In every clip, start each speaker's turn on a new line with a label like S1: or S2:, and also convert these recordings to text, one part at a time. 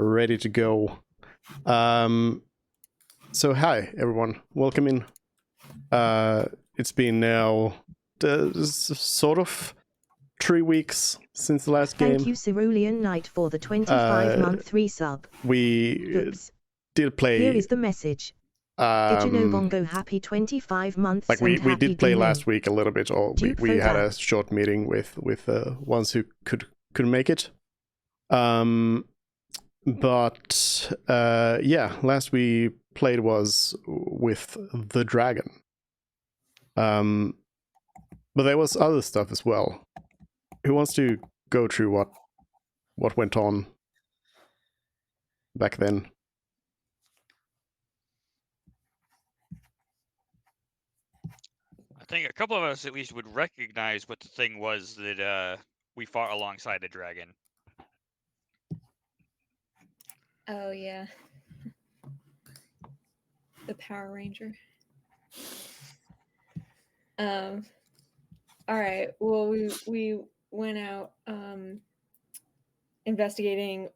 S1: ready to go. So hi everyone, welcome in. It's been now sort of 3 weeks since the last game.
S2: Thank you, Cerulean Knight, for the 25-month resub.
S1: We
S2: Oops.
S1: did play.
S2: Here is the message. Did you know Bongo happy 25 months?
S1: Like we did play last week a little bit, or we had a short meeting with ones who couldn't make it. But yeah, last we played was with the dragon. But there was other stuff as well. Who wants to go through what went on back then?
S3: I think a couple of us at least would recognize what the thing was that we fought alongside the dragon.
S4: Oh yeah, the Power Ranger. All right. Well, we went out investigating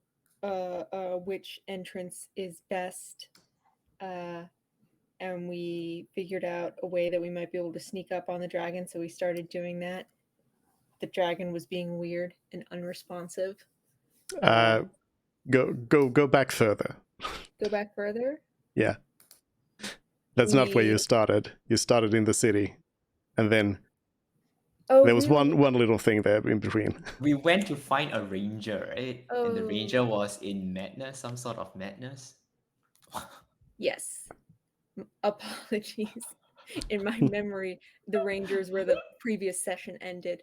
S4: which entrance is best, and we figured out a way that we might be able to sneak up on the dragon. So we started doing that. The dragon was being weird and unresponsive.
S1: Go back further.
S4: Go back further?
S1: Yeah. That's not where you started. You started in the city. And then there was
S4: really?
S1: one little thing there in between.
S5: We went to find a ranger, right?
S4: Oh.
S5: And the ranger was in madness, some sort of madness.
S4: Yes. Apologies. In my memory, the rangers where the previous session ended,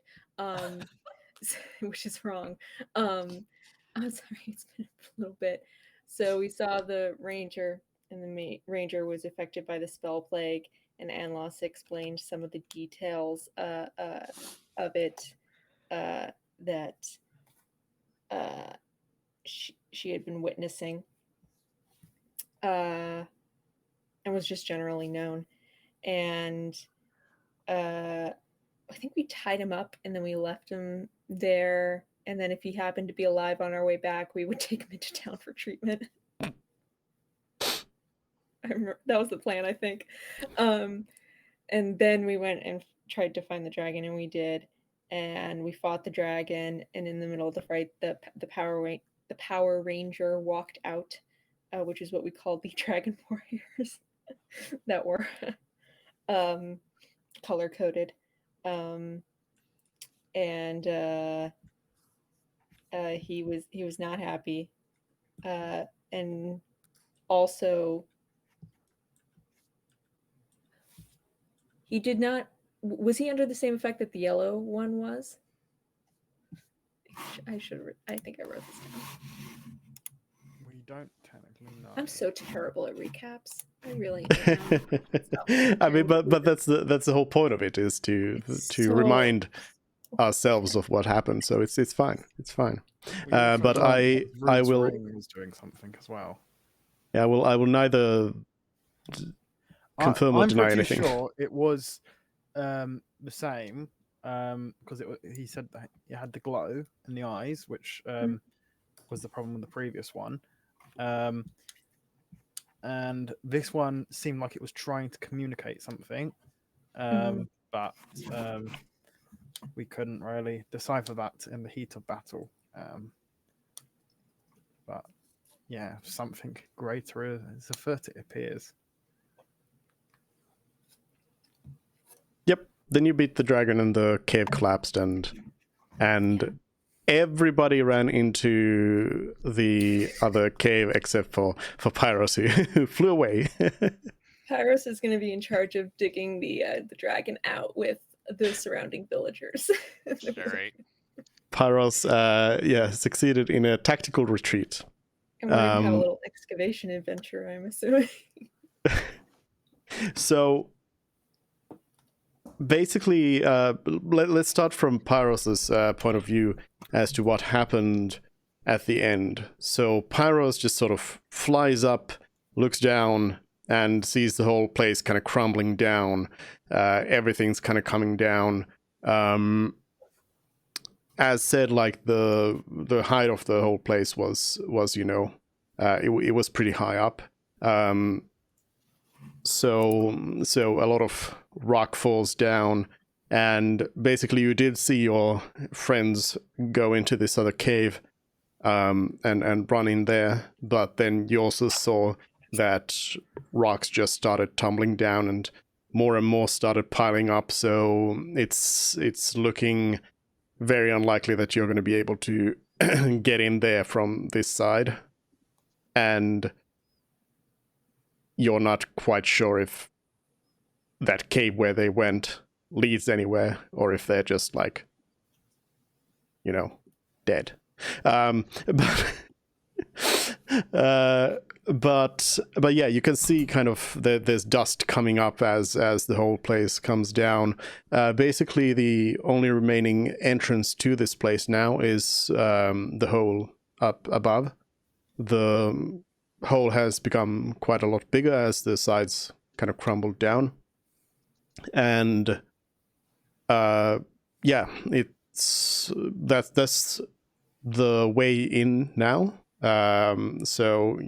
S4: which is wrong. I'm sorry, it's been a little bit. So we saw the ranger, and the ranger was affected by the spell plague, and Anlos explained some of the details of it that she had been witnessing, and was just generally known. And I think we tied him up, and then we left him there. And then if he happened to be alive on our way back, we would take him into town for treatment. I remember, that was the plan, I think. And then we went and tried to find the dragon, and we did. And we fought the dragon, and in the middle of the fight, the Power Ranger walked out, which is what we called the Dragon Warriors that were color coded, and he was not happy, and also he did not. Was he under the same effect that the yellow one was? I think I wrote this down.
S6: We don't technically know.
S4: I'm so terrible at recaps. I really
S1: am. I mean, but that's the whole point of it, is to remind ourselves of what happened. So it's fine. It's fine. But I will.
S6: Was doing something as well.
S1: Yeah, I will neither confirm or deny anything.
S6: I'm pretty sure it was the same, because he said that it had the glow in the eyes, which was the problem with the previous one. And this one seemed like it was trying to communicate something, but we couldn't really decipher that in the heat of battle. But yeah, something greater is afoot, it appears.
S1: Yep. Then you beat the dragon and the cave collapsed, and everybody ran into the other cave except for Pyros, who flew away.
S4: Pyros is going to be in charge of digging the dragon out with the surrounding villagers.
S3: All right.
S1: Pyros, succeeded in a tactical retreat.
S4: And we're going to have a little excavation adventure, I'm assuming.
S1: So basically, let's start from Pyros' point of view as to what happened at the end. So Pyros just sort of flies up, looks down, and sees the whole place kind of crumbling down. Everything's kind of coming down. As said, like the height of the whole place was it was pretty high up. So a lot of rock falls down, and basically you did see your friends go into this other cave and run in there, but then you also saw that rocks just started tumbling down and more started piling up, so it's looking very unlikely that you're going to be able to get in there from this side, and you're not quite sure if that cave where they went leads anywhere, or if they're just like, dead. But yeah, you can see kind of there's dust coming up as the whole place comes down. Basically, the only remaining entrance to this place now is the hole up above. The hole has become quite a lot bigger as the sides kind of crumbled down, and yeah, that's the way in now. So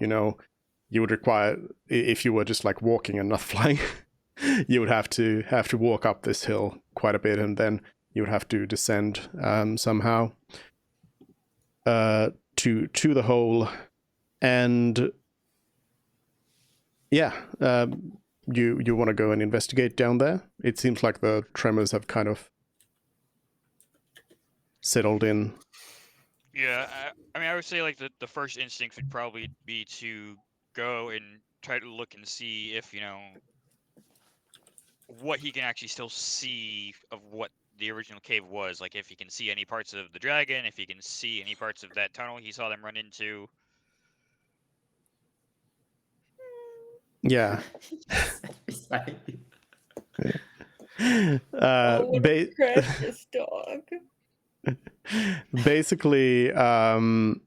S1: you would require, if you were just like walking and not flying, you would have to walk up this hill quite a bit, and then you would have to descend somehow to the hole. And yeah, you want to go and investigate down there? It seems like the tremors have kind of settled in.
S3: Yeah, I mean, I would say like the first instinct would probably be to go and try to look and see if, what he can actually still see of what the original cave was. Like if he can see any parts of the dragon, if he can see any parts of that tunnel he saw them run into.
S1: Yeah.
S5: Beside you.
S4: Precious dog.
S1: Basically kind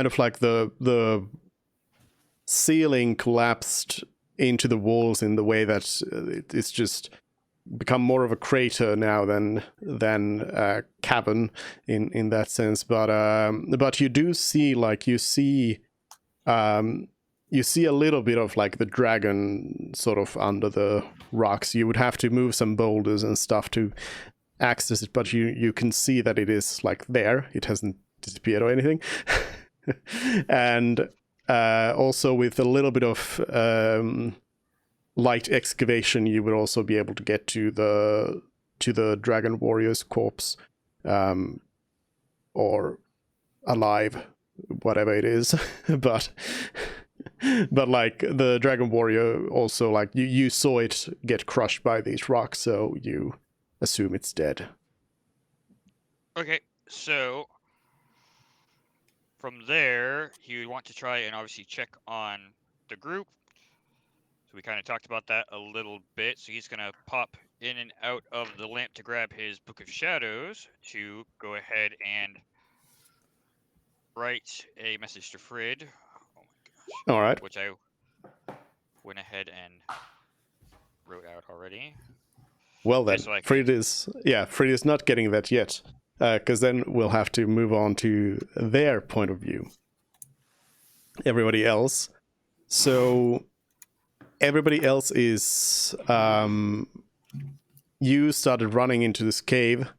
S1: of like the ceiling collapsed into the walls in the way that it's just become more of a crater now than a cavern in that sense. But you do see you see a little bit of like the dragon sort of under the rocks. You would have to move some boulders and stuff to access it, but you can see that it is like there. It hasn't disappeared or anything. And also with a little bit of light excavation, you would also be able to get to the dragon warrior's corpse, or alive, whatever it is. but like the dragon warrior also, like you saw it get crushed by these rocks, so you assume it's dead.
S3: Okay, so from there, he would want to try and obviously check on the group. So we kind of talked about that a little bit. So he's going to pop in and out of the lamp to grab his Book of Shadows to go ahead and write a message to Frid. Oh my gosh.
S1: All right.
S3: Which I went ahead and wrote out already.
S1: Well then,
S3: So
S1: Frid is not getting that yet, because then we'll have to move on to their point of view. Everybody else. So everybody else is you started running into this cave.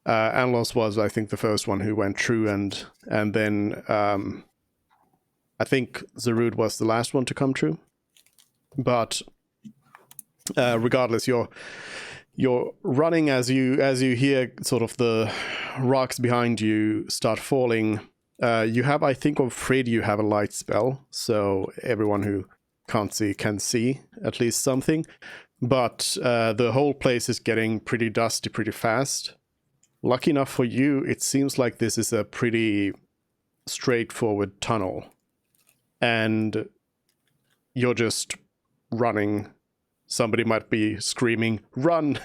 S1: Anlos was, I think, the first one who went through, and then I think Zarud was the last one to come through. But regardless, you're running as you hear sort of the rocks behind you start falling. You have, I think, of Frid, you have a light spell, so everyone who can't see can see at least something. But the whole place is getting pretty dusty pretty fast. Lucky enough for you, it seems like this is a pretty straightforward tunnel. And you're just running. Somebody might be screaming, "Run!"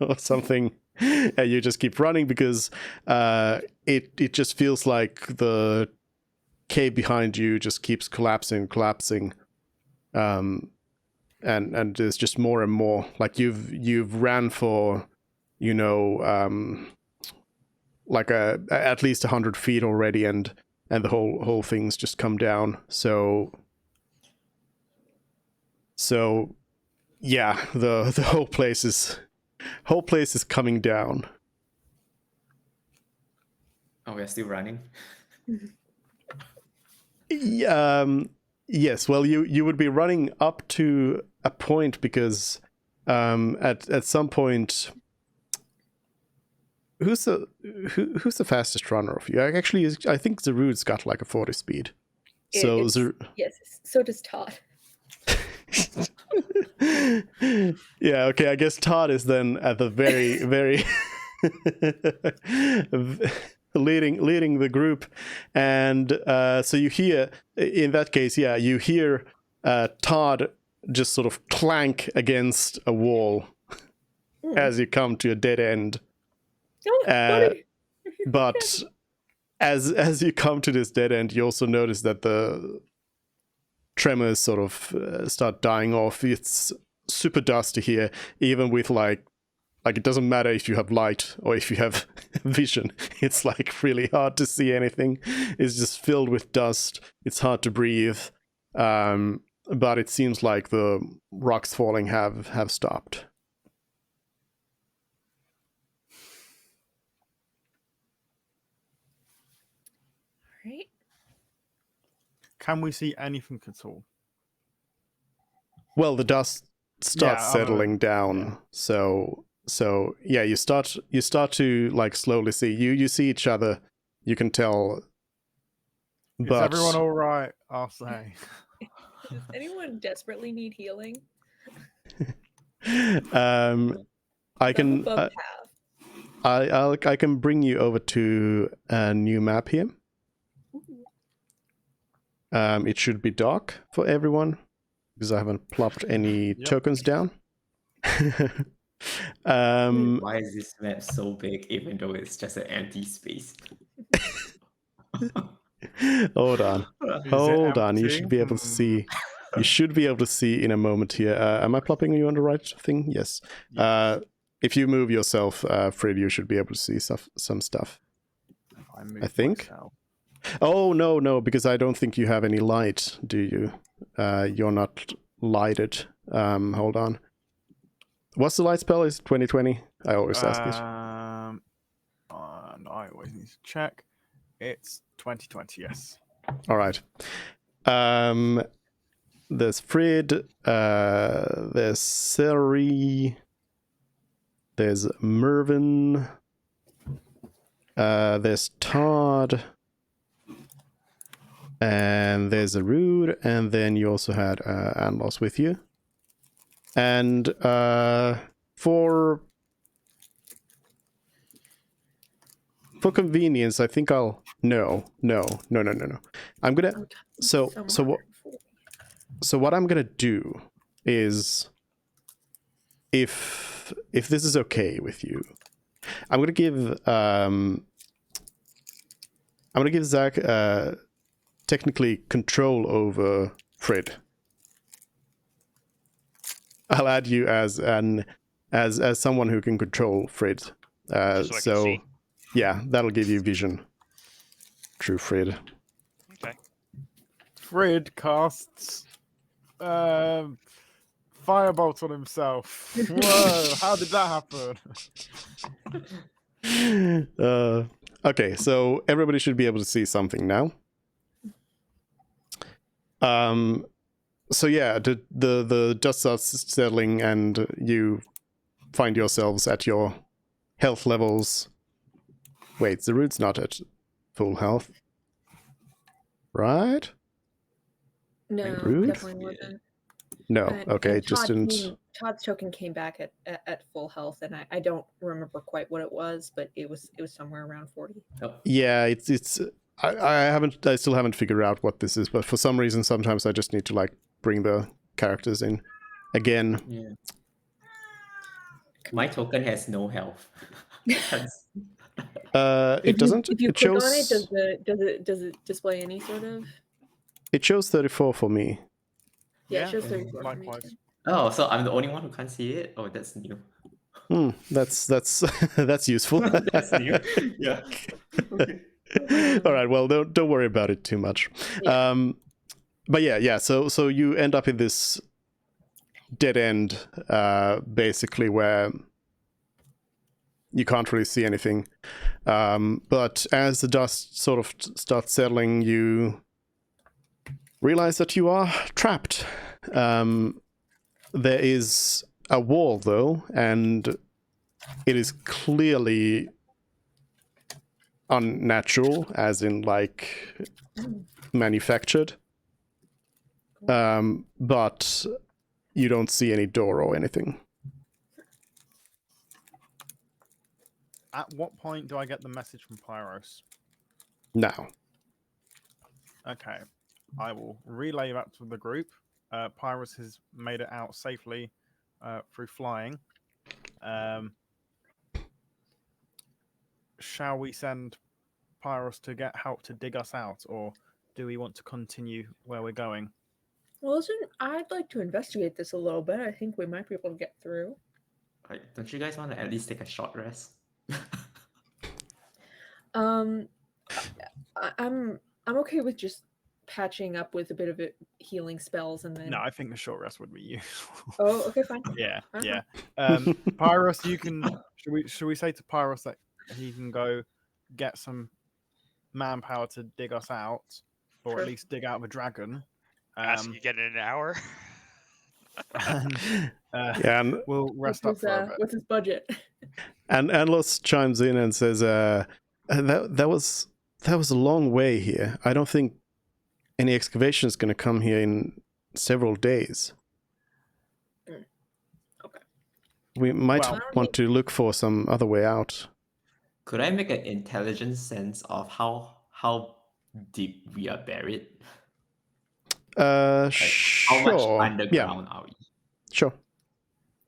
S1: or something. And you just keep running because it just feels like the cave behind you just keeps collapsing. And there's just more and more. Like you've ran for, like at least 100 feet already, and and the whole thing's just come down. So yeah, the whole place is coming down.
S5: Oh, we're still running.
S1: Yes, well, you would be running up to a point because at some point, who's the fastest runner of you? Actually, I think Zarude's got like a 40 speed. So
S4: yes, so does Todd.
S1: Yeah, okay, I guess Todd is then at the very very leading the group, and so you hear, in that case, yeah, you hear Todd just sort of clank against a wall as you come to a dead end. But as you come to this dead end, you also notice that the tremors sort of start dying off. It's super dusty here, even with like it doesn't matter if you have light or if you have vision. It's like really hard to see anything. It's just filled with dust. It's hard to breathe. But it seems like the rocks falling have stopped.
S4: Right.
S6: Can we see anything at all?
S1: Well, the dust starts
S6: Yeah,
S1: settling down.
S6: yeah.
S1: So yeah, you start to like slowly see. You see each other. You can tell.
S6: Is
S1: But
S6: everyone all right? I'll say.
S4: Does anyone desperately need healing?
S1: I can
S4: Above half.
S1: I can bring you over to a new map here. It should be dark for everyone because I haven't plopped any tokens down.
S5: Why is this map so big even though it's just an empty space?
S1: Hold on. Hold on. You should be able to see. You should be able to see in a moment here. Am I plopping you on the right thing? Yes. If you move yourself, Fred, you should be able to see some stuff. I think.
S6: Myself.
S1: Oh, no, because I don't think you have any light, do you? You're not lighted. Hold on. What's the light spell? Is it 2020? I always ask it.
S6: And I always need to check. It's 2020, yes.
S1: All right. There's Fred. There's Seri. There's Mervin. There's Todd. And there's a Rude, and then you also had Anlos with you. And for convenience, I think I'll no. I'm gonna so what I'm gonna do is, if this is okay with you, I'm gonna give Zach technically control over Fred. I'll add you as someone who can control Fred. So yeah, that'll give you vision. True, Fred.
S3: Okay.
S6: Fred casts firebolt on himself. Whoa, how did that happen?
S1: Okay, so everybody should be able to see something now. So yeah, the dust starts settling and you find yourselves at your health levels. Wait, the Root's not at full health, right?
S4: No,
S1: Rude?
S4: definitely wasn't.
S1: No,
S4: And-
S1: okay,
S4: and
S1: just didn't.
S4: Todd's token came back at full health, and I don't remember quite what it was, but it was somewhere around 40.
S5: Oh,
S1: Yeah, it's. I still haven't figured out what this is, but for some reason, sometimes I just need to like bring the characters in again.
S5: yeah. My token has no health.
S1: It doesn't.
S4: If you
S1: It
S4: click
S1: shows.
S4: on it, does it display any sort of?
S1: It shows 34 for me.
S4: Yeah, it shows 34. for me,
S6: likewise.
S4: too.
S5: Oh, so I'm the only one who can't see it? Oh, that's new.
S1: That's that's useful.
S5: That's new. Yeah. Okay.
S1: All right. Well, don't worry about it too much.
S4: Yeah.
S1: But yeah. So you end up in this dead end, basically, where you can't really see anything. But as the dust sort of starts settling, you realize that you are trapped. There is a wall, though, and it is clearly unnatural, as in, like, manufactured. But you don't see any door or anything.
S6: At what point do I get the message from Pyros?
S1: Now.
S6: Okay, I will relay that to the group. Pyros has made it out safely through flying. Shall we send Pyros to get help to dig us out, or do we want to continue where we're going?
S4: Well, listen, I'd like to investigate this a little bit. I think we might be able to get through.
S5: Right, don't you guys want to at least take a short rest?
S4: I'm okay with just patching up with a bit of healing spells and then.
S6: No, I think the short rest would be useful.
S4: Oh, okay, fine.
S6: Yeah,
S4: Uh-huh.
S6: yeah. Pyros, you can. Should we say to Pyros that he can go get some manpower to dig us out, or
S4: Sure.
S6: at least dig out the dragon?
S3: Ask you get it in an hour.
S6: And,
S1: Yeah, and
S6: we'll rest up for a bit.
S4: With his budget.
S1: And Anlos chimes in and says, that was a long way here. I don't think any excavation is going to come here in several days.
S4: Okay.
S1: We might
S6: Well-
S1: want to look for some other way out.
S5: Could I make an intelligence sense of how deep we are buried? How
S1: Sure.
S5: much
S1: Yeah,
S5: underground are we?
S1: sure.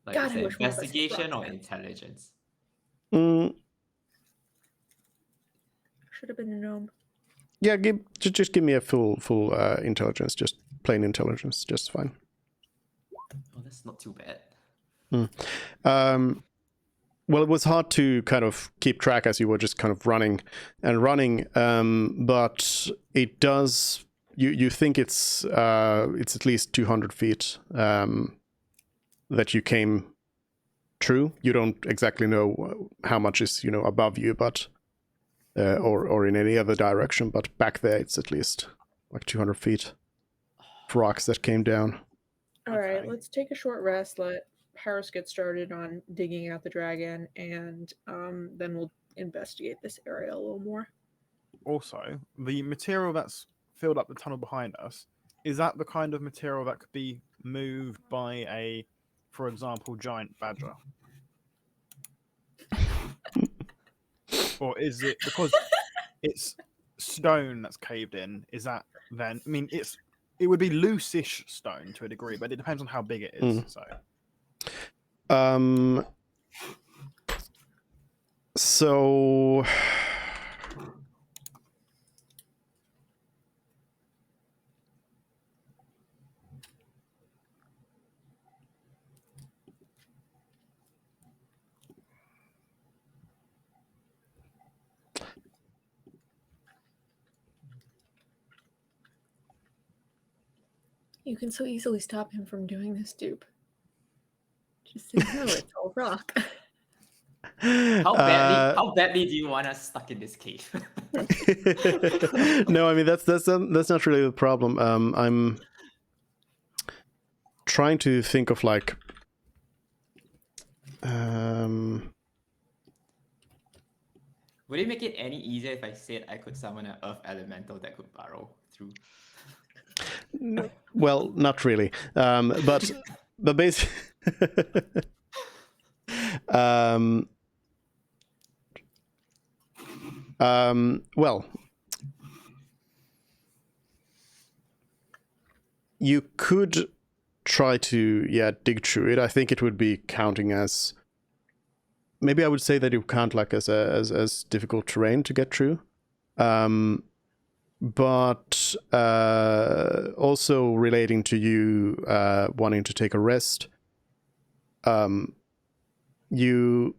S5: Like,
S4: God,
S5: is
S4: I
S5: it
S4: wish one of us had
S5: investigation
S4: brought
S5: or
S4: that.
S5: intelligence?
S4: Should have been a gnome.
S1: Yeah, just give me a full intelligence, just plain intelligence, just fine.
S5: Oh, that's not too bad.
S1: Well, it was hard to kind of keep track as you were just kind of running, but it does. You think it's at least 200 feet that you came true. You don't exactly know how much is above you, but or in any other direction. But back there, it's at least like 200 feet of rocks that came down.
S4: All right,
S6: Okay.
S4: let's take a short rest. Let Paris get started on digging out the dragon, and then we'll investigate this area a little more.
S6: Also, the material that's filled up the tunnel behind us, is that the kind of material that could be moved by a, for example, giant badger? Or is it because it's stone that's caved in? Is that then? I mean, it would be loose-ish stone to a degree, but it depends on how big it is. So,
S1: So
S4: You can so easily stop him from doing this, dupe. Just say no, it's all rock.
S5: How badly do you want us stuck in this cave?
S1: No, I mean that's not really the problem. I'm trying to think of like
S5: Would it make it any easier if I said I could summon an earth elemental that could burrow through?
S1: no, well, not really. But basically well, you could try to dig through it. I think it would be counting as, maybe I would say that it would count like as difficult terrain to get through. But also relating to you wanting to take a rest, you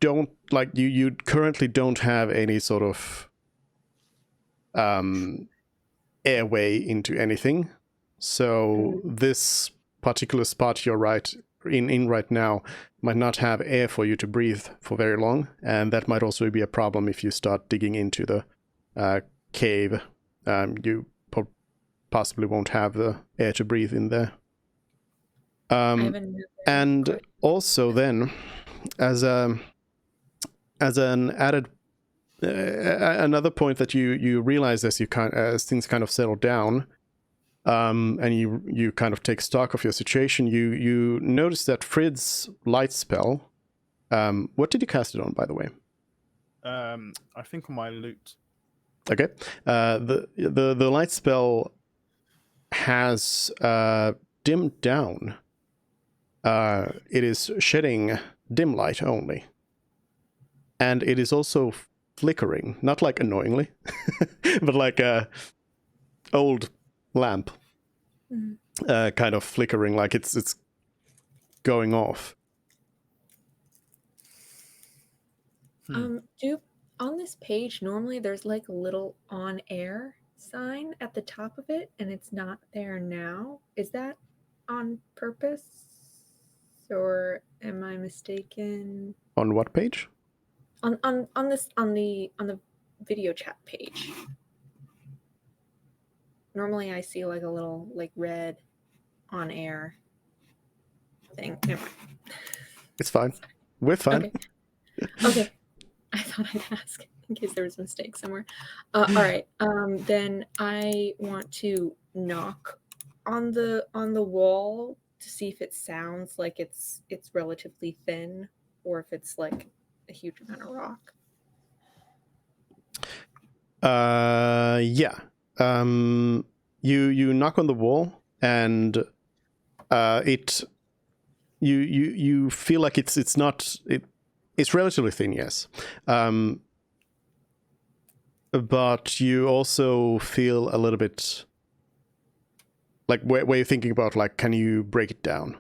S1: don't like you currently don't have any sort of airway into anything. So this particular spot you're right in right now might not have air for you to breathe for very long, and that might also be a problem if you start digging into the cave. You possibly won't have the air to breathe in there. And also then, as an added another point that you realize as as things kind of settle down, and you kind of take stock of your situation, you notice that Frid's light spell. What did you cast it on, by the way?
S6: I think on my loot.
S1: Okay. The light spell has dimmed down. It is shedding dim light only, and it is also flickering, not like annoyingly, but like a old lamp, kind of flickering, like it's going off.
S4: On this page, normally there's like a little on air sign at the top of it, and it's not there now. Is that on purpose, or am I mistaken?
S1: On what page?
S4: On the video chat page. Normally I see like a little like red on air thing. Never mind.
S1: It's fine. We're fine.
S4: Okay. I thought I'd ask in case there was a mistake somewhere. All right. Then I want to knock on the wall to see if it sounds like it's relatively thin, or if it's like a huge amount of rock.
S1: Yeah. You knock on the wall, and you feel like it's not it's relatively thin, yes. But you also feel a little bit like where you're thinking about, like, can you break it down?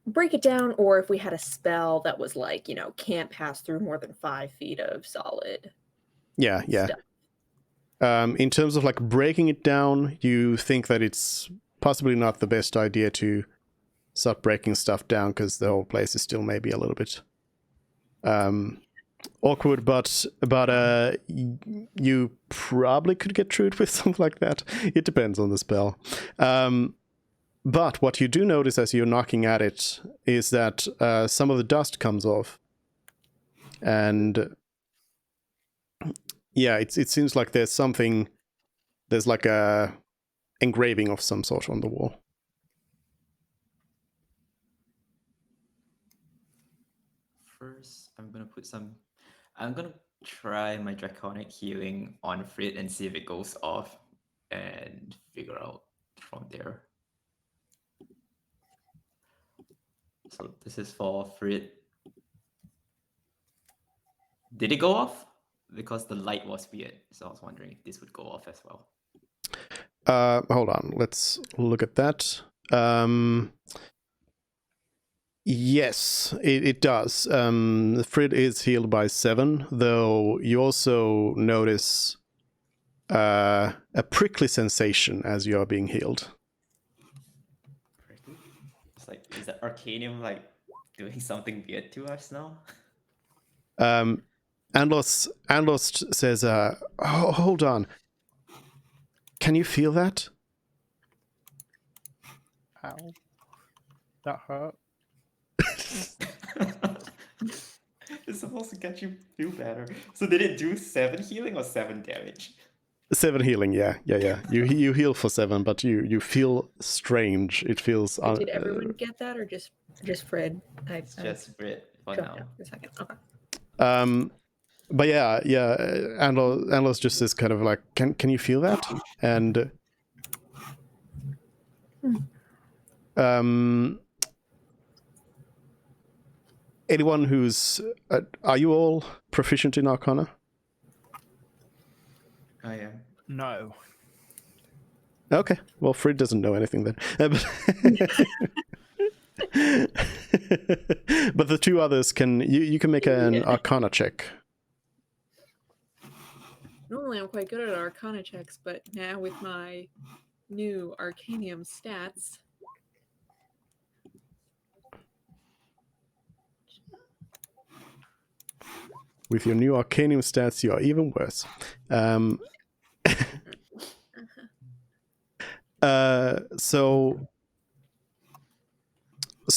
S4: Break it down, or if we had a spell that was like, can't pass through more than 5 feet of solid.
S1: Yeah.
S4: Stuff.
S1: In terms of like breaking it down, you think that it's possibly not the best idea to start breaking stuff down, because the whole place is still maybe a little bit awkward, but you probably could get through it with something like that. It depends on the spell. But what you do notice as you're knocking at it is that some of the dust comes off, and yeah, it seems like there's like a engraving of some sort on the wall.
S5: First, I'm gonna try my draconic healing on Frit and see if it goes off, and figure out from there. So this is for Frit. Did it go off? Because the light was weird, so I was wondering if this would go off as well.
S1: Hold on, let's look at that. Yes, it does. Frid is healed by 7, though you also notice a prickly sensation as you are being healed.
S5: Prickly? It's like, is that Arcanium like doing something weird to us now?
S1: Anlos says, hold on. Can you feel that?
S6: Ow. That hurt.
S5: It's supposed to get you feel better. So did it do 7 healing or 7 damage?
S1: 7 healing, yeah. You heal for 7, but you feel strange. It feels.
S4: Did everyone get that, or just Fred?
S5: It's just Frit for now.
S4: For a second. Okay.
S1: But yeah. Anlos just says kind of like, can you feel that? And anyone who's are you all proficient in Arcana?
S5: I am.
S6: No.
S1: Okay, well, Frid doesn't know anything then. But the two others you can make an
S4: Yeah.
S1: Arcana check.
S4: Normally I'm quite good at Arcana checks, but now with my new Arcanium stats,
S1: With your new Arcanium stats, you are even worse.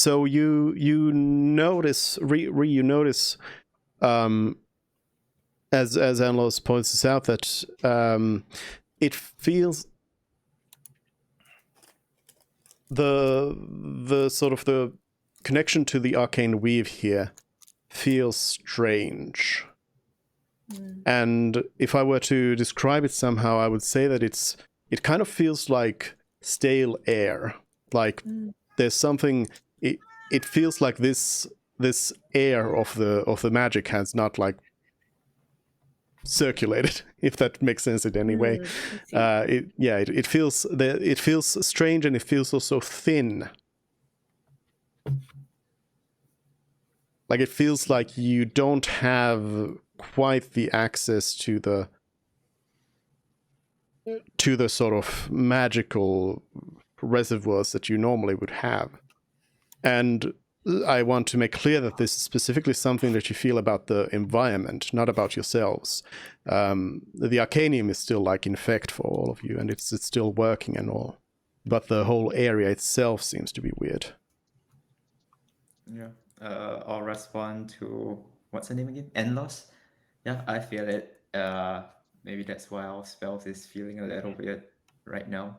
S1: So you notice you notice as Anlos points this out that it feels the sort of the connection to the arcane weave here feels strange. And if I were to describe it somehow, I would say that it kind of feels like stale air. Like there's something. It feels like this air of the magic has not like circulated, if that makes sense in any way. It feels strange, and it feels also thin. Like it feels like you don't have quite the access to the sort of magical reservoirs that you normally would have. And I want to make clear that this is specifically something that you feel about the environment, not about yourselves. The Arcanium is still like in effect for all of you, and it's still working and all. But the whole area itself seems to be weird.
S5: Yeah. I'll respond to what's her name again? Endless. Yeah, I feel it. Maybe that's why our spells is feeling a little weird right now.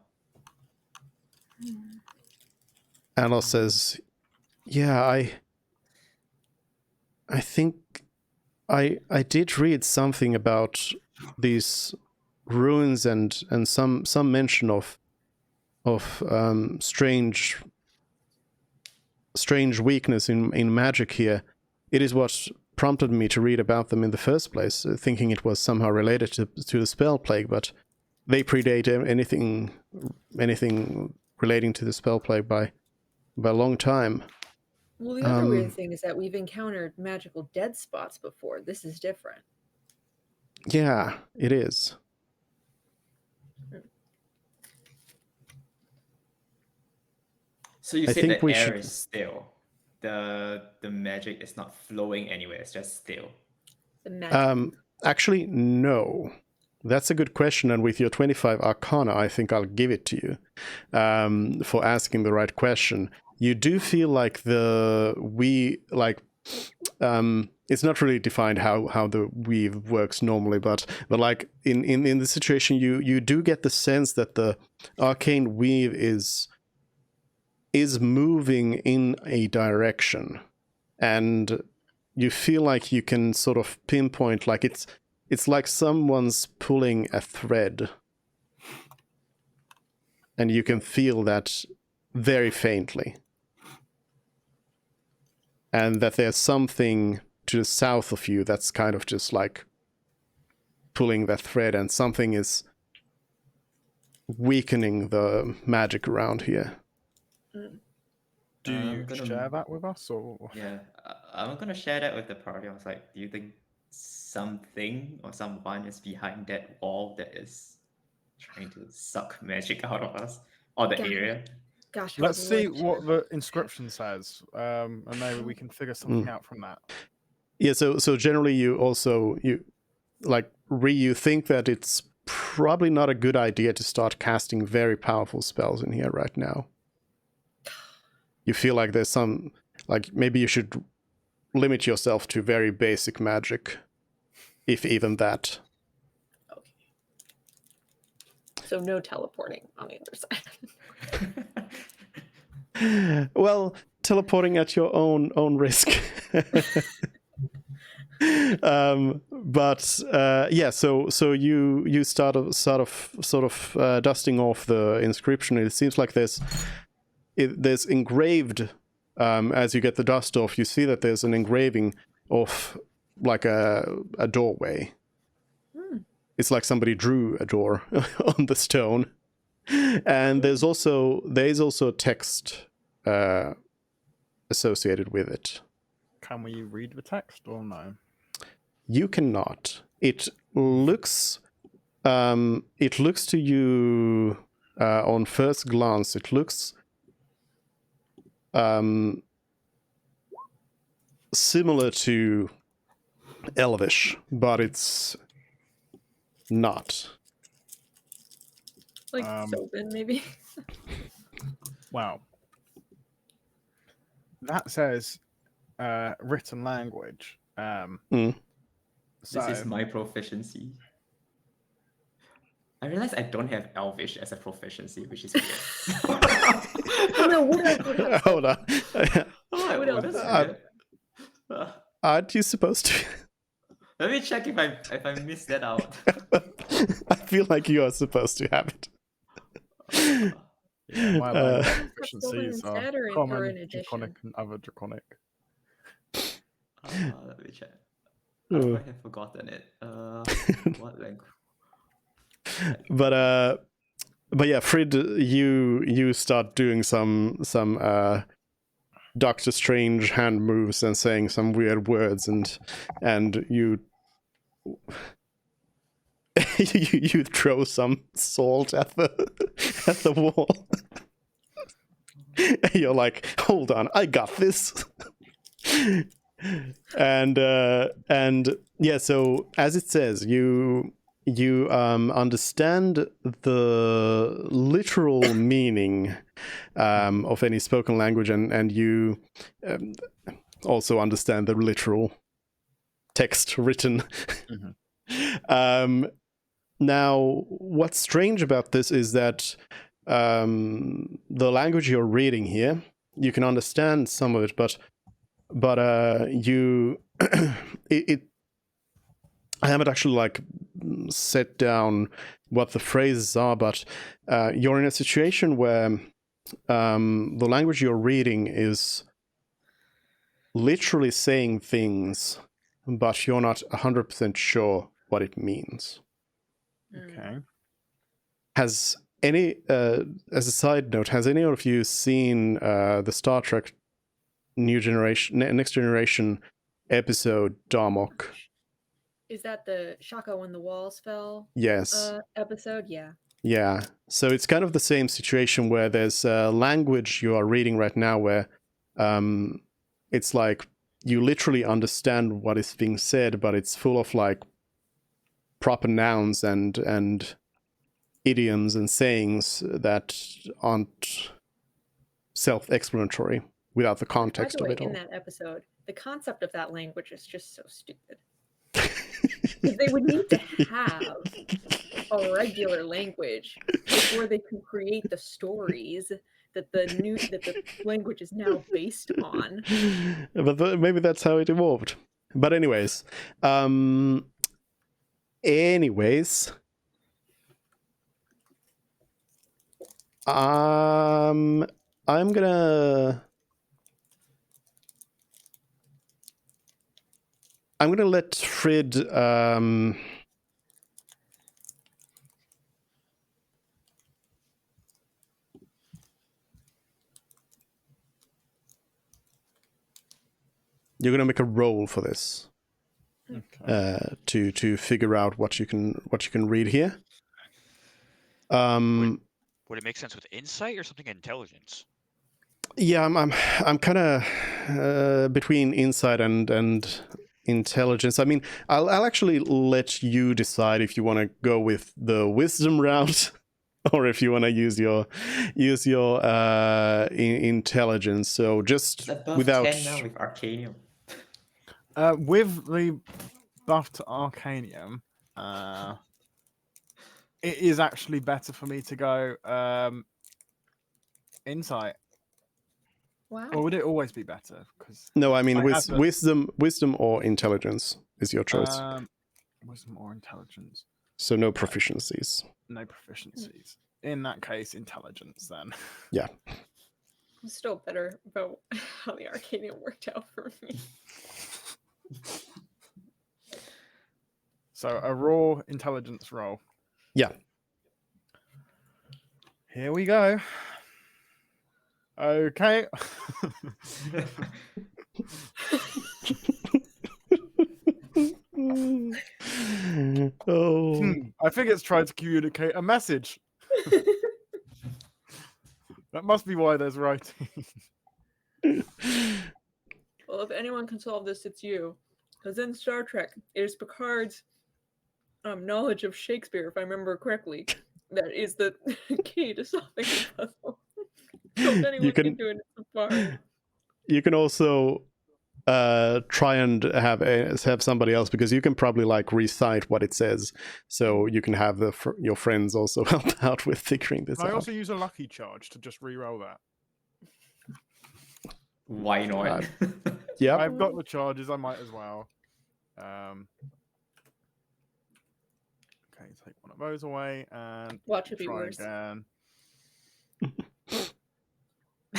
S1: Anna says, "Yeah, I think I did read something about these ruins and some mention of strange weakness in magic here. It is what prompted me to read about them in the first place, thinking it was somehow related to the spell plague, but they predate anything relating to the spell plague by a long time."
S4: well, the other weird thing is that we've encountered magical dead spots before. This is different.
S1: Yeah, it is.
S5: So you
S1: I
S5: said
S1: think
S5: the
S1: we
S5: air
S1: should-
S5: is still. The magic is not flowing anywhere, it's just still.
S4: The magic.
S1: Actually, no. That's a good question, and with your 25 Arcana, I think I'll give it to you for asking the right question. You do feel like it's not really defined how the weave works normally, but like in the situation, you do get the sense that the arcane weave is moving in a direction, and you feel like you can sort of pinpoint, like it's like someone's pulling a thread, and you can feel that very faintly, and that there's something to the south of you that's kind of just like pulling that thread, and something is weakening the magic around here.
S6: Do
S5: I'm
S6: you
S5: gonna-
S6: share that with us, or
S5: Yeah, I'm gonna share that with the party. I was like, do you think something or someone is behind that wall that is trying to suck magic out of us or the
S4: Got it.
S5: area?
S4: Gosh, I
S6: let's
S4: would
S6: see
S4: love to-
S6: what the inscription says, and maybe we can figure something out from that.
S1: Yeah, so generally you think that it's probably not a good idea to start casting very powerful spells in here right now. You feel like there's some, like maybe you should limit yourself to very basic magic, if even that.
S4: Okay. So no teleporting on the other side.
S1: Well, teleporting at your own risk. So you start dusting off the inscription. It seems like there's engraved, as you get the dust off, you see that there's an engraving of like a doorway. It's like somebody drew a door on the stone, and there's also text associated with it.
S6: Can we read the text or no?
S1: You cannot. It looks to you on first glance. It looks similar to Elvish, but it's not.
S4: Like Sylvan, maybe.
S6: Wow. That says written language.
S5: This
S6: So
S5: is my proficiency. I realize I don't have Elvish as a proficiency, which is weird.
S4: No, what
S1: Hold on.
S5: Oh,
S4: else?
S5: that's weird.
S1: Aren't you supposed to?
S5: Let me check if I missed that out.
S1: I feel like you are supposed to have it.
S6: yeah, my language
S4: Sylvan
S6: proficiencies
S4: instead
S6: are
S4: or
S6: common,
S4: in addition?
S6: draconic, and other draconic.
S5: Let me check. I have forgotten it. What language?
S1: But yeah, Frid, you start doing some Doctor Strange hand moves and saying some weird words, and you you throw some salt at the wall. You're like, hold on, I got this. and yeah, so as it says, you understand the literal meaning of any spoken language, and you also understand the literal text written. Now, what's strange about this is that the language you're reading here, you can understand some of it, but you I haven't actually like set down what the phrases are, but you're in a situation where the language you're reading is literally saying things, but you're not 100% sure what it means.
S6: Okay.
S1: Has any, as a side note, has any of you seen the Star Trek Next Generation episode Darmok?
S4: Is that the Shaka when the walls fell
S1: Yes.
S4: episode? Yeah.
S1: Yeah. So it's kind of the same situation where there's language you are reading right now where it's like you literally understand what is being said, but it's full of like proper nouns and idioms and sayings that aren't self-explanatory without the context
S4: By the way,
S1: of it all.
S4: in that episode, the concept of that language is just so stupid. Because they would need to have a regular language before they can create the stories that the language is now based on.
S1: But maybe that's how it evolved. But anyways, I'm gonna let Frid you're gonna make a roll for this.
S6: Okay.
S1: To figure out what you can read here.
S3: Would it make sense with insight or something intelligence?
S1: Yeah, I'm kind of between insight and intelligence. I mean, I'll actually let you decide if you want to go with the wisdom route or if you want to use your intelligence. So just
S5: It's above
S1: without
S5: 10 now with Arcanium.
S6: With the buff to Arcanium, it is actually better for me to go insight.
S4: Wow.
S6: Or would it always be better? Because
S1: no, I mean
S6: I have
S1: wisdom or intelligence is your choice.
S6: wisdom or intelligence.
S1: So no proficiencies.
S6: No proficiencies. In that case, intelligence then.
S1: Yeah.
S4: I'm still better about how the Arcanium worked out for me.
S6: So a raw intelligence roll.
S1: Yeah.
S6: Here we go. Okay.
S1: Oh.
S6: I think it's trying to communicate a message. That must be why there's writing.
S4: Well, if anyone can solve this, it's you. Because in Star Trek, it is Picard's knowledge of Shakespeare, if I remember correctly, that is the key to solving the puzzle. So if anyone can do it, it's Picard.
S1: You can also try and have somebody else, because you can probably like recite what it says, so you can have your friends also help out with figuring this
S6: Can I
S1: out.
S6: also use a lucky charge to just re-roll that?
S5: Why not?
S1: Yeah.
S6: I've got the charges. I might as well. Okay, take one of those away and
S4: Watch it be
S6: try
S4: worse.
S6: again.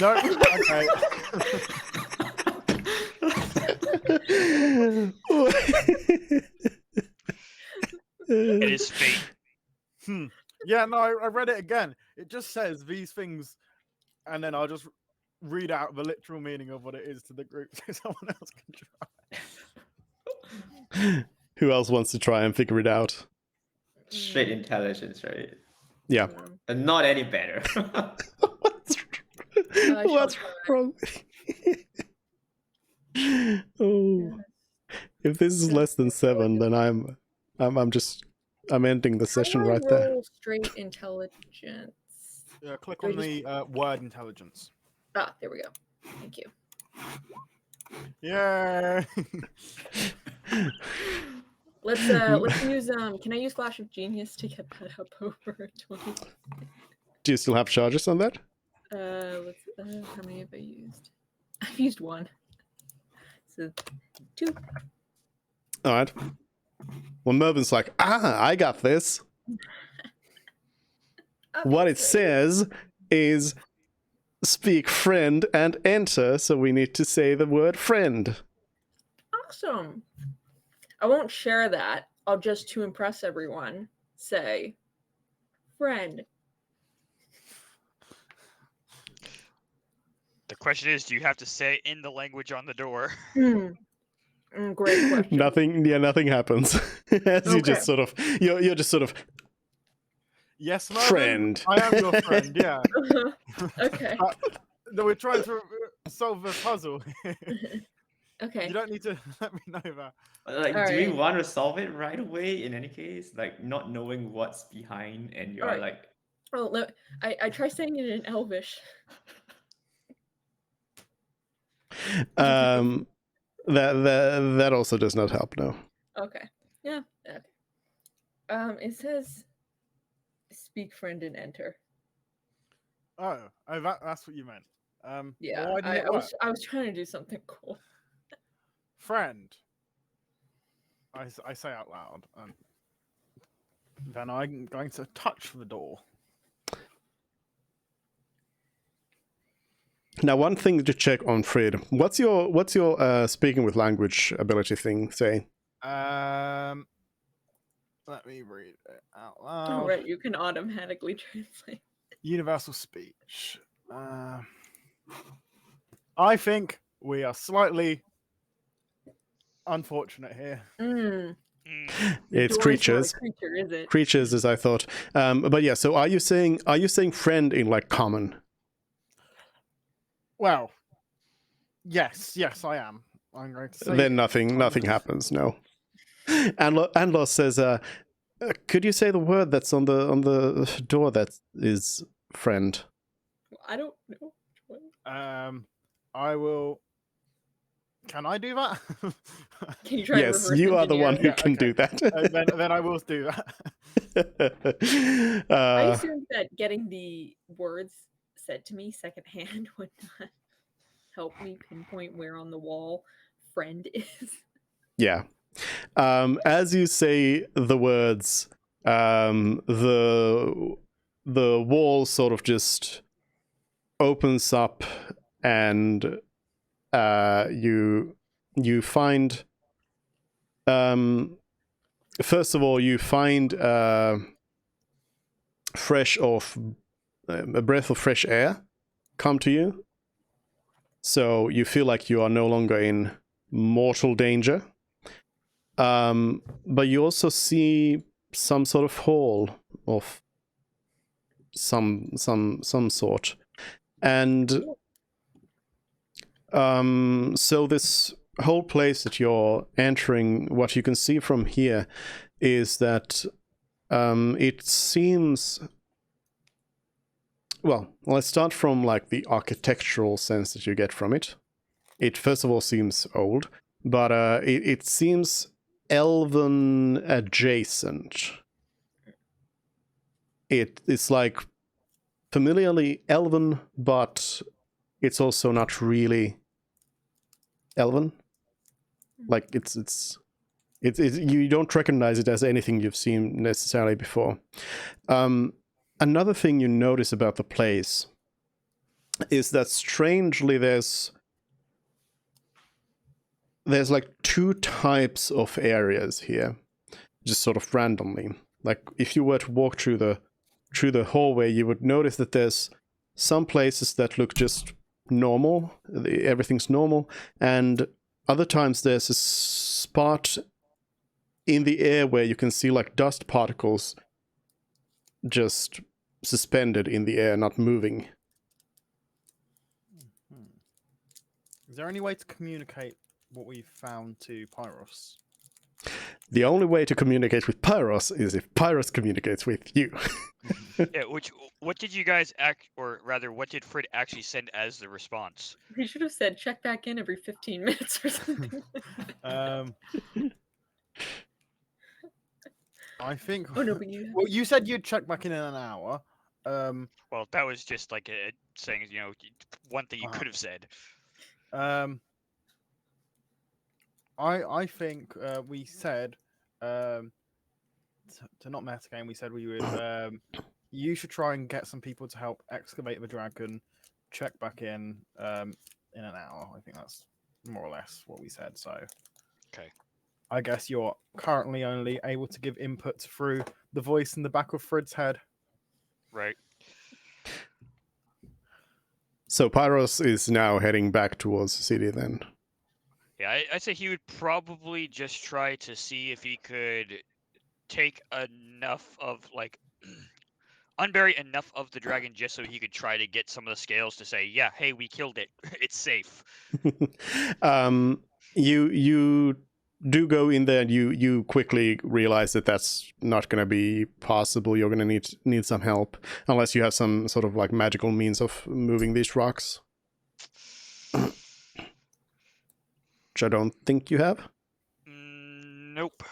S6: No, okay.
S3: It is fate.
S6: Yeah, no, I read it again. It just says these things, and then I'll just read out the literal meaning of what it is to the group so someone else can try.
S1: Who else wants to try and figure it out?
S5: Straight intelligence, right?
S1: Yeah.
S5: And not any better.
S1: What's wrong? Oh, if this is less than 7, then I'm ending the session right there.
S4: Roll straight intelligence.
S6: Click on the word intelligence.
S4: Ah, there we go. Thank you.
S6: Yeah.
S4: Let's use can I use Flash of Genius to get that up over 20?
S1: Do you still have charges on that?
S4: Let's how many have I used? I've used 1. So 2.
S1: All right. Well, Mervin's like, I got this. What it says is speak friend and enter, so we need to say the word friend.
S4: Awesome. I won't share that. I'll just, to impress everyone, say friend.
S3: The question is, do you have to say it in the language on the door?
S4: Great question.
S1: Nothing happens. As you just sort of, you're just sort of,
S6: Yes, Mervin,
S1: friend.
S6: I am your friend, yeah.
S4: Okay.
S6: No, we're trying to solve the puzzle.
S4: Okay.
S6: You don't need to let me know that.
S5: Like,
S4: All
S5: do we
S4: right.
S5: want to solve it right away in any case? Like, not knowing what's behind, and you're
S4: All right.
S5: like...
S4: Oh, no, I try saying it in Elvish.
S1: That also does not help, no.
S4: Okay. Yeah. Okay. It says speak friend and enter.
S6: Oh, that's what you meant.
S4: Yeah.
S6: Why didn't it work?
S4: I was trying to do something cool.
S6: Friend. I say out loud, and then I'm going to touch the door.
S1: Now, one thing to check on Fred. What's your speaking with language ability thing say?
S6: Let me read it out loud.
S4: Oh, right. You can automatically translate.
S6: Universal speech. I think we are slightly unfortunate here.
S1: It's
S4: Door
S1: creatures.
S4: is not a creature, is it?
S1: Creatures, as I thought. But yeah. So, are you saying friend in like common?
S6: Well, yes, I am. I'm going to say.
S1: Then nothing happens. No. Anlos says, "Could you say the word that's on the door that is friend?"
S4: I don't know.
S6: I will. Can I do that?
S4: Can you try?
S1: Yes, you are the one who can do that.
S6: Then I will do
S1: that.
S4: I assumed that getting the words said to me secondhand would not help me pinpoint where on the wall friend is.
S1: Yeah. As you say the words, the wall sort of just opens up, and you find, first of all, you find a breath of fresh air come to you, So you feel like you are no longer in mortal danger. But you also see some sort of hall of some sort. And so this whole place that you're entering, what you can see from here is that it seems... Well, let's start from like the architectural sense that you get from it. It first of all seems old, but it seems elven adjacent. It's like familiarly elven, but it's also not really elven. Like it's you don't recognize it as anything you've seen necessarily before. Another thing you notice about the place is that strangely there's like two types of areas here, just sort of randomly. Like if you were to walk through the hallway, you would notice that there's some places that look just normal, everything's normal, and other times there's a spot in the air where you can see like dust particles just suspended in the air, not moving.
S6: Is there any way to communicate what we found to Pyros?
S1: The only way to communicate with Pyros is if Pyros communicates with you.
S3: Yeah, what did you guys or rather, what did Frid actually send as the response?
S4: He should have said check back in every 15 minutes or something.
S6: I think.
S4: Oh no, but you.
S6: Well, you said you'd check back in an hour.
S3: Well, that was just like saying, one thing you could have said.
S6: I think we said to not metagame. We said we would. You should try and get some people to help excavate the dragon. Check back in an hour. I think that's more or less what we said. So,
S3: okay.
S6: I guess you're currently only able to give input through the voice in the back of Frid's head.
S3: Right.
S1: So Pyros is now heading back towards the city then.
S3: Yeah, I'd say he would probably just try to see if he could take enough of, like, unbury enough of the dragon just so he could try to get some of the scales to say, yeah, hey, we killed it. It's safe.
S1: You do go in there and you quickly realize that that's not going to be possible. You're going to need some help unless you have some sort of like magical means of moving these rocks. Which I don't think you have.
S3: Nope.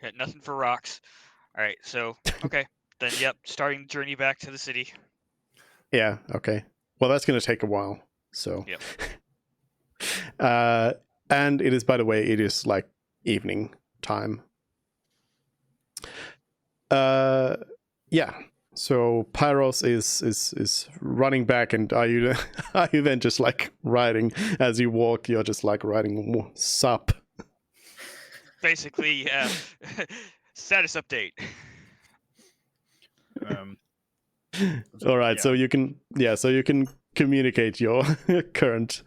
S3: Got nothing for rocks. All right, so okay, then yep, starting the journey back to the city.
S1: Yeah. Okay. Well, that's going to take a while. So.
S3: Yep.
S1: And it is, by the way, it is like evening time. Yeah. So Pyros is running back, and are you then just like riding as you walk? You're just like riding sup.
S3: Basically, yeah. Status update.
S1: All right.
S6: Yeah.
S1: So you can communicate your current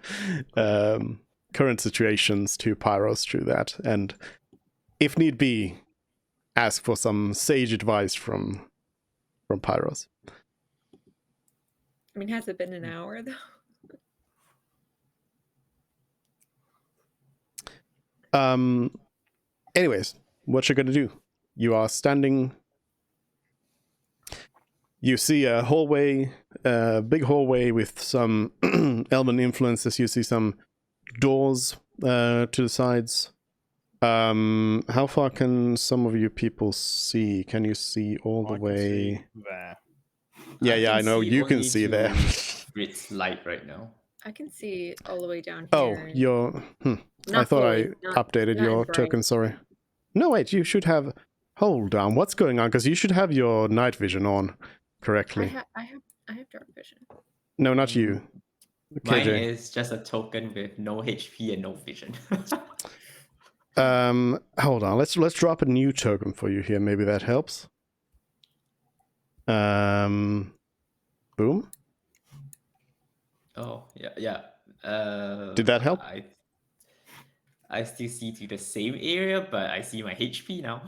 S1: situations to Pyros through that, and if need be, ask for some sage advice from Pyros.
S4: I mean, has it been an hour though?
S1: Anyways, what you're gonna do? You are standing. You see a hallway, a big hallway with some elven influences. You see some doors to the sides. How far can some of you people see? Can you see all the way
S6: there?
S1: Yeah, I know you can see there.
S5: It's light right now.
S4: I can see all the way down here.
S1: Oh, you're. I thought I updated your token. Sorry. No, wait. You should have. Hold on. What's going on? Because you should have your night vision on correctly.
S4: I have dark vision.
S1: No, not you.
S5: Mine
S1: KJ.
S5: is just a token with no HP and no vision.
S1: Hold on. Let's drop a new token for you here. Maybe that helps. Boom.
S5: Oh, yeah.
S1: Did that help?
S5: I still see to the same area, but I see my HP now.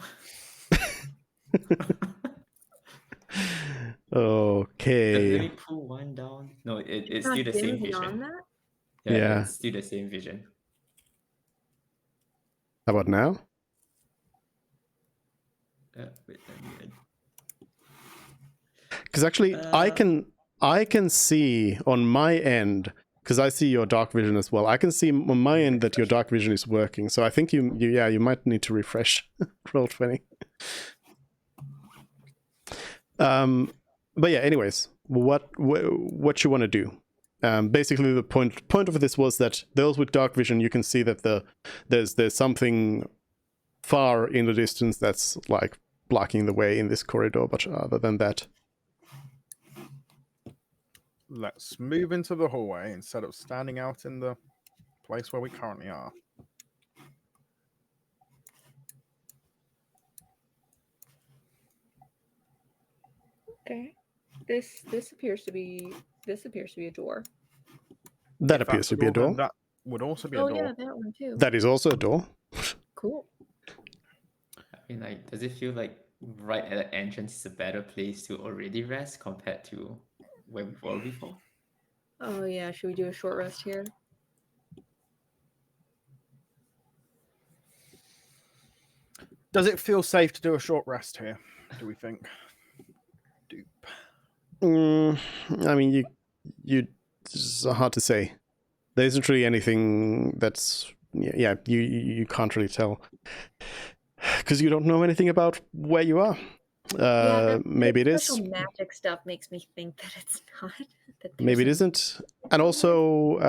S1: Okay.
S5: Let me pull one down. No, it's
S4: Not
S5: still the
S4: dim
S5: same
S4: beyond
S5: vision.
S4: that?
S1: Yeah.
S5: It's still the same vision.
S1: How about now?
S5: Wait, let me.
S1: Because actually, I can see on my end, because I see your dark vision as well. I can see on my end that your dark vision is working. So I think you might need to refresh Roll20. But yeah, anyways, what you want to do? Basically, the point of this was that those with dark vision, you can see that there's something far in the distance that's like blocking the way in this corridor. But other than that,
S6: Let's move into the hallway instead of standing out in the place where we currently are.
S4: Okay. This appears to be a door.
S1: that
S6: If
S1: appears
S6: that's
S1: to
S6: a
S1: be a
S6: then
S1: door.
S6: That would also be a
S4: Oh
S6: door.
S4: yeah, that one too.
S1: That is also a door.
S4: Cool.
S5: I mean, like, does it feel like right at the entrance is a better place to already rest compared to where we were before?
S4: Oh yeah, should we do a short rest here?
S6: Does it feel safe to do a short rest here? Do we think?
S1: I mean, it's hard to say. There isn't really anything that's you can't really tell because you don't know anything about where you are. Maybe it is.
S4: Special magic stuff makes me think that it's not. That
S1: Maybe it
S4: there's
S1: isn't. And also,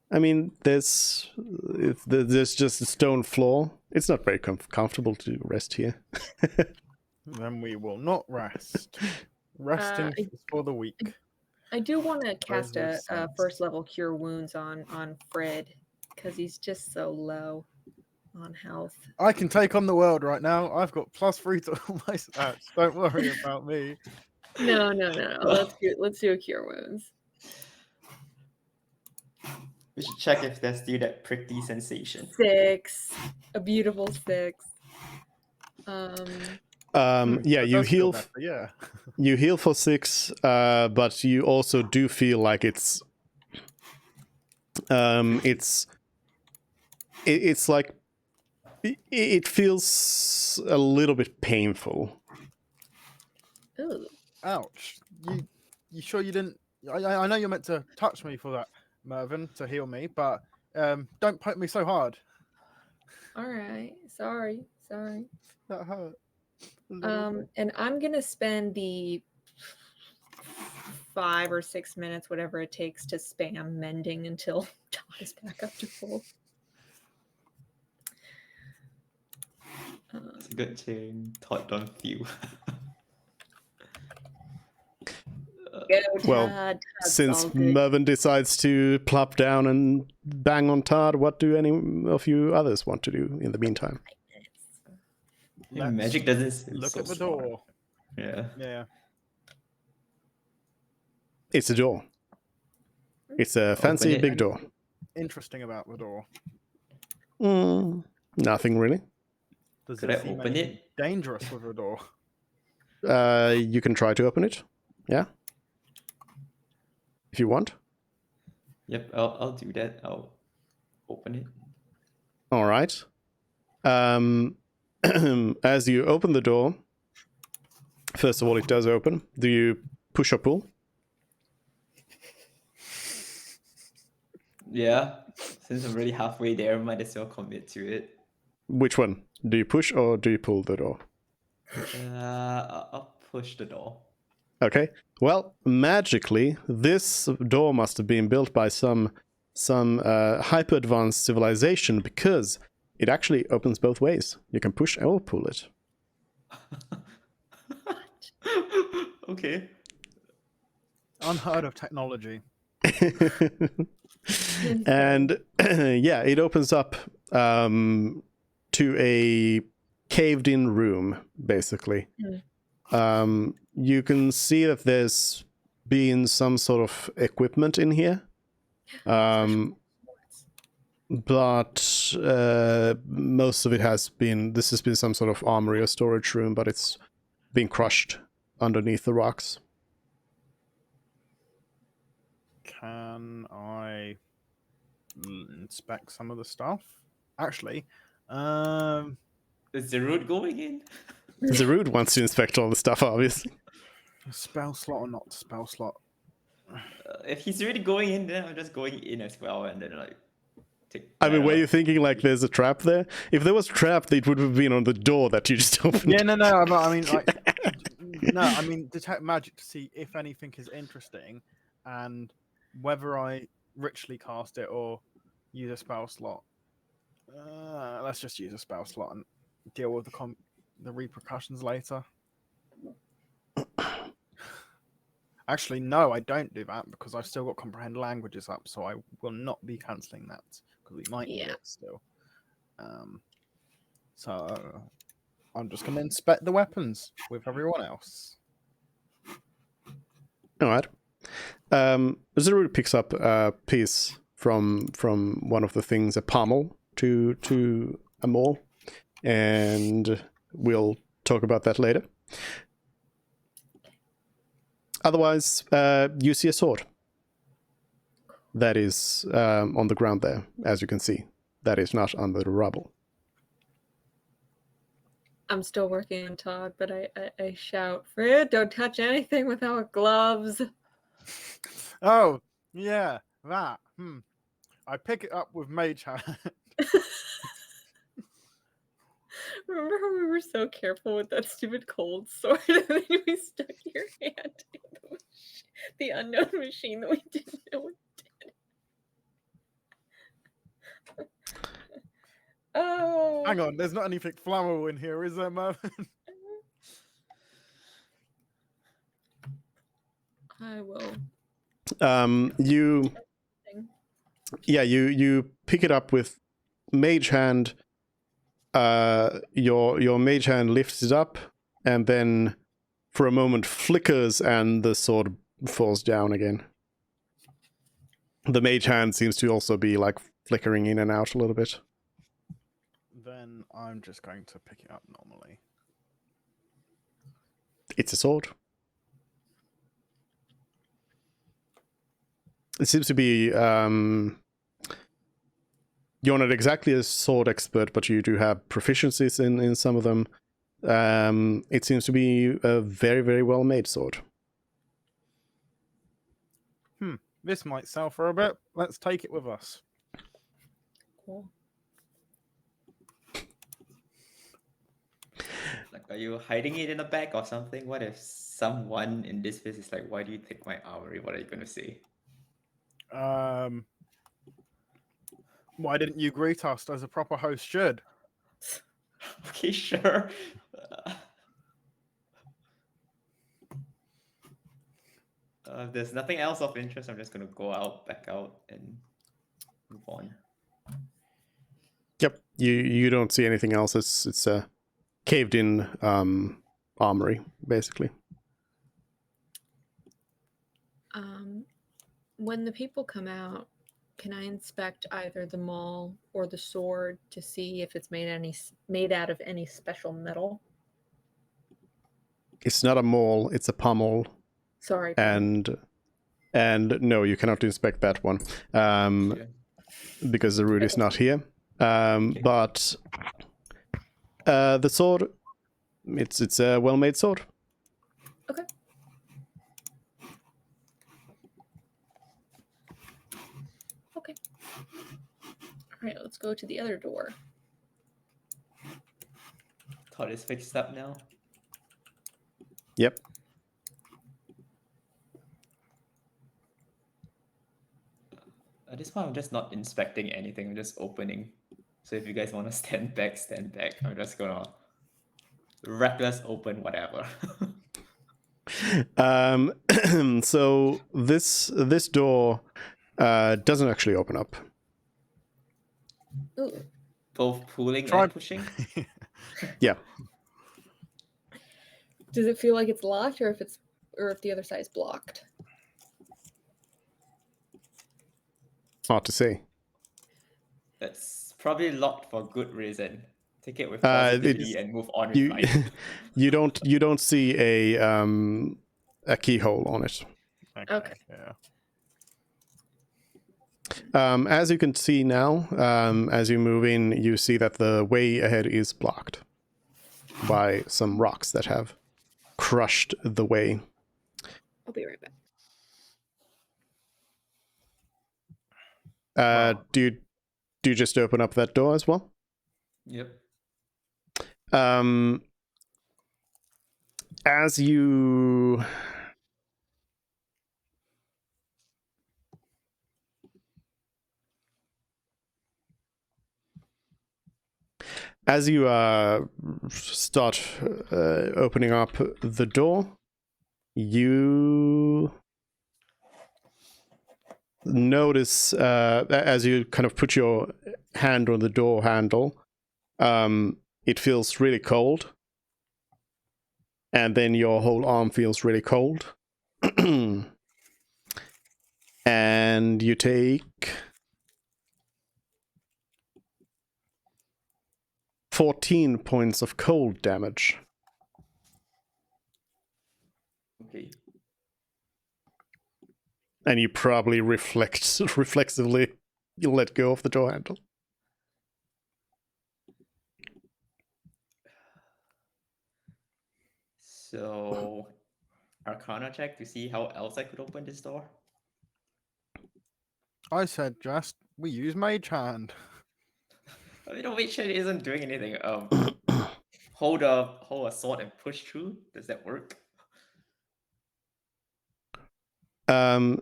S1: I mean, there's just a stone floor. It's not very comfortable to rest here.
S6: Then we will not rest. Resting is for the weak.
S4: I do want to cast
S6: Those
S4: a
S6: are
S4: first level cure wounds on Fred because he's just so low on health.
S6: I can take on the world right now. I've got +3 to all my stats. Don't worry about me.
S4: No. Let's do a cure wounds.
S5: We should check if there's still that prickly sensation.
S4: 6, a beautiful 6.
S1: Yeah,
S6: That
S1: you
S6: does feel
S1: heal.
S6: better, yeah.
S1: You heal for 6, but you also do feel like it's like it feels a little bit painful.
S4: Ooh.
S6: Ouch. You sure you didn't? I know you're meant to touch me for that, Mervyn, to heal me, but don't poke me so hard.
S4: All right. Sorry.
S6: That hurt.
S4: And I'm gonna spend the 5 or 6 minutes, whatever it takes, to spam mending until Todd is back up to full.
S5: It's a good thing Todd don't feel.
S1: Well,
S4: Todd's
S1: since
S4: all good.
S1: Mervyn decides to plop down and bang on Todd, what do any of you others want to do in the meantime?
S5: Yeah, magic doesn't seem
S6: Look
S5: so
S6: at the
S5: smart.
S6: door.
S5: Yeah.
S1: It's a door. It's a fancy
S5: it.
S1: big door.
S6: Interesting about the door.
S1: Nothing really.
S6: Does
S5: Could
S6: it
S5: I
S6: seem
S5: open
S6: anything
S5: it?
S6: dangerous with the door?
S1: You can try to open it. Yeah. If you want.
S5: Yep, I'll do that. I'll open it.
S1: All right. As you open the door, first of all, it does open. Do you push or pull?
S5: Yeah, since I'm already halfway there, might as well commit to it.
S1: Which one? Do you push or do you pull the door?
S5: I'll push the door.
S1: Okay. Well, magically, this door must have been built by some hyper advanced civilization because it actually opens both ways. You can push or pull it.
S5: Okay.
S6: Unheard of technology.
S1: And yeah, it opens up to a caved in room, basically. You can see that there's been some sort of equipment in here. But most of it has been, this has been some sort of armory or storage room, but it's been crushed underneath the rocks.
S6: Can I inspect some of the stuff? Actually,
S5: Is the route going in?
S1: Zarud wants to inspect all the stuff, obviously.
S6: spell slot or not spell slot?
S5: If he's really going in, then I'm just going in as well, and then like.
S1: I mean, were you thinking like there's a trap there? If there was a trap, it would have been on the door that you just opened.
S6: Yeah, no. I mean, like, no. I mean, detect magic to see if anything is interesting, and whether I ritually cast it or use a spell slot. Let's just use a spell slot and deal with the repercussions later. Actually, no, I don't do that because I've still got comprehend languages up, so I will not be cancelling that because we might need it still. So I'm just going to inspect the weapons with everyone else.
S1: All right. Zarud picks up a piece from one of the things, a pommel to a maul, and we'll talk about that later. Otherwise, you see a sword that is on the ground there, as you can see. That is not under the rubble.
S4: I'm still working on Todd, but I shout, Fred, don't touch anything without gloves.
S6: Oh, yeah, that. I pick it up with mage hand.
S4: Remember how we were so careful with that stupid cold sword and then we stuck your hand in the unknown machine that we didn't know what did? Oh.
S6: Hang on, there's not anything flammable in here, is there, Mervyn?
S4: I will.
S1: You pick it up with mage hand. Your mage hand lifts it up and then for a moment flickers and the sword falls down again. The mage hand seems to also be like flickering in and out a little bit.
S6: Then I'm just going to pick it up normally.
S1: It's a sword. It seems to be you're not exactly a sword expert, but you do have proficiencies in some of them. It seems to be a very, very well made sword.
S6: This might sell for a bit. Let's take it with us.
S4: Cool.
S5: Like, are you hiding it in a bag or something? What if someone in this place is like, why do you take my armory? What are you going to say?
S6: Why didn't you greet us as a proper host should?
S5: Okay, sure. If there's nothing else of interest, I'm just going to go back out and move on.
S1: Yep, you don't see anything else. It's a caved in armory, basically.
S4: When the people come out, can I inspect either the maul or the sword to see if it's made out of any special metal?
S1: It's not a maul, it's a pommel.
S4: Sorry.
S1: And no, you cannot inspect that one because the root is not here. But the sword, it's a well-made sword.
S4: Okay. Okay. All right, let's go to the other door.
S5: Todd is fixed up now.
S1: Yep.
S5: At this point, I'm just not inspecting anything. I'm just opening. So if you guys want to stand back, stand back. I'm just gonna reckless open whatever.
S1: So this door doesn't actually open up.
S4: Ooh.
S5: Both pulling
S6: Try-
S5: and pushing.
S1: Yeah.
S4: Does it feel like it's locked, or if the other side is blocked?
S1: Hard to say.
S5: That's probably locked for good reason. Take it with
S1: It's-
S5: positivity and move on with
S1: You
S5: life.
S1: you don't see a keyhole on it.
S4: Okay.
S6: Yeah.
S1: As you can see now, as you move in, you see that the way ahead is blocked by some rocks that have crushed the way.
S4: I'll be right back.
S1: Do you just open up that door as well?
S5: Yep.
S1: As you start opening up the door, you notice as you kind of put your hand on the door handle, it feels really cold, and then your whole arm feels really cold. And you take 14 points of cold damage.
S5: Okay.
S1: And you probably reflexively you let go of the door handle.
S5: So, Arcana check to see how else I could open this door.
S6: I said just we use Mage Hand.
S5: You know, Witcher isn't doing anything. Hold a sword and push through. Does that work?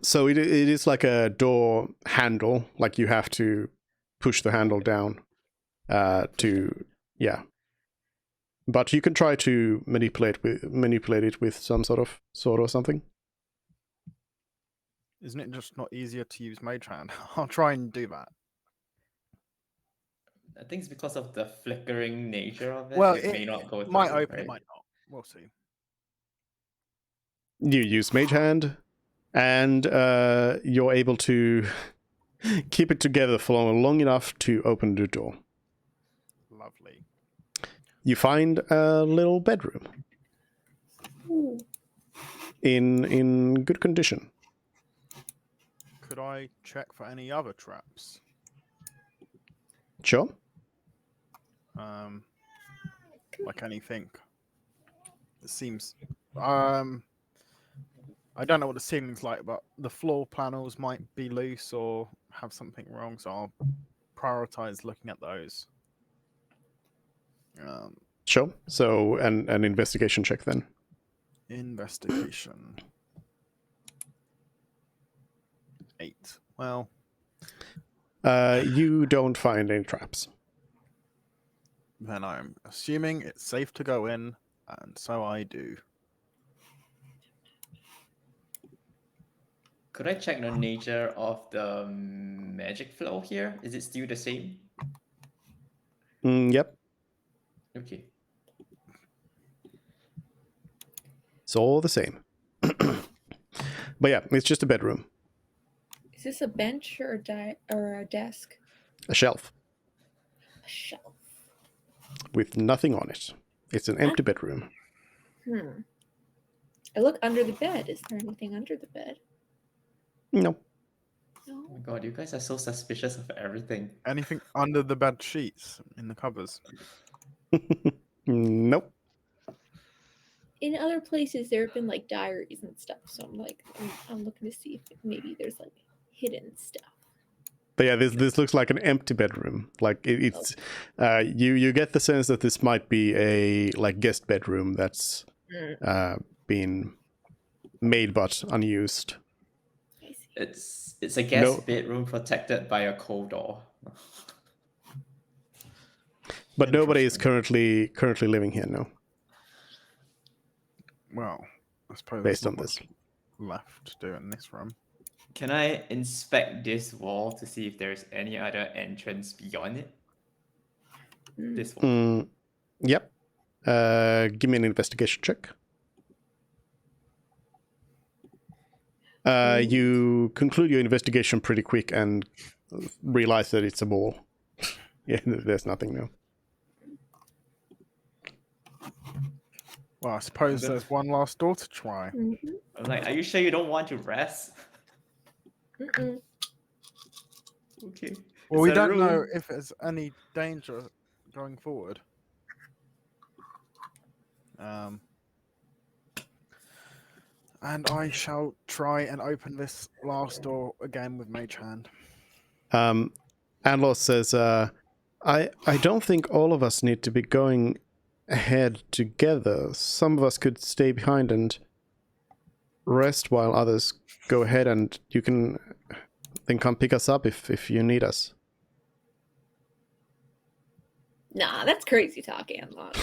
S1: So it is like a door handle, like you have to push the handle down yeah. But you can try to manipulate it with some sort of sword or something.
S6: Isn't it just not easier to use Mage Hand? I'll try and do that.
S5: I think it's because of the flickering nature of it.
S6: Well,
S5: it may not go.
S6: Might
S5: through,
S6: open,
S5: right?
S6: it might not. We'll see.
S1: You use Mage Hand, and you're able to keep it together for long enough to open the door.
S6: Lovely.
S1: You find a little bedroom
S4: Ooh.
S1: in good condition.
S6: Could I check for any other traps?
S1: Sure.
S6: Like anything. It seems. I don't know what the ceiling's like, but the floor panels might be loose or have something wrong, so I'll prioritize looking at those.
S1: Sure. So an investigation check then.
S6: Investigation. 8. Well,
S1: You don't find any traps.
S6: then I'm assuming it's safe to go in, and so I do.
S5: Could I check the nature of the magic flow here? Is it still the same?
S1: Yep.
S5: Okay.
S1: It's all the same. But yeah, it's just a bedroom.
S4: Is this a bench or a desk?
S1: A shelf
S4: A shelf.
S1: with nothing on it. It's an empty bedroom.
S4: I look under the bed. Is there anything under the bed?
S1: No.
S5: Oh my god, you guys are so suspicious of everything.
S6: Anything under the bed sheets in the covers?
S1: Nope.
S4: In other places, there have been like diaries and stuff. So I'm looking to see if maybe there's like hidden stuff.
S1: But yeah, this looks like an empty bedroom. Like it's you get the sense that this might be a like guest bedroom that's been made but unused.
S4: I see.
S5: It's a guest bedroom protected by a cold door.
S1: But nobody is currently living here now.
S6: Well, I suppose
S1: Based
S6: there's
S1: on
S6: not
S1: this.
S6: much left to do in this room.
S5: Can I inspect this wall to see if there's any other entrance beyond it? This wall.
S1: Yep. Give me an investigation check. You conclude your investigation pretty quick and realize that it's a ball. Yeah, there's nothing now.
S6: Well, I suppose
S5: Good.
S6: there's one last door to try.
S4: Mhm.
S5: I'm like, are you sure you don't want to rest?
S4: Mm-mm.
S5: Okay.
S6: Well,
S5: Is
S6: we
S5: there
S6: don't know
S5: room?
S6: if there's any danger going forward. And I shall try and open this last door again with Mage Hand.
S1: Anlos says, I don't think all of us need to be going ahead together. Some of us could stay behind and rest while others go ahead, and you can then come pick us up if you need us.
S4: Nah, that's crazy talk, Anlon.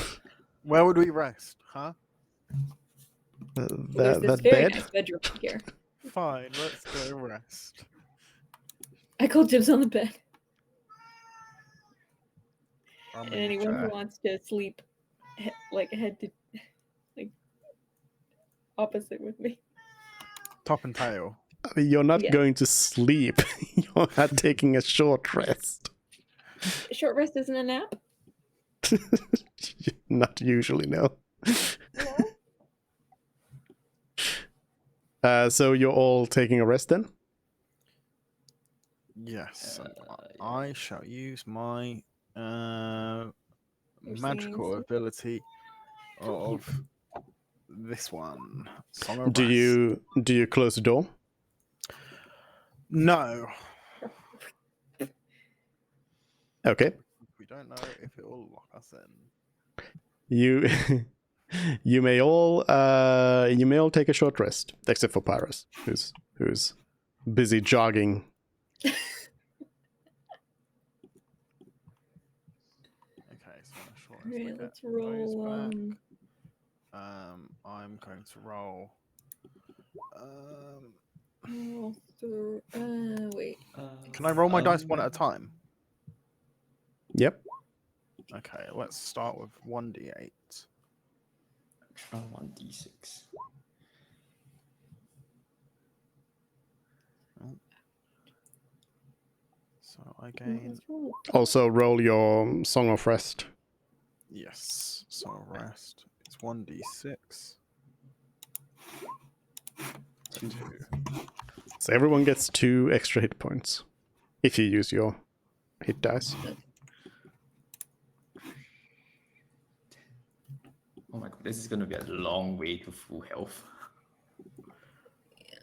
S6: Where would we rest, huh?
S4: There's this
S1: That
S4: very
S1: bed?
S4: nice bedroom here.
S6: Fine, let's go rest.
S4: I call dibs on the bed.
S6: I'm
S4: And
S6: in the
S4: anyone who
S6: chair.
S4: wants to sleep, head to, opposite with me.
S6: Top and tail.
S1: I mean, you're not
S4: Yeah.
S1: going to sleep. You're not taking a short rest.
S4: Short rest isn't a nap.
S1: Not usually, no.
S4: No.
S1: So you're all taking a rest then?
S6: Yes.
S5: Yeah.
S6: I shall use my
S4: You're
S6: magical
S4: singing
S6: ability of this one. Song of
S1: Do
S6: Rest.
S1: you close the door?
S6: No.
S1: Okay.
S6: We don't know if it will lock us in.
S1: You you may all take a short rest, except for Pyrus, who's busy jogging.
S6: Okay, so a short rest.
S4: Alright,
S6: Okay,
S4: let's
S6: those
S4: roll.
S6: back. I'm going to roll.
S4: Roll through. Wait.
S6: Can I roll my dice one at a time?
S1: Yep.
S6: Okay, let's start with 1d8.
S5: Try 1d6.
S6: So I gain,
S4: Let's roll.
S1: Also roll your Song of Rest.
S6: yes, so rest. It's 1d6. 2.
S1: So everyone gets 2 extra hit points if you use your hit dice.
S5: Oh my god, this is gonna be a long way to full health.
S4: Yeah.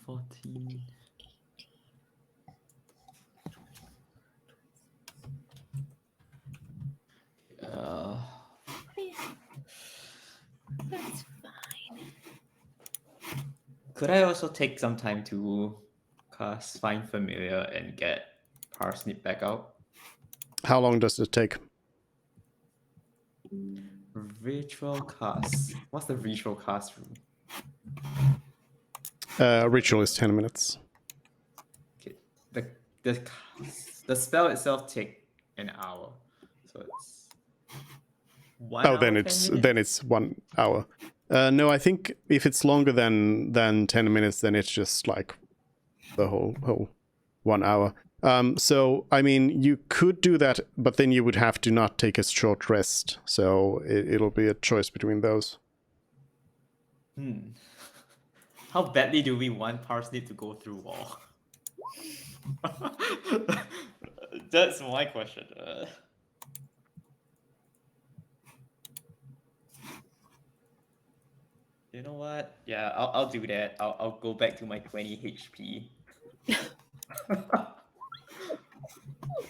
S5: 14.
S4: That's fine.
S5: Could I also take some time to cast Find Familiar and get Parsnip back out?
S1: How long does it take?
S5: Ritual cast. What's the ritual cast room?
S1: Ritual is 10 minutes.
S5: Okay. The spell itself take an hour, so it's 1
S1: Oh,
S5: hour,
S1: then
S5: 10
S1: it's
S5: minutes?
S1: 1 hour. No, I think if it's longer than 10 minutes, then it's just like the whole 1 hour. So I mean, you could do that, but then you would have to not take a short rest. So it'll be a choice between those.
S5: How badly do we want Parsnip to go through wall? That's my question. You know what? Yeah, I'll do that. I'll go back to my 20 HP.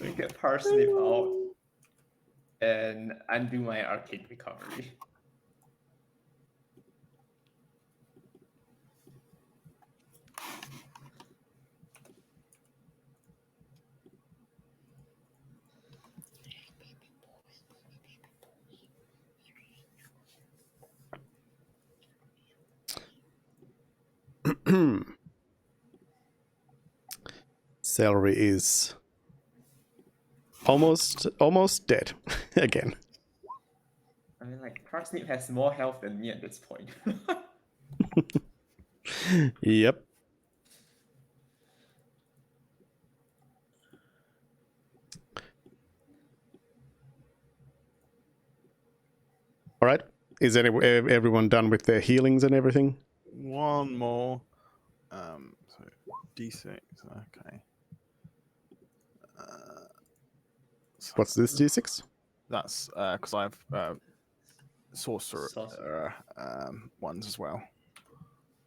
S5: We get Parsnip out and undo my arcade recovery.
S1: Celery is almost dead again.
S5: I mean, like, Parsnip has more health than me at this point.
S1: Yep. All right. Is everyone done with their healings and everything?
S6: One more. So D6. Okay. So
S1: What's this D6?
S6: that's because I have sorcerer
S5: Sorcerer.
S6: ones as well.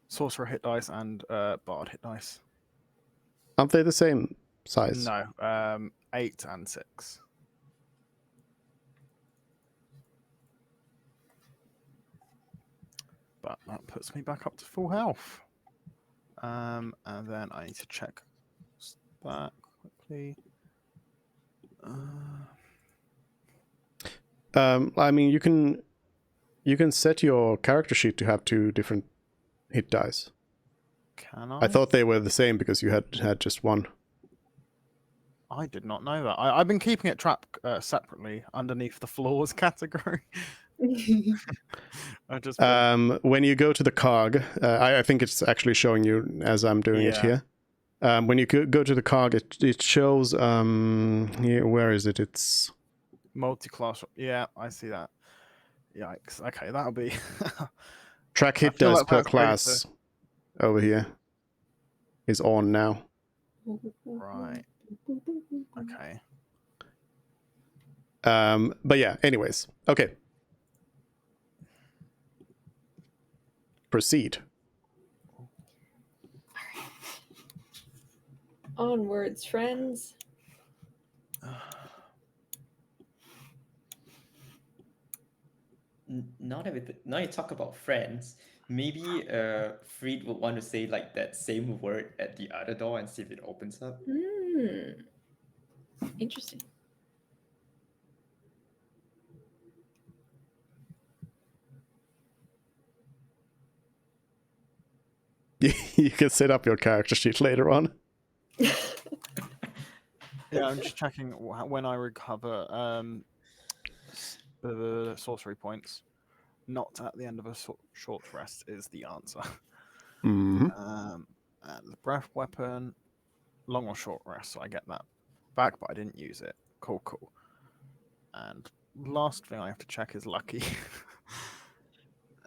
S6: Sorcerer hit dice and bard hit dice.
S1: Aren't they the same size?
S6: No, 8 and 6. But that puts me back up to full health. And then I need to check that quickly.
S1: I mean, you can set your character sheet to have 2 different hit dice.
S6: Can I?
S1: I thought they were the same because you had just one.
S6: I did not know that. I've been keeping it trapped separately underneath the flaws category. I just
S1: When you go to the cog, I think it's actually showing you as I'm doing it
S6: Yeah.
S1: here. When you go to the cog, it shows. Here, where is it? It's
S6: multi-class. Yeah, I see that. Yikes. Okay, that'll be.
S1: track
S6: I
S1: hit
S6: feel
S1: dice
S6: like
S1: per
S6: that's ready to-
S1: class over here is on now.
S6: Right. Okay.
S1: But yeah. Anyways, okay. Proceed.
S4: Onwards, friends.
S5: Now you talk about friends, maybe Fried would want to say like that same word at the other door and see if it opens up.
S4: Interesting.
S1: You can set up your character sheet later on.
S6: Yeah, I'm just checking when I recover the sorcery points. Not at the end of a short rest is the answer.
S1: Mm-hmm.
S6: And the breath weapon, long or short rest, so I get that back, but I didn't use it. Cool. And last thing I have to check is lucky.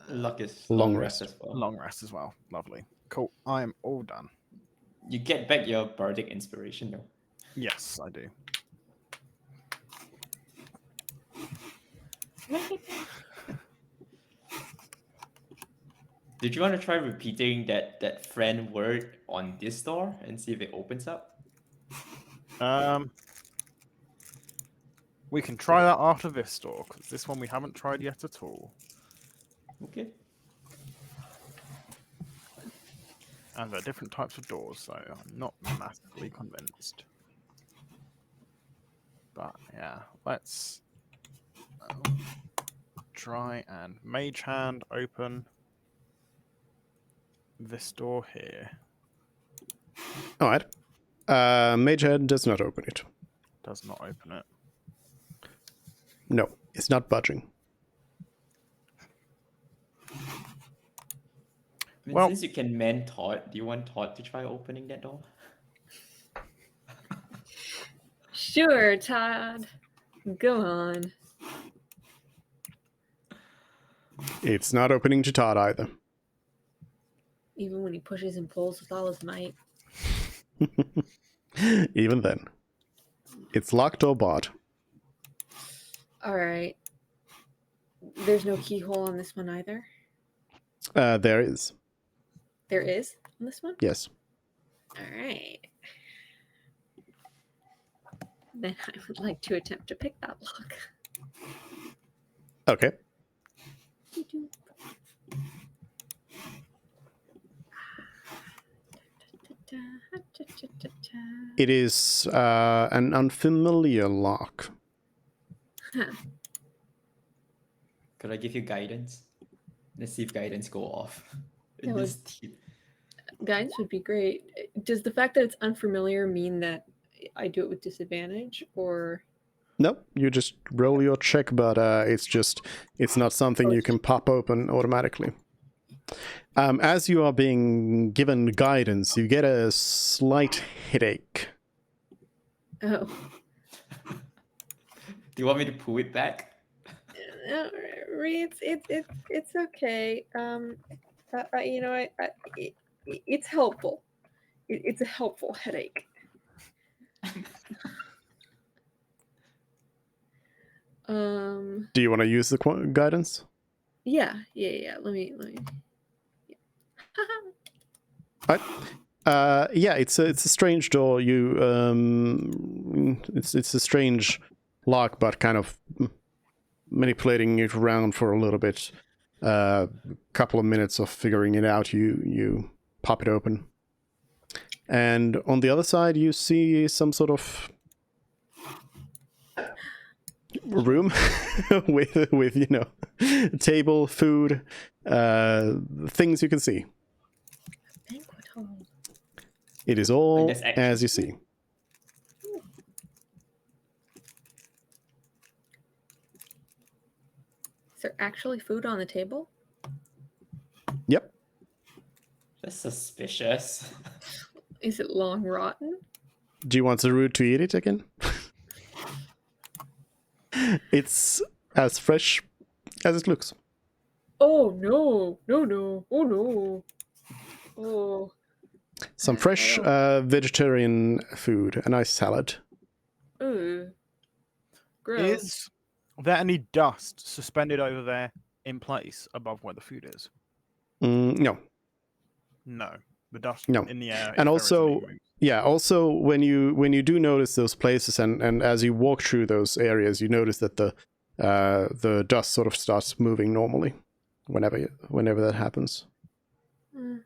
S5: Luck is
S1: Long
S5: rest
S1: rest.
S5: as well.
S6: Long rest as well. Lovely. Cool. I am all done.
S5: You get back your bardic inspiration though.
S6: Yes, I do.
S5: Did you want to try repeating that friend word on this door and see if it opens up?
S6: We can try that after this door, because this one we haven't tried yet at all.
S5: Okay.
S6: And they're different types of doors, so I'm not massively convinced. But yeah, let's try and mage hand open this door here.
S1: All right. Mage Hand does not open it.
S6: Does not open it.
S1: No, it's not budging.
S5: I mean,
S6: Well-
S5: since you can man Todd, do you want Todd to try opening that door?
S4: Sure, Todd. Go on.
S1: It's not opening to Todd either.
S2: Even when he pushes and pulls with all his might.
S1: Even then. It's locked or barred.
S2: All right. There's no keyhole on this one either.
S1: There is.
S2: There is on this one?
S1: Yes.
S2: All right. Then I would like to attempt to pick that lock.
S1: Okay. It is an unfamiliar lock.
S5: Could I give you guidance? Let's see if guidance go off.
S2: That
S5: This team.
S2: Guidance would be great. Does the fact that it's unfamiliar mean that I do it with disadvantage, or
S1: Nope, you just roll your check, but it's not something you can pop open automatically. As you are being given guidance, you get a slight headache.
S2: Oh.
S5: Do you want me to pull it back?
S2: No, it's okay. You know, it's helpful. It's a helpful headache.
S1: Do you want to use the guidance?
S2: Yeah. Let me.
S1: Right. Yeah, it's a strange door. You it's a strange lock, but kind of manipulating it around for a little bit. Couple of minutes of figuring it out, you pop it open, and on the other side you see some sort of room with you know, table, food, things you can see.
S2: Banquet hall.
S1: It is all
S5: Like, there's
S1: as you
S5: action.
S1: see.
S2: Is there actually food on the table?
S1: Yep.
S5: That's suspicious.
S2: Is it long rotten?
S1: Do you want the root to eat it again? It's as fresh as it looks.
S2: Oh no! Oh no! Oh.
S1: Some fresh vegetarian food, a nice salad.
S2: Ooh. Gross.
S6: Is there any dust suspended over there in place above where the food is?
S1: No.
S6: No. The dust
S1: No.
S6: in the air.
S1: And
S6: if there is
S1: also,
S6: any movement.
S1: yeah, also when you do notice those places and as you walk through those areas, you notice that the dust sort of starts moving normally whenever that happens.
S2: Mm.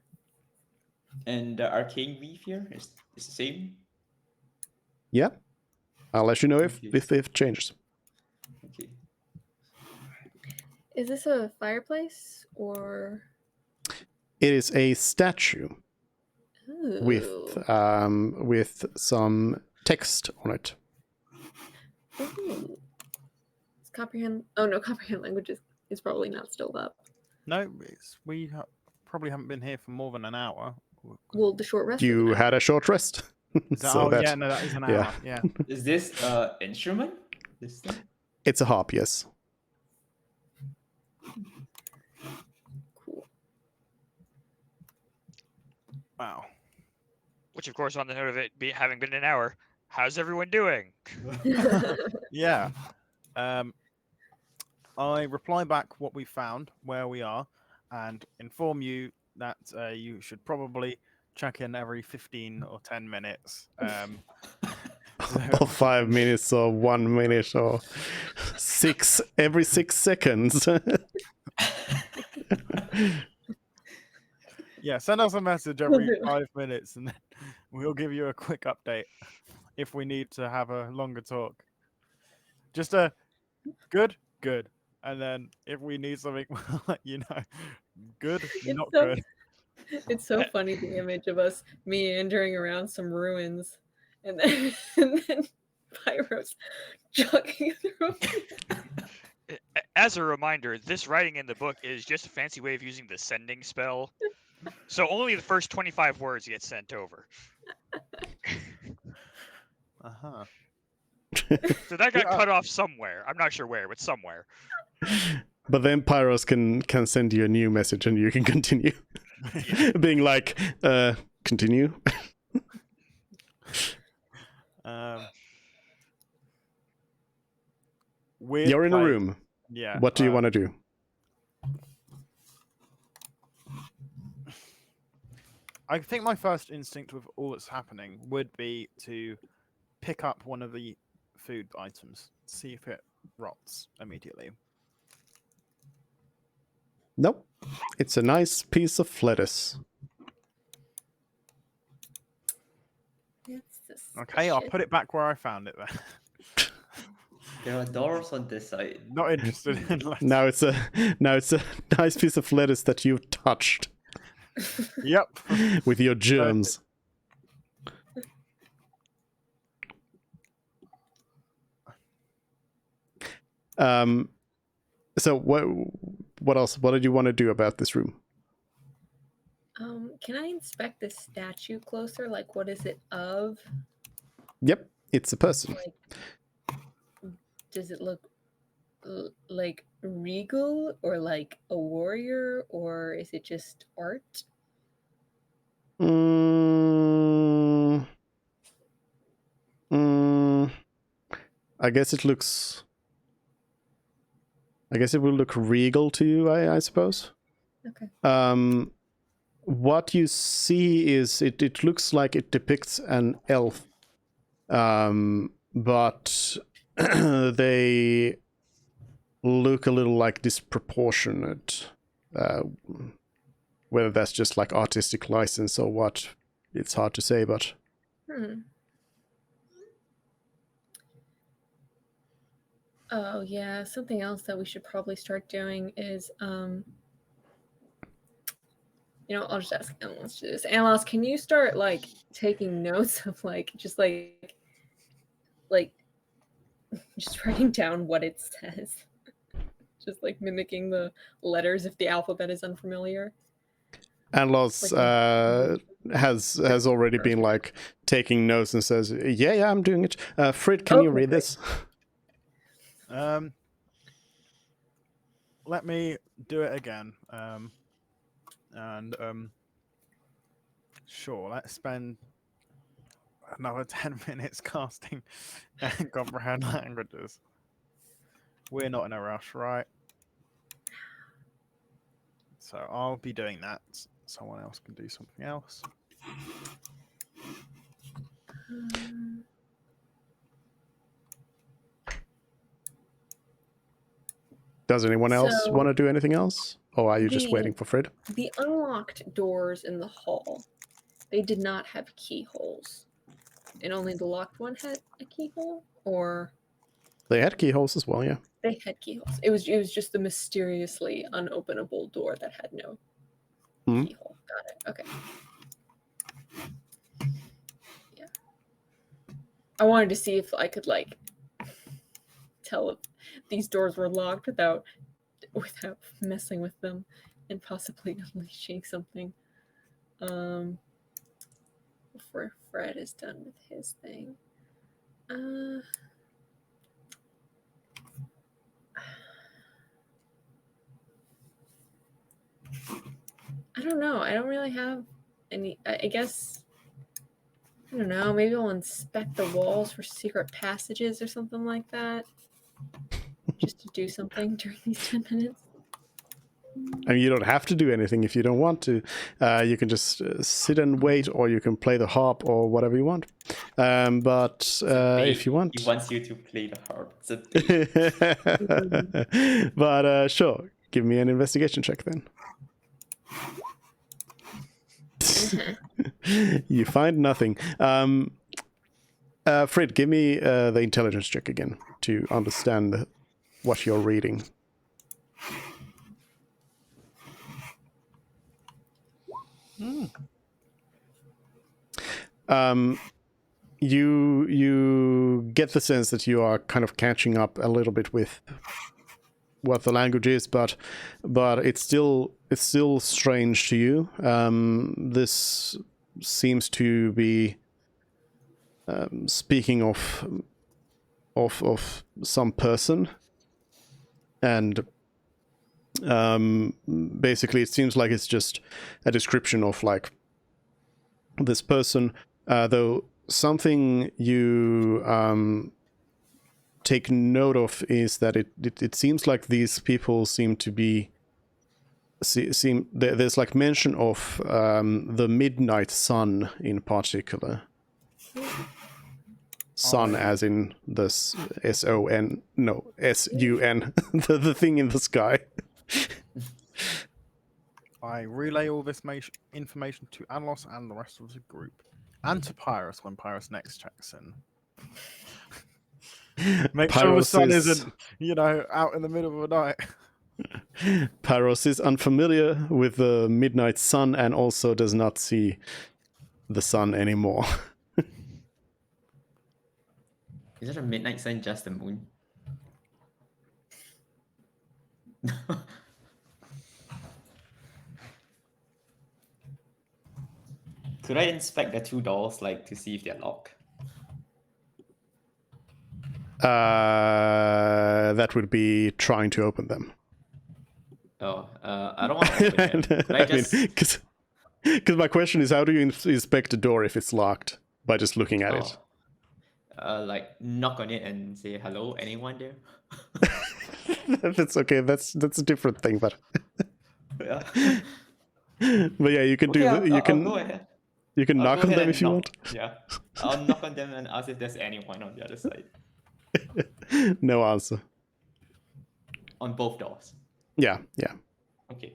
S5: And the arcane weave here is the same.
S1: Yeah. I'll let you know if
S5: Okay.
S1: if it changes.
S5: Okay.
S2: Is this a fireplace or?
S1: It is a statue
S2: Ooh.
S1: with some text on it.
S2: Ooh. It's comprehend. Oh no, comprehend language is probably not still up.
S6: No, probably haven't been here for more than an hour.
S2: Well, the short rest. was an
S1: You
S2: hour.
S1: had a short rest. So that-
S6: yeah, no, that is an hour.
S1: yeah.
S6: Yeah.
S5: Is this instrument? This thing?
S1: It's a harp, yes.
S2: Cool.
S6: Wow.
S3: Which, of course, on the note of it having been an hour, how's everyone doing?
S6: Yeah. I reply back what we found, where we are, and inform you that you should probably check in every 15 or 10 minutes.
S1: Or 5 minutes or 1 minute or every 6 seconds.
S6: Yeah, send us a message every 5 minutes and then we'll give you a quick update if we need to have a longer talk. Just a good. And then if we need something, we'll let you know. Good, not
S2: so-
S6: good.
S2: It's so funny the image of us meandering around some ruins, and then Pyro's jogging through.
S3: As a reminder, this writing in the book is just a fancy way of using the sending spell. So only the first 25 words get sent over.
S6: Uh-huh.
S3: So that got
S6: Yeah.
S3: cut off somewhere. I'm not sure where, but somewhere.
S1: But then Pyros can send you a new message and you can continue. Being like, continue.
S6: Weird
S1: You're in a
S6: place.
S1: room.
S6: Yeah.
S1: What do you want to do?
S6: I think my first instinct with all that's happening would be to pick up one of the food items, see if it rots immediately.
S1: Nope. It's a nice piece of lettuce.
S6: Okay, I'll put it back where I found it then.
S5: There are doors on this side.
S6: Not interested in lettuce.
S1: Now it's a nice piece of lettuce that you've touched
S6: Yep.
S1: with your germs. So what else? What did you want to do about this room?
S2: Can I inspect the statue closer? Like, what is it of?
S1: Yep, it's a person.
S2: Like, does it look like regal or like a warrior, or is it just art?
S1: I guess it looks. I guess it will look regal to you, I suppose.
S2: Okay.
S1: What you see is it looks like it depicts an elf, but they look a little like disproportionate. Whether that's just like artistic license or what, it's hard to say, but
S2: Oh yeah, something else that we should probably start doing is I'll just ask Anlos to do this. Anlos, can you start like taking notes of like just writing down what it says? Just like mimicking the letters if the alphabet is unfamiliar.
S1: Anlos has already been like taking notes and says, yeah, I'm doing it. Frid, can you read this?
S6: Let me do it again. Sure, let's spend another 10 minutes casting and comprehend languages. We're not in a rush, right? So I'll be doing that. Someone else can do something else.
S1: Does anyone else want to do anything else? Or are you just waiting for Frid?
S2: The unlocked doors in the hall, they did not have keyholes. And only the locked one had a keyhole? Or
S1: they had keyholes as well, yeah.
S2: They had keyholes. It was just the mysteriously unopenable door that had no keyhole. Got it. Okay. Yeah. I wanted to see if I could like tell if these doors were locked without messing with them and possibly unleashing something. Before Fred is done with his thing. I don't know. I don't really have any. I guess, I don't know. Maybe I'll inspect the walls for secret passages or something like that. Just to do something during these 10 minutes.
S1: I mean, you don't have to do anything if you don't want to. You can just sit and wait, or you can play the harp or whatever you want. But if you want...
S5: He wants you to play the harp.
S1: But sure, give me an investigation check then. You find nothing. Frid, give me the intelligence check again to understand what you're reading. You get the sense that you are kind of catching up a little bit with what the language is, but it's still strange to you. This seems to be speaking of some person, and basically it seems like it's just a description of like this person, though something you take note of is that it seems like these people seem to be there's like mention of the midnight sun in particular. Sun as in the S-O-N, no, S-U-N, the thing in the sky.
S6: I relay all this information to Anlos and the rest of the group, and to Pyrus when Pyrus next checks in. Make sure the sun isn't, out in the middle of the night.
S1: Pyros is unfamiliar with the midnight sun and also does not see the sun anymore.
S5: Is it a midnight sun just the moon? Could I inspect the 2 doors, like, to see if they're locked?
S1: That would be trying to open them.
S5: Oh, I don't want to open them. Could I just...
S1: Because my question is, how do you inspect a door if it's locked? By just looking at it.
S5: Like, knock on it and say, hello, anyone there?
S1: That's okay. That's a different thing, but
S5: Yeah.
S1: but yeah, you can
S5: Okay,
S1: do.
S5: I'll
S1: You
S5: go ahead.
S1: can
S5: I'll
S1: knock
S5: go
S1: on
S5: ahead
S1: them
S5: and
S1: if you
S5: knock.
S1: want.
S5: Yeah. I'll knock on them and ask if there's anyone on the other side.
S1: No answer.
S5: On both doors.
S1: Yeah.
S5: Okay.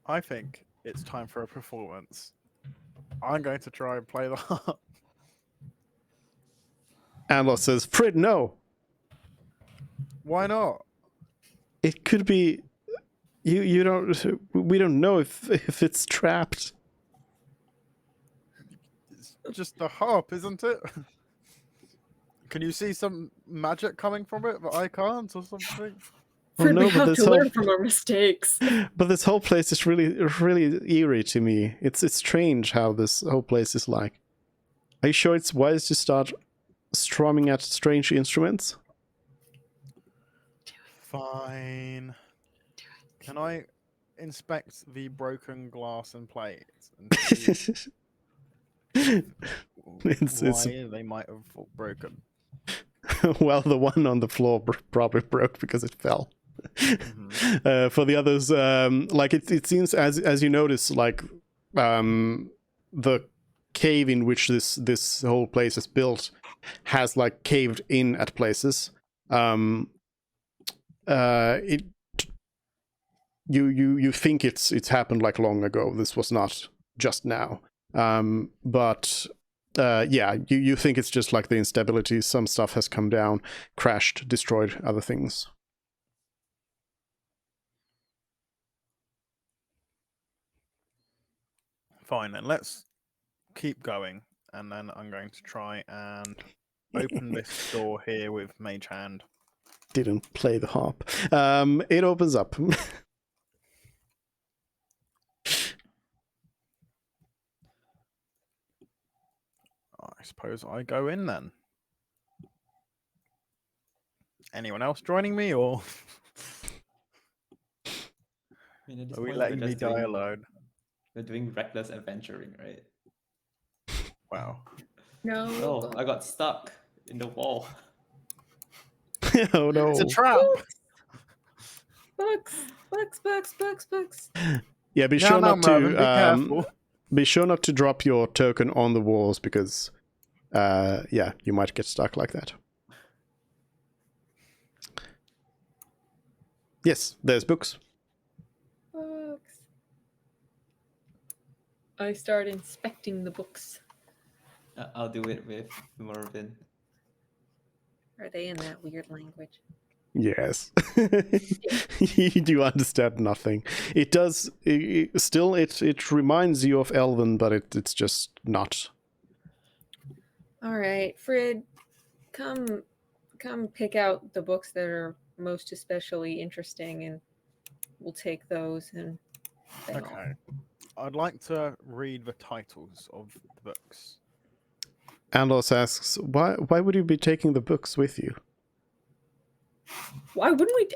S6: I think it's time for a performance. I'm going to try and play the harp.
S1: Anlos says, "Frid, no.
S6: Why not?
S1: It could be. You don't. We don't know if it's trapped."
S6: It's just the harp, isn't it? Can you see some magic coming from it that I can't, or something?
S1: Well,
S2: Frid,
S1: no,
S2: we
S1: but
S2: have
S1: this
S2: to
S1: whole
S2: learn from our mistakes.
S1: but this whole place is really eerie to me. It's strange how this whole place is like. Are you sure it's wise to start strumming at strange instruments?
S6: Fine. Can I inspect the broken glass and plates and see
S1: It's
S6: why they might have broken?
S1: well, the one on the floor probably broke because it fell.
S6: Mhm.
S1: For the others, like it seems as you notice, like the cave in which this whole place is built has like caved in at places. It you think it's happened like long ago. This was not just now. But yeah, you think it's just like the instability. Some stuff has come down, crashed, destroyed other things.
S6: Fine, then let's keep going, and then I'm going to try and open this door here with Mage Hand.
S1: Didn't play the harp. It opens up.
S6: I suppose I go in then. Anyone else joining me, or
S5: I mean, at this
S6: are we
S5: point,
S6: letting me die alone?
S5: We're doing reckless adventuring, right?
S6: Wow.
S2: No.
S5: Oh, I got stuck in the wall.
S1: Oh no!
S6: It's a trap!
S2: Books.
S1: Yeah, be
S6: No,
S1: sure
S6: no,
S1: not
S6: Mervyn, be
S1: to
S6: careful.
S1: be sure not to drop your token on the walls because yeah, you might get stuck like that. Yes, there's books.
S2: Books. I start inspecting the books.
S5: I'll do it with Mervyn.
S2: Are they in that weird language?
S1: Yes. You do understand nothing. It does still it reminds you of Elven, but it's just not.
S2: All right, Frid, come pick out the books that are most especially interesting, and we'll take those. And then
S6: Okay. I'd like to read the titles of the books.
S1: Andos asks, why would you be taking the books with you?
S2: why wouldn't we?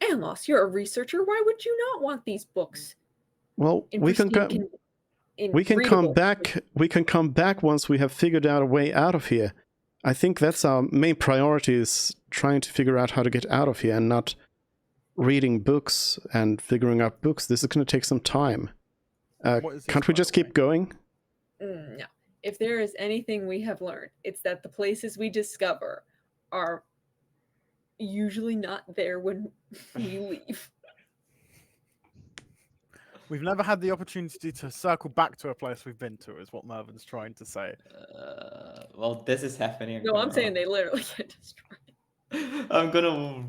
S2: Anlos, you're a researcher. Why would you not want these books?
S1: Well, we can come
S2: readable.
S1: back. We can come back once we have figured out a way out of here. I think that's our main priority, is trying to figure out how to get out of here and not reading books and figuring out books. This is going to take some time.
S6: What is this,
S1: Can't we
S6: by
S1: just
S6: the way?
S1: keep going?
S2: No. If there is anything we have learned, it's that the places we discover are usually not there when we leave.
S6: We've never had the opportunity to circle back to a place we've been to, is what Mervin's trying to say.
S5: Well, this is happening.
S2: No, I'm saying they literally get destroyed.
S5: I'm gonna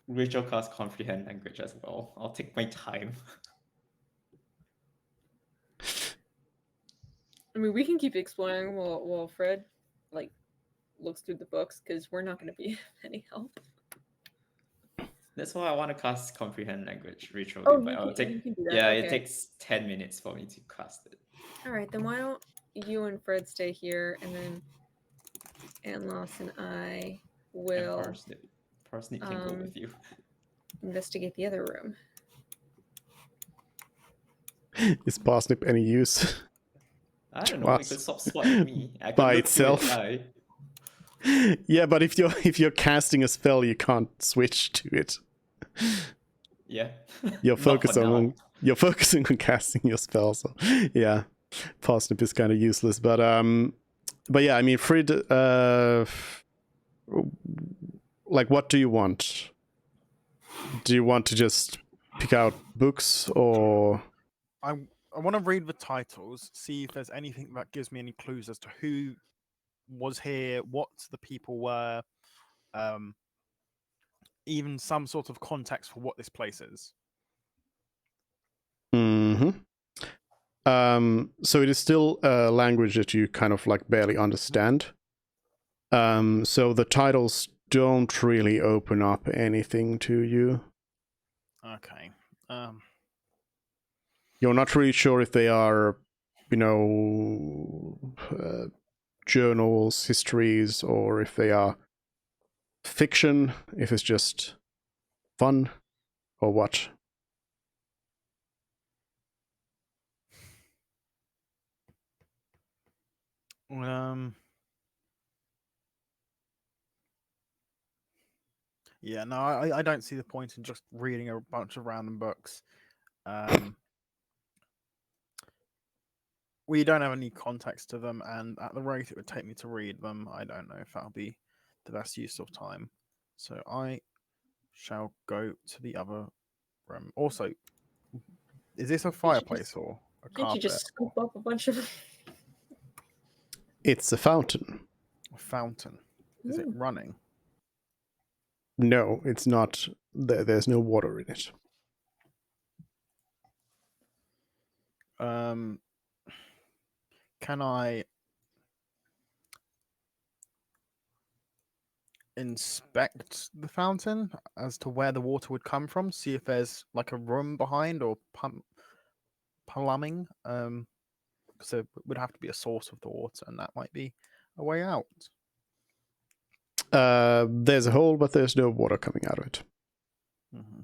S5: ritual cast comprehend language as well. I'll take my time.
S2: I mean, we can keep exploring while Fred looks through the books, because we're not going to be of any help.
S5: That's why I want to cast Comprehend Language Ritual.
S2: Oh,
S5: but
S2: you can do that.
S5: yeah,
S2: okay.
S5: it takes 10 minutes for me to cast it.
S2: All right, then why don't you and Fred stay here, and then Anlos and I
S5: And
S2: will
S5: Parsnip. Parsnip can go with you.
S2: investigate the other room.
S1: Is Parsnip any use?
S5: I don't know,
S1: What?
S5: it could stop swiping me. I could
S1: By
S5: look through
S1: itself?
S5: its eye.
S1: Yeah, but if you're casting a spell, you can't switch to it.
S5: Yeah.
S1: You're
S5: Not for
S1: focusing
S5: now.
S1: on casting your spell. So yeah, Parsnip is kind of useless. But yeah, I mean, Frid, like, what do you want? Do you want to just pick out books, or
S6: I want to read the titles, see if there's anything that gives me any clues as to who was here, what the people were, even some sort of context for what this place is.
S1: Mm-hmm. So it is still a language that you kind of like barely understand. So the titles don't really open up anything to you.
S6: Okay.
S1: You're not really sure if they are, journals, histories, or if they are fiction, if it's just fun, or what.
S6: Yeah, no, I don't see the point in just reading a bunch of random books. We don't have any context to them, and at the rate it would take me to read them, I don't know if that'll be the best use of time. So I shall go to the other room. Also, is this a fireplace or a
S2: Can't you
S6: carpet
S2: just scoop up a bunch of?
S1: It's a fountain.
S6: or a fountain? Is it
S2: Ooh.
S6: running?
S1: No, it's not. There's no water in it.
S6: Can I inspect the fountain as to where the water would come from? See if there's like a room behind or plumbing. Because there would have to be a source of the water, and that might be a way out.
S1: There's a hole, but there's no water coming out of it.
S6: Mm-hmm.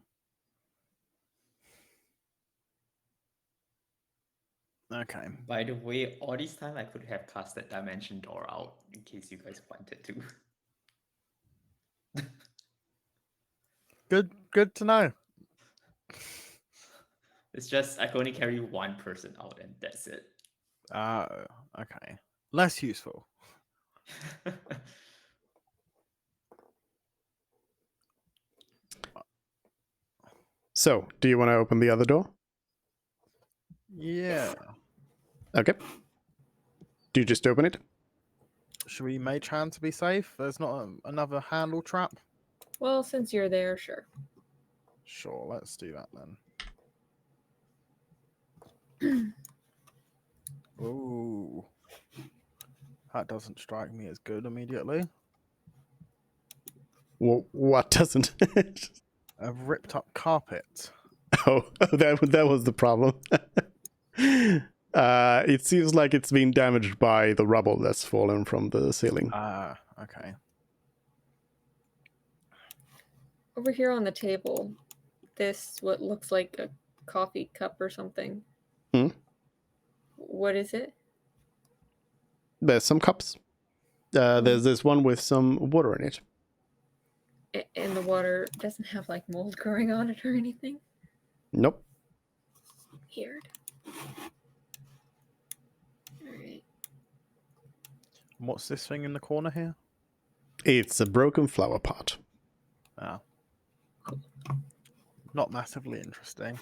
S6: Okay.
S5: By the way, all this time I could have cast that dimension door out in case you guys wanted to.
S6: Good to know.
S5: It's just I can only carry one person out and that's it.
S6: Okay. Less useful.
S1: So, do you want to open the other door?
S6: Yeah.
S1: Okay. Do you just open it?
S6: Should we mage hand to be safe? There's not another handle trap?
S2: Well, since you're there, sure.
S6: Sure, let's do that then. Ooh. That doesn't strike me as good immediately.
S1: What doesn't?
S6: A ripped up carpet.
S1: Oh, that was the problem. It seems like it's been damaged by the rubble that's fallen from the ceiling.
S6: Okay.
S2: Over here on the table, this what looks like a coffee cup or something.
S1: Hmm?
S2: What is it?
S1: There's some cups. There's this one with some water in it.
S2: And the water doesn't have like mold growing on it or anything?
S1: Nope.
S2: Weird. Alright.
S6: What's this thing in the corner here?
S1: It's a broken flower pot.
S6: Ah. Not massively interesting.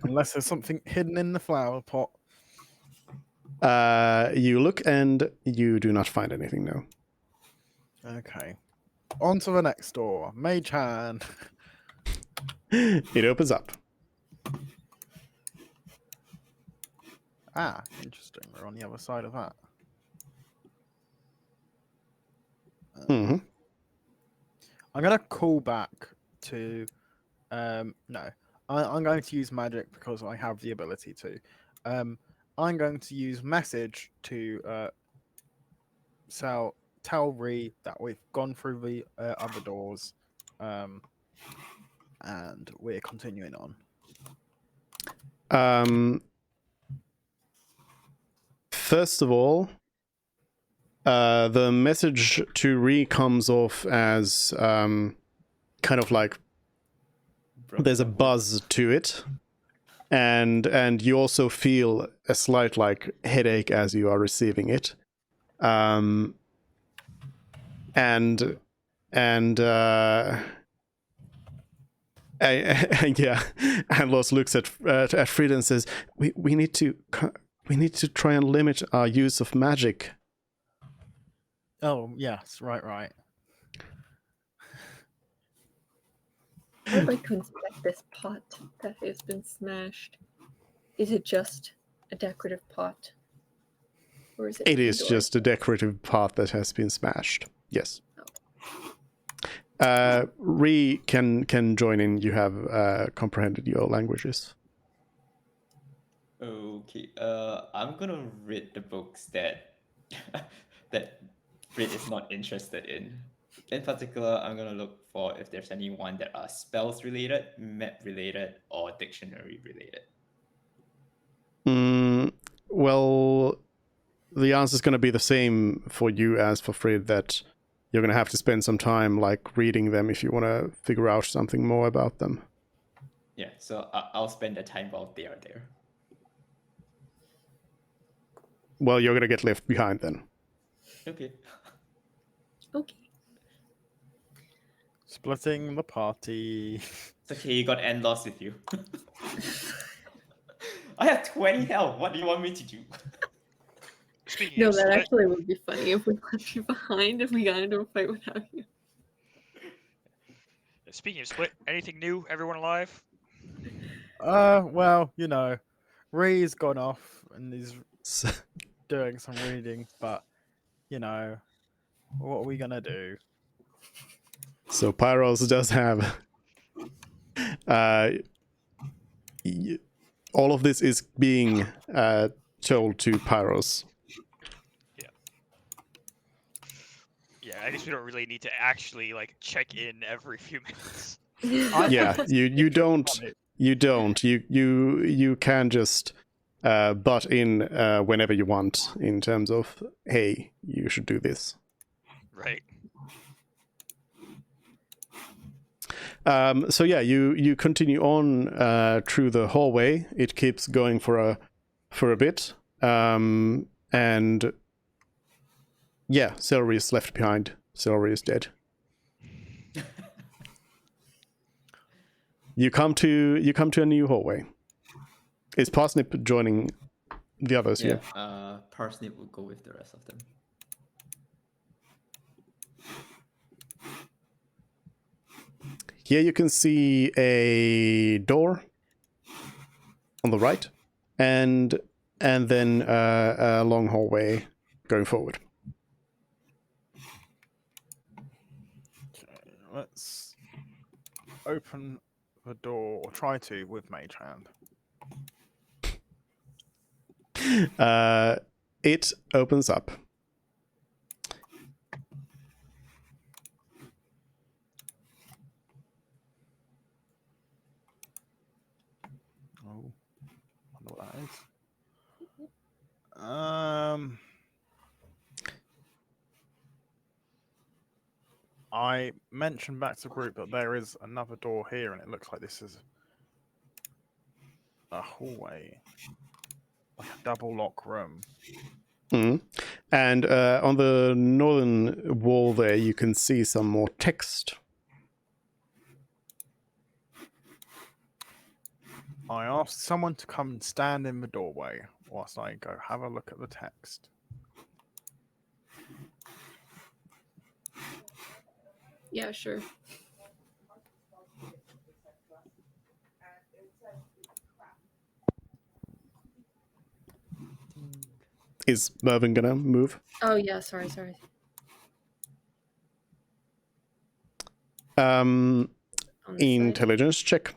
S6: Unless there's something hidden in the flower pot.
S1: You look and you do not find anything, no.
S6: Okay. On to the next door. Mage hand.
S1: It opens up.
S6: Ah, interesting. We're on the other side of that.
S1: Mm-hmm.
S6: I'm going to call back to no. I'm going to use magic because I have the ability to. I'm going to use message to tell Ree that we've gone through the other doors, and we're continuing on.
S1: First of all, the message to Ree comes off as kind of like there's a buzz to it, and you also feel a slight like headache as you are receiving it, and yeah, and Los looks at Frida and says, "We need to try and limit our use of magic."
S6: Oh yes, right.
S2: I'd like to inspect this pot that has been smashed. Is it just a decorative pot? Or is it
S1: It is
S2: indoors?
S1: just a decorative pot that has been smashed. Yes. Ree can join in. You have comprehended your languages.
S5: Okay. I'm gonna read the books that that Fred is not interested in. In particular, I'm gonna look for if there's any one that are spells related, map related, or dictionary related.
S1: Well, the answer is going to be the same for you as for Fred, that you're going to have to spend some time like reading them if you want to figure out something more about them.
S5: Yeah, so I'll spend the time while they are there.
S1: Well, you're going to get left behind then.
S5: Okay.
S2: Okay.
S6: Splitting the party.
S5: It's okay, you got Endloss with you. I have 20 health. What do you want me to do?
S3: Speaking
S2: No,
S3: of
S2: that
S3: split,
S2: actually would be funny if we left you behind, if we got into a fight without you.
S3: speaking of split, anything new? Everyone alive?
S6: Well, Ree's gone off and is
S1: So,
S6: doing some reading, but what are we gonna do?
S1: so Pyros does have all of this is being told to Pyros.
S3: Yeah, I guess we don't really need to actually like check in every few minutes.
S1: Yeah, you don't. You can just butt in whenever you want in terms of, hey, you should do this.
S3: Right.
S1: So yeah, you continue on through the hallway. It keeps going for a bit, and yeah, Celery is left behind. Celery is dead. You come to a new hallway. Is Parsnip joining the others here?
S5: Parsnip will go with the rest of them.
S1: Here you can see a door on the right, and then a long hallway going forward.
S6: Okay, let's open the door, or try to, with Mage Hand.
S1: It opens up.
S6: Oh, I wonder what that is. I mentioned back to the group that there is another door here, and it looks like this is a hallway, like a double lock room.
S1: Mm. And on the northern wall there, you can see some more text.
S6: I asked someone to come and stand in the doorway whilst I go have a look at the text.
S2: Yeah, sure.
S1: Is Mervyn gonna move?
S2: Oh yeah, sorry. on this side?
S1: Intelligence check.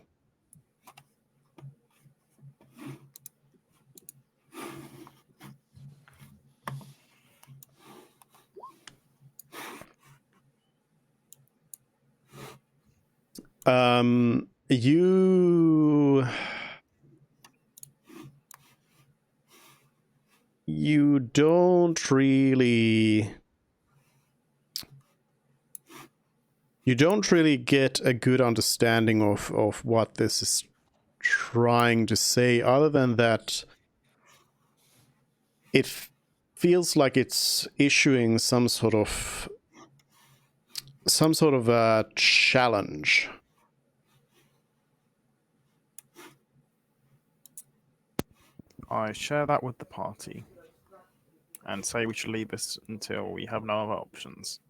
S1: You don't really get a good understanding of what this is trying to say, other than that it feels like it's issuing some sort of a challenge.
S6: I share that with the party and say we should leave this until we have no other options.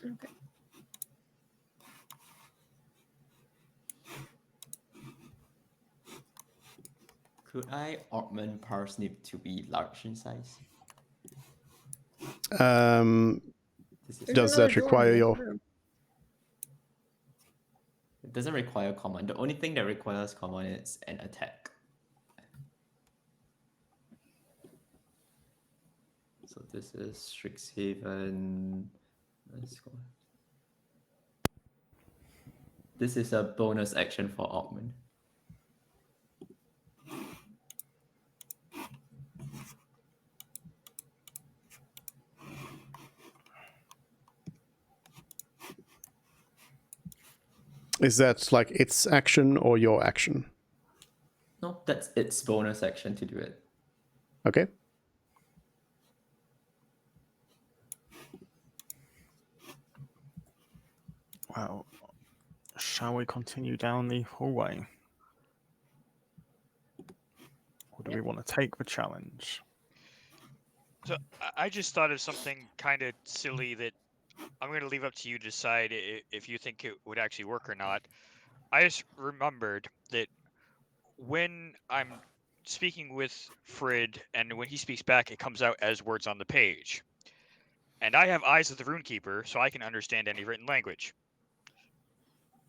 S2: Okay.
S5: Could I augment parsnip to be large in size? This is,
S2: There's
S1: Does
S2: another
S1: that
S2: door in
S1: require
S2: the
S1: your...
S2: room.
S5: it doesn't require command. The only thing that requires command is an attack. So this is Strixhaven. Let's go. This is a bonus action for augment.
S1: Is that like its action or your action?
S5: No, that's its bonus action to do it.
S1: Okay.
S6: Well, shall we continue down the hallway? Or do we want to take the challenge?
S3: So I just thought of something kind of silly that I'm going to leave up to you to decide if you think it would actually work or not. I just remembered that when I'm speaking with Frid and when he speaks back, it comes out as words on the page. And I have eyes of the Runekeeper, so I can understand any written language.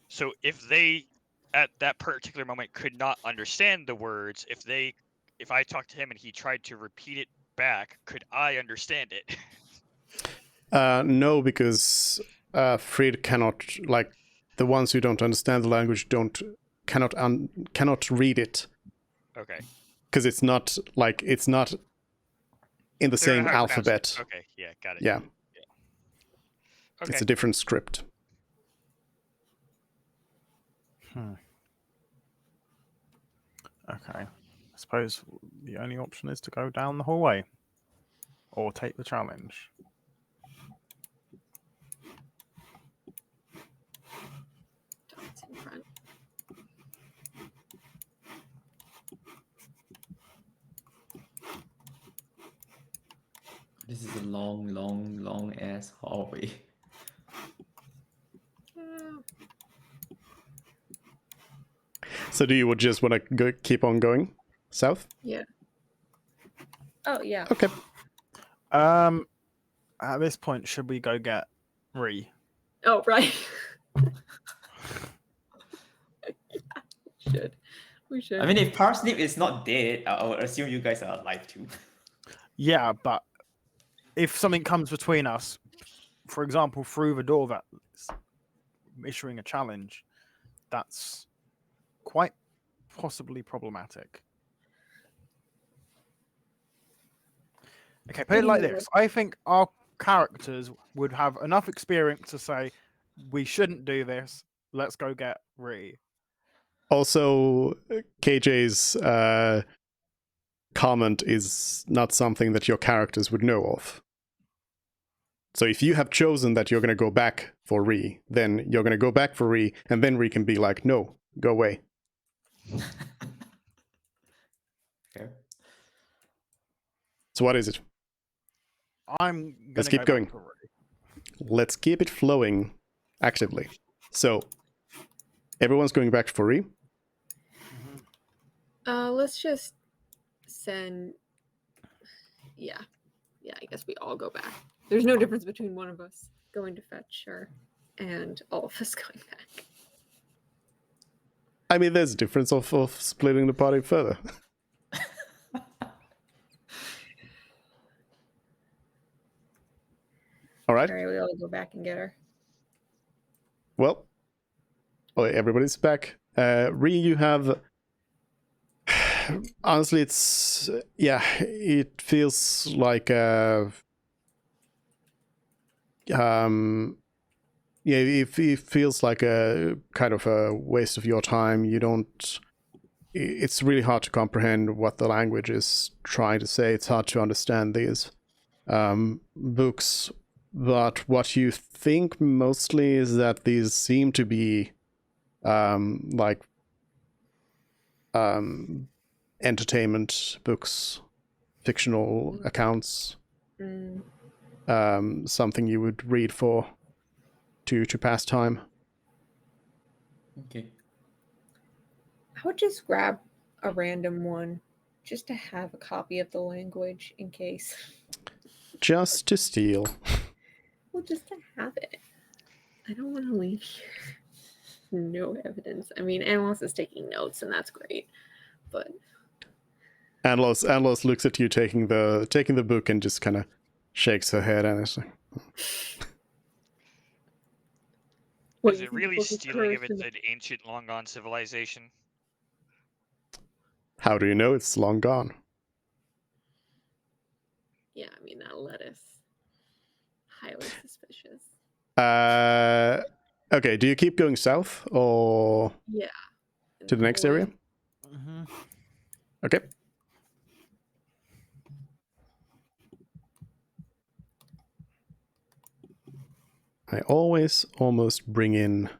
S3: So if they, at that particular moment, could not understand the words, if I talked to him and he tried to repeat it back, could I understand it?
S1: No, because Frid cannot, like, the ones who don't understand the language cannot read it.
S3: Okay.
S1: Because it's not in the
S3: They don't
S1: same
S3: know how to pronounce it.
S1: alphabet.
S3: Okay, yeah, got it.
S1: Yeah.
S3: Okay.
S1: It's a different script.
S6: Okay. I suppose the only option is to go down the hallway. Or take the challenge.
S2: Dots in front.
S5: This is a long ass hallway.
S1: So do you just want to keep on going south?
S2: Yeah. Oh yeah.
S1: Okay.
S6: At this point, should we go get Ree?
S2: Oh right. We should.
S5: I mean, if parsnip is not dead, I would assume you guys are alive too.
S6: Yeah, but if something comes between us, for example, through the door that's issuing a challenge, that's quite possibly problematic. Okay, put it like this. I think our characters would have enough experience to say, we shouldn't do this. Let's go get Ree.
S1: Also, KJ's comment is not something that your characters would know of. So if you have chosen that you're going to go back for Ree, then you're going to go back for Ree, and then Ree can be like, no, go away.
S5: Okay.
S1: So what is it?
S6: I'm gonna
S1: Let's keep
S6: go
S1: going.
S6: back for Ree.
S1: Let's keep it flowing actively. So everyone's going back for Ree.
S2: Let's just send. Yeah, I guess we all go back. There's no difference between one of us going to fetch her and all of us going back.
S1: I mean, there's a difference of splitting the party further. All right.
S2: All right, we all go back and get her.
S1: Well, everybody's back. Ree, you have. Honestly, it's it feels like it feels like a kind of a waste of your time. You don't. It's really hard to comprehend what the language is trying to say. It's hard to understand these books. But what you think mostly is that these seem to be entertainment books, fictional accounts, something you would read for to pass time.
S5: Okay.
S2: I would just grab a random one just to have a copy of the language in case.
S1: Just to steal.
S2: Well, just to have it. I don't want to leave here. No evidence. I mean, Analos is taking notes, and that's great. But
S1: Analos looks at you taking the book and just kind of shakes her head and it's like,
S3: Is it really stealing if it's an ancient, long gone civilization?
S1: how do you know it's long gone?
S2: yeah, I mean that lettuce. Highly suspicious.
S1: Okay, do you keep going south or
S2: Yeah.
S1: to the next area?
S6: Mm-hmm.
S1: Okay. I always almost bring in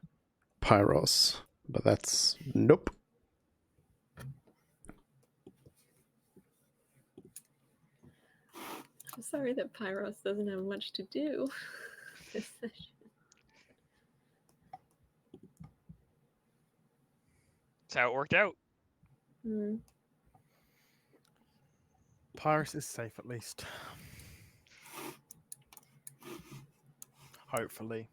S1: Pyros, but that's nope.
S2: I'm sorry that Pyros doesn't have much to do this session.
S3: That's how it worked out.
S6: Pyrus is safe at least. Hopefully.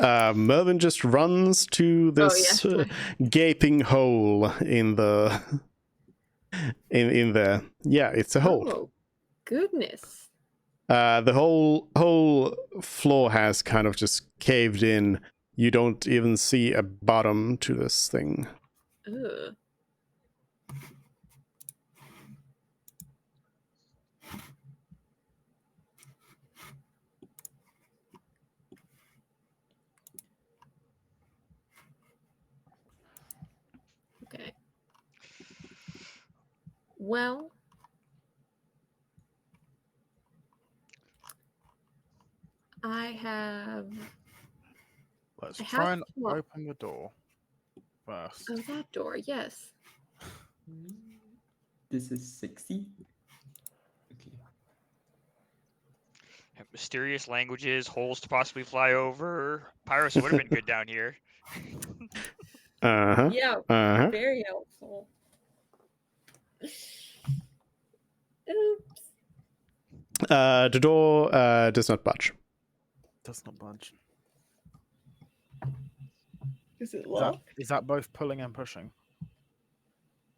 S1: Mervyn just runs to this gaping hole in the in there. Yeah, it's a hole.
S2: Oh, goodness.
S1: The whole floor has kind of just caved in. You don't even see a bottom to this thing.
S2: Ugh. Okay. Well, I have.
S6: Let's
S2: I
S6: try
S2: have
S6: and
S2: what?
S6: open the door first.
S2: Oh, that door, yes.
S5: This is 60. Okay.
S3: Mysterious languages, holes to possibly fly over. Pyrus would have been good down here.
S1: Uh-huh.
S2: Yeah,
S1: Uh-huh.
S2: very helpful. Oops.
S1: The door does not budge.
S6: Does not budge.
S2: Is it
S6: Is that,
S2: locked?
S6: is that both pulling and pushing?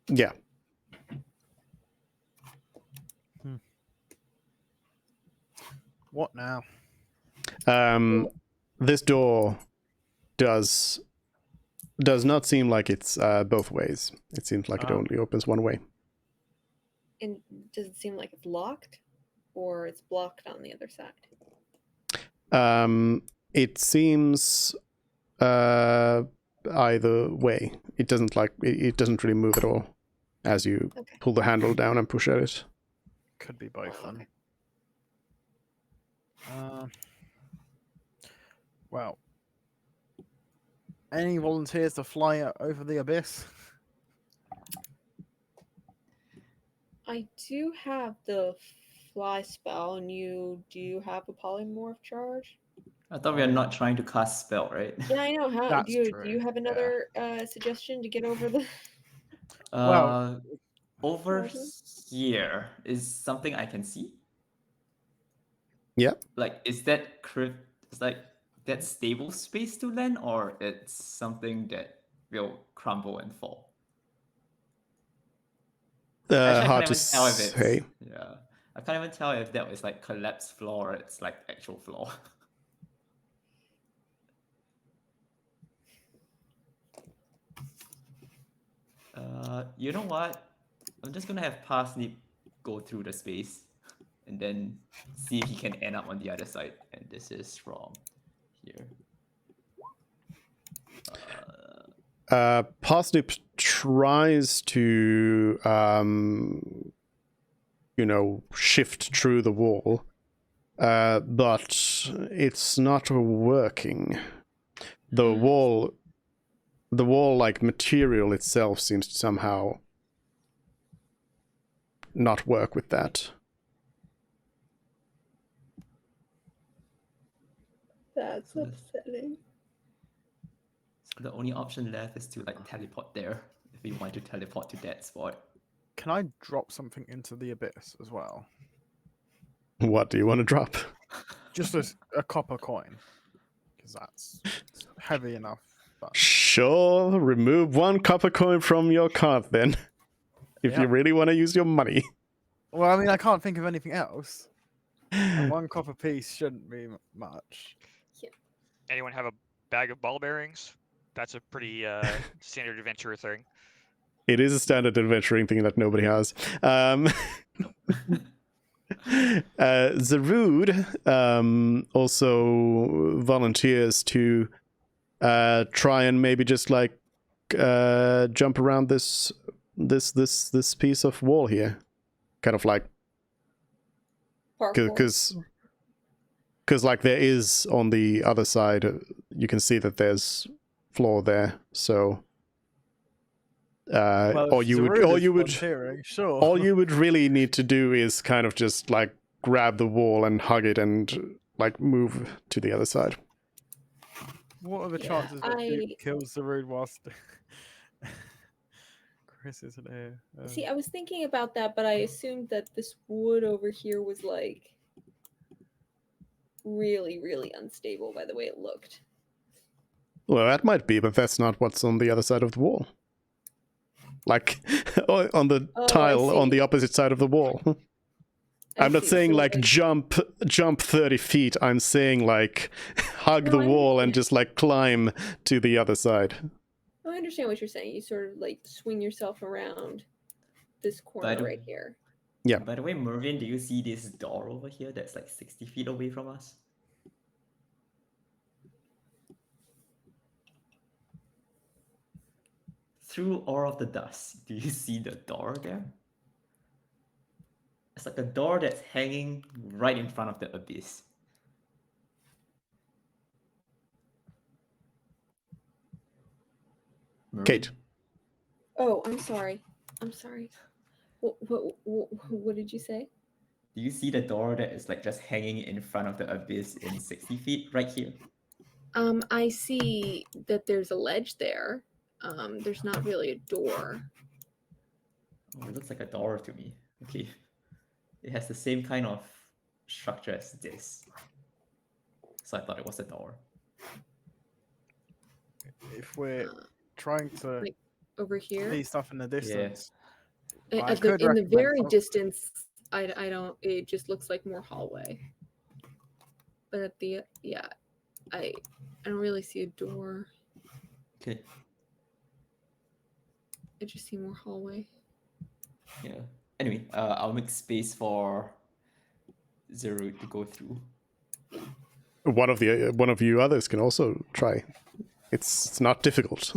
S1: Yeah.
S6: What now?
S1: This door does not seem like it's both ways. It seems like it
S6: Oh.
S1: only opens one way.
S2: And does it seem like it's locked, or it's blocked on the other side?
S1: It seems either way. It doesn't it doesn't really move at all as you
S2: Okay.
S1: pull the handle down and push at it.
S6: Could be both then. Well, any volunteers to fly over the abyss?
S2: I do have the fly spell, and do you have a polymorph charge?
S5: I thought we are not trying to cast spell, right?
S2: Yeah, I know. How
S6: That's
S2: do you
S6: true,
S2: have
S6: yeah.
S2: another suggestion to get over the?
S6: Well,
S5: over
S4: Roger?
S5: here is something I can see.
S1: Yeah.
S5: Like, is that is like that stable space to land, or it's something that will crumble and fall? Actually, I
S1: Hard
S5: can't
S1: to
S5: even tell if it's
S1: say.
S5: yeah. I can't even tell if that was like collapsed floor or it's like actual floor. You know what? I'm just gonna have Parsnip go through the space and then see if he can end up on the other side. And this is from here.
S1: Parsnip tries to, shift through the wall, but it's not working. The wall, like material itself, seems to somehow not work with that.
S4: That's upsetting.
S5: So the only option left is to like teleport there if we want to teleport to that spot.
S6: Can I drop something into the abyss as well?
S1: What do you want to drop?
S6: Just a copper coin, because that's heavy enough. But
S1: Sure, remove one copper coin from your card then. If you
S6: Yep.
S1: really want to use your money.
S6: well, I mean, I can't think of anything else. And one copper piece shouldn't be much.
S3: Anyone have a bag of ball bearings? That's a pretty standard adventurer thing.
S1: It is a standard adventuring thing that nobody has. Zarud also volunteers to try and maybe just like jump around this piece of wall here, kind of like
S4: Parkour.
S1: because like there is on the other side, you can see that there's floor there, so. All you would
S6: sure.
S1: all you would really need to do is kind of just like grab the wall and hug it and like move to the other side.
S6: What are the
S4: Yeah,
S6: chances that Duke kills the rude whilst Chris isn't here?
S4: See, I was thinking about that, but I assumed that this wood over here was like really, really unstable by the way it looked.
S1: Well, that might be, but that's not what's on the other side of the wall. Like on the tile on the opposite side of the wall. I'm not saying
S4: So,
S1: like jump 30 feet. I'm saying like hug
S4: No,
S1: the
S4: I
S1: wall and
S4: understand.
S1: just like climb to the other side.
S4: I understand what you're saying. You sort of like swing yourself around this corner
S5: the-
S4: right here.
S1: Yeah.
S5: By the way, Mervin, do you see this door over here that's like 60 feet away from us? Through all of the dust, do you see the door there? It's like a door that's hanging right in front of the abyss. Mervin?
S1: Kate.
S4: Oh, I'm sorry. What did you say?
S5: Do you see the door that is like just hanging in front of the abyss in 60 feet right here?
S4: I see that there's a ledge there. There's not really a door.
S5: Oh, it looks like a door to me. Okay. It has the same kind of structure as this. So I thought it was a door.
S6: If we're
S4: Uh,
S6: trying to
S4: like over here.
S6: see stuff in the distance, I
S4: In
S6: could
S4: the
S6: recommend
S4: very
S6: some-
S4: distance, I don't. It just looks like more hallway. But at the I don't really see a door.
S5: Okay.
S4: I just see more hallway.
S5: Yeah. Anyway, I'll make space for Zero to go through.
S1: One of you others can also try. It's not difficult.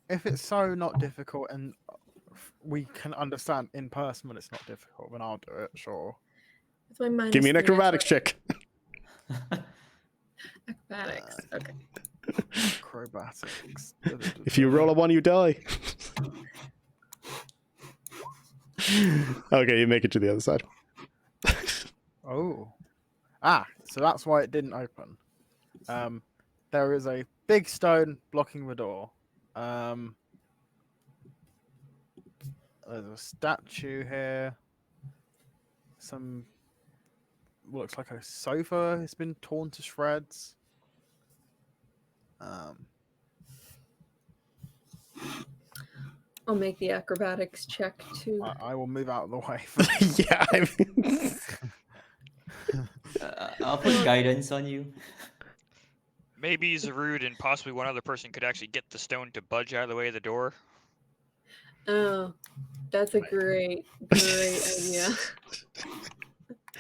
S6: if it's so not difficult and we can understand in person when it's not difficult, then I'll do it. Sure.
S4: With my minus
S1: Give me an
S4: 3
S1: acrobatics check.
S4: Acrobatics. Okay.
S6: Acrobatics.
S1: If you roll a 1, you die. Okay, you make it to the other side.
S6: Oh. So that's why it didn't open. There is a big stone blocking the door. There's a statue here. Some looks like a sofa has been torn to shreds.
S2: I'll make the acrobatics check too.
S6: I will move out of the way.
S1: Yeah, I mean,
S5: I'll put guidance on you.
S3: Maybe Zarud and possibly one other person could actually get the stone to budge out of the way of the door.
S2: Oh, that's a great idea.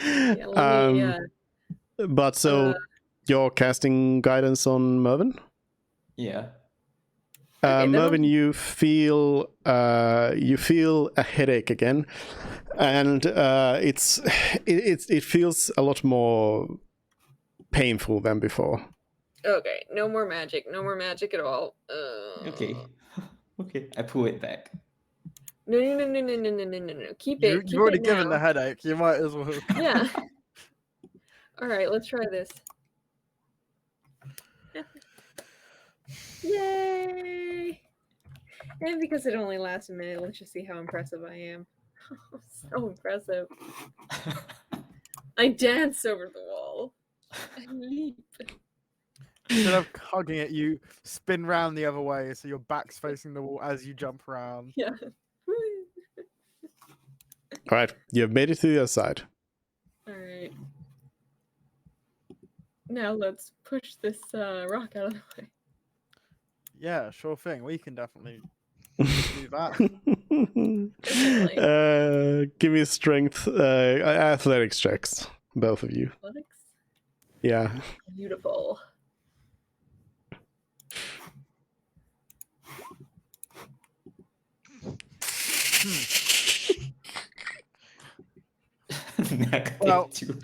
S2: Yeah, let me,
S1: but so you're casting guidance on Mervin?
S5: Yeah.
S2: Okay, then
S1: Mervin, you feel a headache again, and it feels a lot more painful than before.
S2: okay, no more magic at all.
S5: Okay. Okay. I pull it back.
S2: No. Keep it.
S6: You've already
S2: it
S6: given
S2: now.
S6: the headache. You might as well.
S2: Yeah. All right, let's try this. Yay! And because it only lasts a minute, let's just see how impressive I am. So impressive. I dance over the wall. I leap.
S6: Instead of hugging it, you spin round the other way, so your back's facing the wall as you jump around.
S2: Yeah.
S1: All right, you've made it to the other side.
S2: All right. Now let's push this rock out of the way.
S6: Yeah, sure thing. We can definitely do that.
S1: Give me strength, athletics checks, both of you.
S2: Athletics?
S1: Yeah.
S2: Beautiful.
S6: Well,
S5: Two.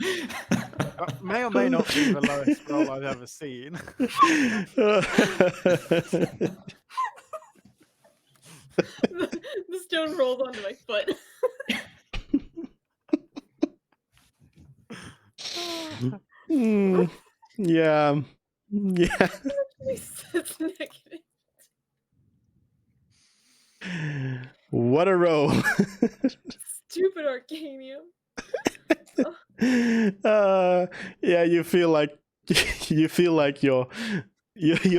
S6: may or may not be the lowest roll I've ever seen.
S2: The stone rolls onto my foot.
S1: Yeah. Yeah.
S2: It's negative.
S1: What a roll.
S2: Stupid Arcanium.
S1: Yeah, you feel like you're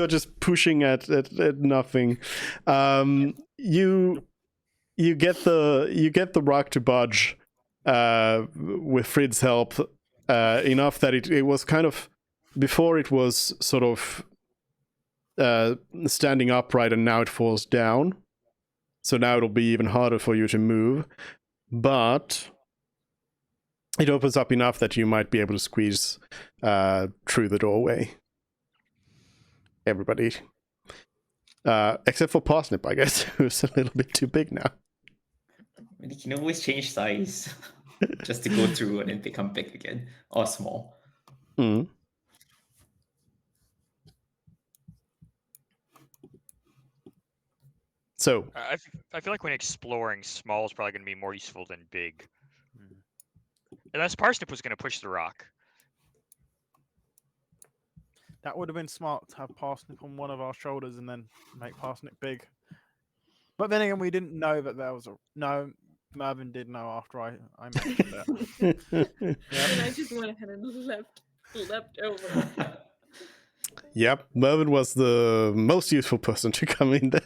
S1: just pushing at nothing. You get the rock to budge with Frid's help enough that it was kind of, before it was sort of standing upright, and now it falls down. So now it'll be even harder for you to move, but it opens up enough that you might be able to squeeze through the doorway. Everybody. Except for Parsnip, I guess, who's a little bit too big now.
S5: You can always change size just to go through and then become big again or small.
S1: Mm. So
S3: I feel like when exploring, small is probably going to be more useful than big. Unless Parsnip was going to push the rock.
S6: That would have been smart to have Parsnip on one of our shoulders and then make Parsnip big. But then again, we didn't know that there was a... No, Mervin did know after I mentioned it.
S2: And I just went ahead and leapt over.
S1: Yep, Mervin was the most useful person to come in there.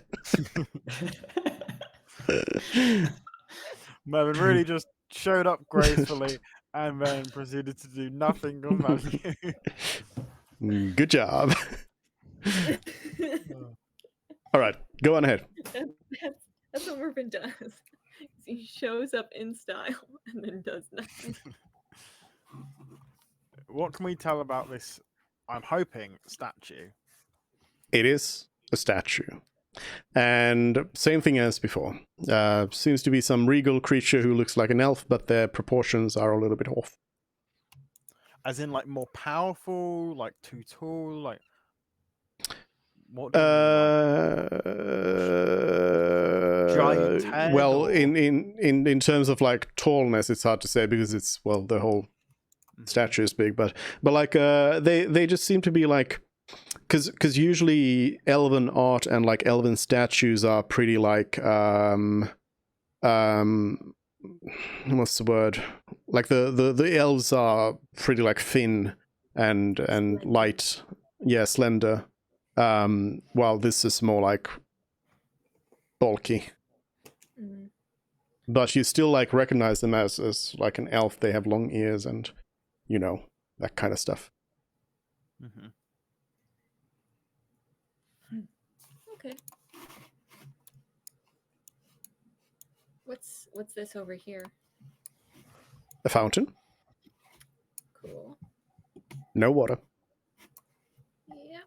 S6: Mervin really just showed up gracefully and then proceeded to do nothing of value.
S1: Good job. All right, go on ahead.
S2: That's what Mervin does. He shows up in style and then does nothing.
S6: What can we tell about this, I'm hoping, statue?
S1: It is a statue. And same thing as before. Seems to be some regal creature who looks like an elf, but their proportions are a little bit off.
S6: As in, like, more powerful, like too tall, like... What giant head,
S1: well,
S6: or...
S1: in terms of like tallness, it's hard to say because it's, well, the whole statue is big, but like they just seem to be like, because usually elven art and like elven statues are pretty like what's the word? Like the elves are pretty like thin and
S2: Slender.
S1: light, yeah, slender. While this is more like bulky.
S2: Mm.
S1: But you still like recognize them as like an elf. They have long ears and, you know, that kind of stuff.
S6: Mm-hmm.
S2: Okay. What's this over here?
S1: A fountain,
S2: Cool.
S1: no water.
S2: Yeah.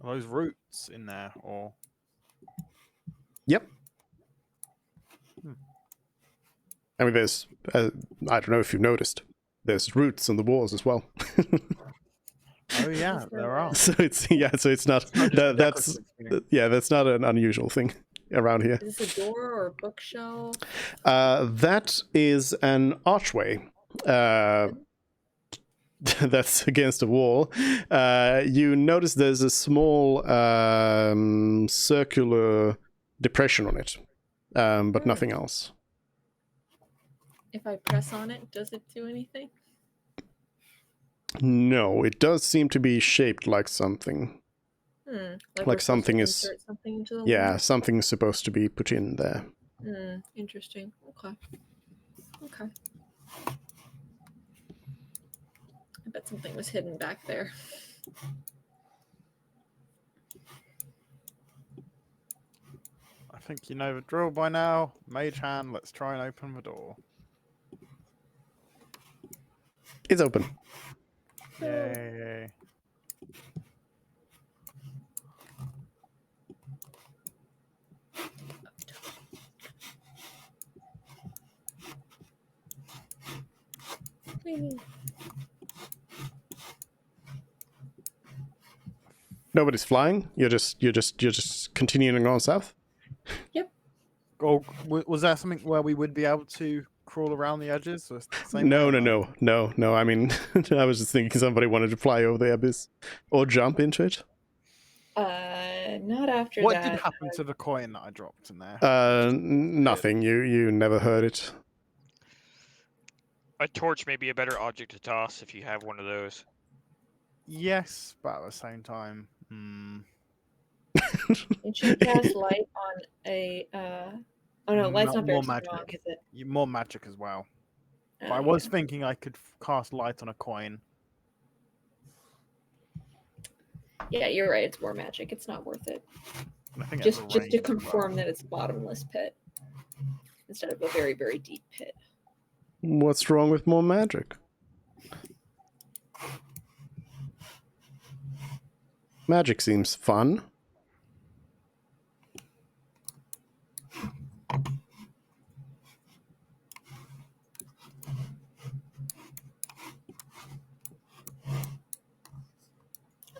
S6: Are those roots in there, or
S1: Yep.
S6: Hmm.
S1: I mean, there's I don't know if you've noticed, there's roots on the walls as well.
S6: oh yeah,
S2: Is
S6: there are.
S1: So it's not
S6: It's not just a
S1: that's
S6: decorative thing.
S1: yeah, that's not an unusual thing around here.
S2: Is this a door or a bookshelf?
S1: That is an archway. That's against the wall. You notice there's a small circular depression on it, but nothing else.
S2: If I press on it, does it do anything?
S1: No, it does seem to be shaped like something.
S2: Like
S1: Like
S2: we're supposed to
S1: something is-
S2: insert something into the
S1: Yeah,
S2: wall?
S1: something's supposed to be put in there.
S2: Interesting. Okay. Okay. I bet something was hidden back there.
S6: I think you know the drill by now. Mage hand, let's try and open the door.
S1: It's open.
S6: Yay.
S2: Whee!
S1: Nobody's flying. You're just continuing on south.
S6: Oh, was that something where we would be able to crawl around the edges? Or the same
S1: No.
S6: way, or
S1: No. I mean, I was just thinking somebody wanted to fly over the abyss or jump into it.
S4: Not after
S6: What
S4: that.
S6: did happen to the coin that I dropped in there?
S1: Nothing. You never heard it.
S3: A torch may be a better object to toss if you have one of those.
S6: Yes, but at the same time,
S4: It should cast light on a. Oh no, light's not very
S6: more
S4: strong,
S6: magic.
S4: is it?
S6: More magic as well. But I
S4: Oh,
S6: was
S4: yeah.
S6: thinking I could cast light on a coin.
S4: Yeah, you're right. It's more magic. It's not worth it.
S6: And I think
S4: Just
S6: it's
S4: to
S6: range as well.
S4: confirm that it's a bottomless pit instead of a very, very deep pit.
S1: What's wrong with more magic? Magic seems fun.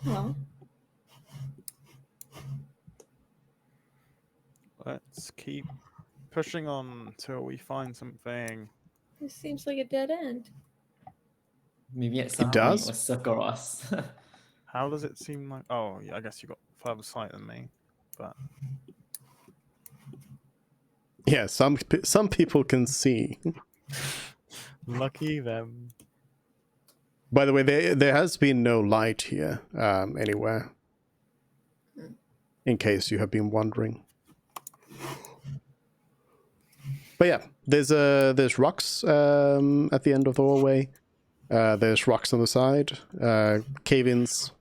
S4: Oh,
S6: Let's keep pushing on until we find something.
S4: this seems like a dead end.
S5: Maybe at some point
S1: does?
S5: it will circle us.
S6: How does it seem like? Oh, yeah, I guess you got further sight than me. But
S1: Yeah, some people can see.
S6: lucky them.
S1: By the way, there has been no light here anywhere. In case you have been wondering. But yeah, there's rocks at the end of the hallway. There's rocks on the side. Cave-ins.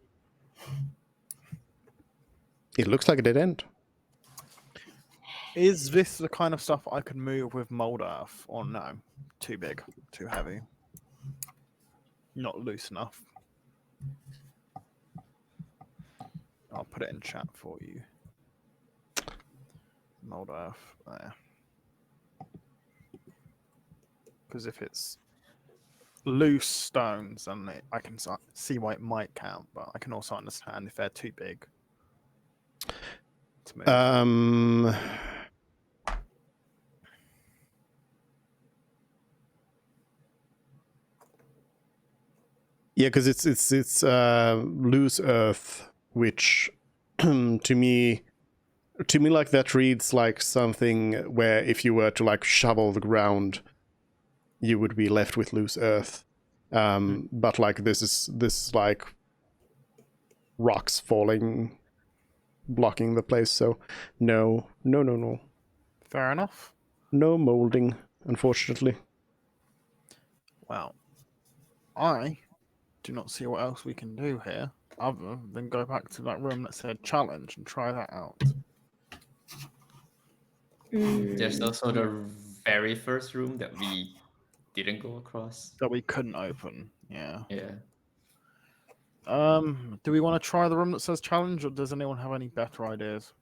S1: It looks like a dead end.
S6: Is this the kind of stuff I could move with mold earth, or no? Too big, too heavy, not loose enough. I'll put it in chat for you. Mold earth there. Because if it's loose stones, then I can see why it might count, but I can also understand if they're too big to move.
S1: Yeah, because it's loose earth, which to me To me, like, that reads like something where if you were to, like, shovel the ground, you would be left with loose earth. But, like, this is like rocks falling, blocking the place. So no.
S6: Fair enough.
S1: No molding, unfortunately.
S6: Well, I do not see what else we can do here other than go back to that room that said challenge and try that out.
S5: There's also the very first room that we didn't go across.
S6: That we couldn't open. Yeah.
S5: Yeah.
S6: Do we want to try the room that says challenge, or does anyone have any better ideas?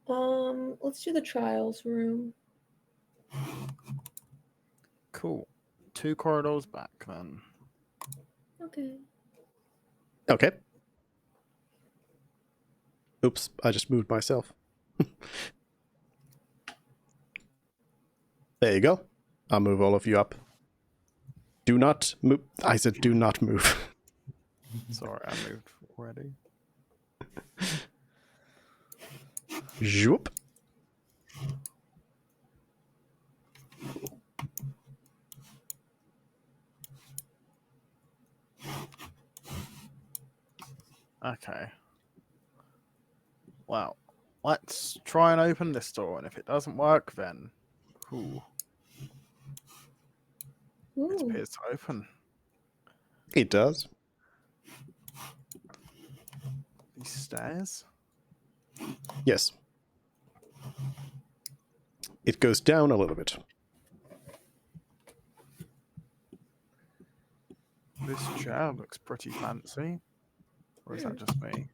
S2: Let's do the trials room.
S6: Cool. 2 corridors back then.
S2: Okay.
S1: Okay. Oops, I just moved myself. There you go. I'll move all of you up. Do not move. I said do not move.
S6: Sorry, I moved already.
S1: Zoop.
S6: Okay. Well, let's try and open this door, and if it doesn't work, then it
S2: Ooh.
S6: appears to open.
S1: It does.
S6: These stairs.
S1: Yes. It goes down a little bit.
S6: This chair looks pretty fancy. Or is that just me?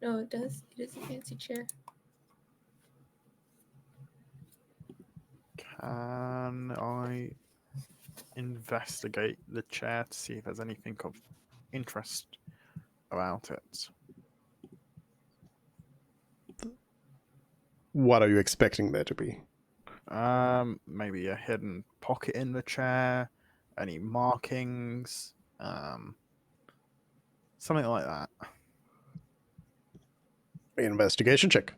S2: No, it does. It is a fancy chair.
S6: Can I investigate the chair to see if there's anything of interest about it?
S1: What are you expecting there to be?
S6: Maybe a hidden pocket in the chair, any markings, something like that.
S1: Investigation check.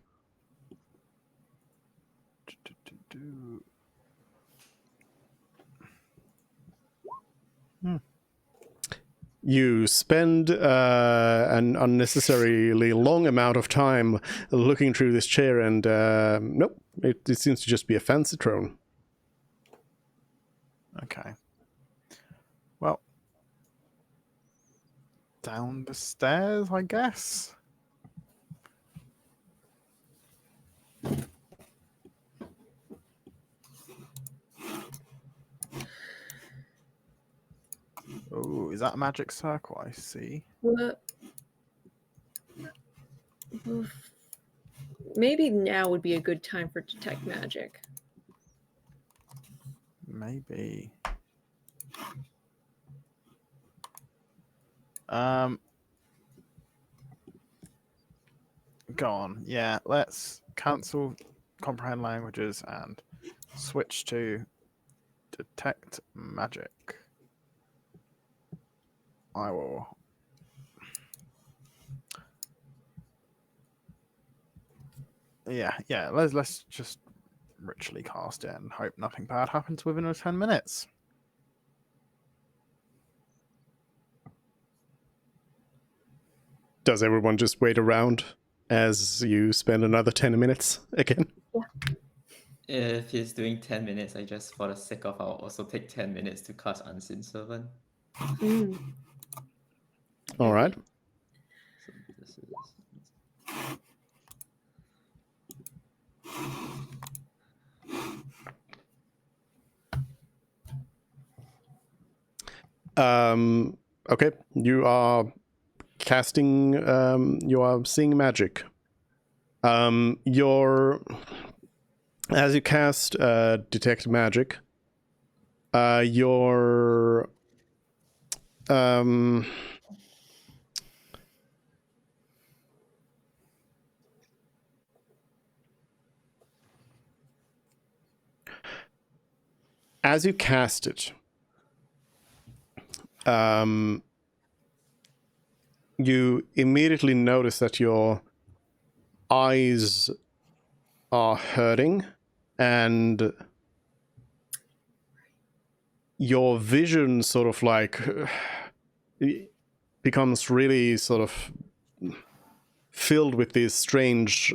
S1: You spend an unnecessarily long amount of time looking through this chair, and nope, it seems to just be a fancy throne.
S6: Okay. Well, down the stairs, I guess. Oh, is that a magic circle? I see.
S2: What? Maybe now would be a good time for detect magic.
S6: Maybe. Go on. Yeah, let's cancel comprehend languages and switch to detect magic. I will. Yeah. Let's just ritually cast it and hope nothing bad happens within 10 minutes.
S1: Does everyone just wait around as you spend another 10 minutes again?
S5: If he's doing 10 minutes, I just, for the sake of, I'll also take 10 minutes to cast Unseen Servant.
S1: All right.
S5: So this is...
S1: Okay, you are casting, you are seeing magic. As you cast detect magic, your as you cast it, you immediately notice that your eyes are hurting and your vision sort of like becomes really sort of filled with these strange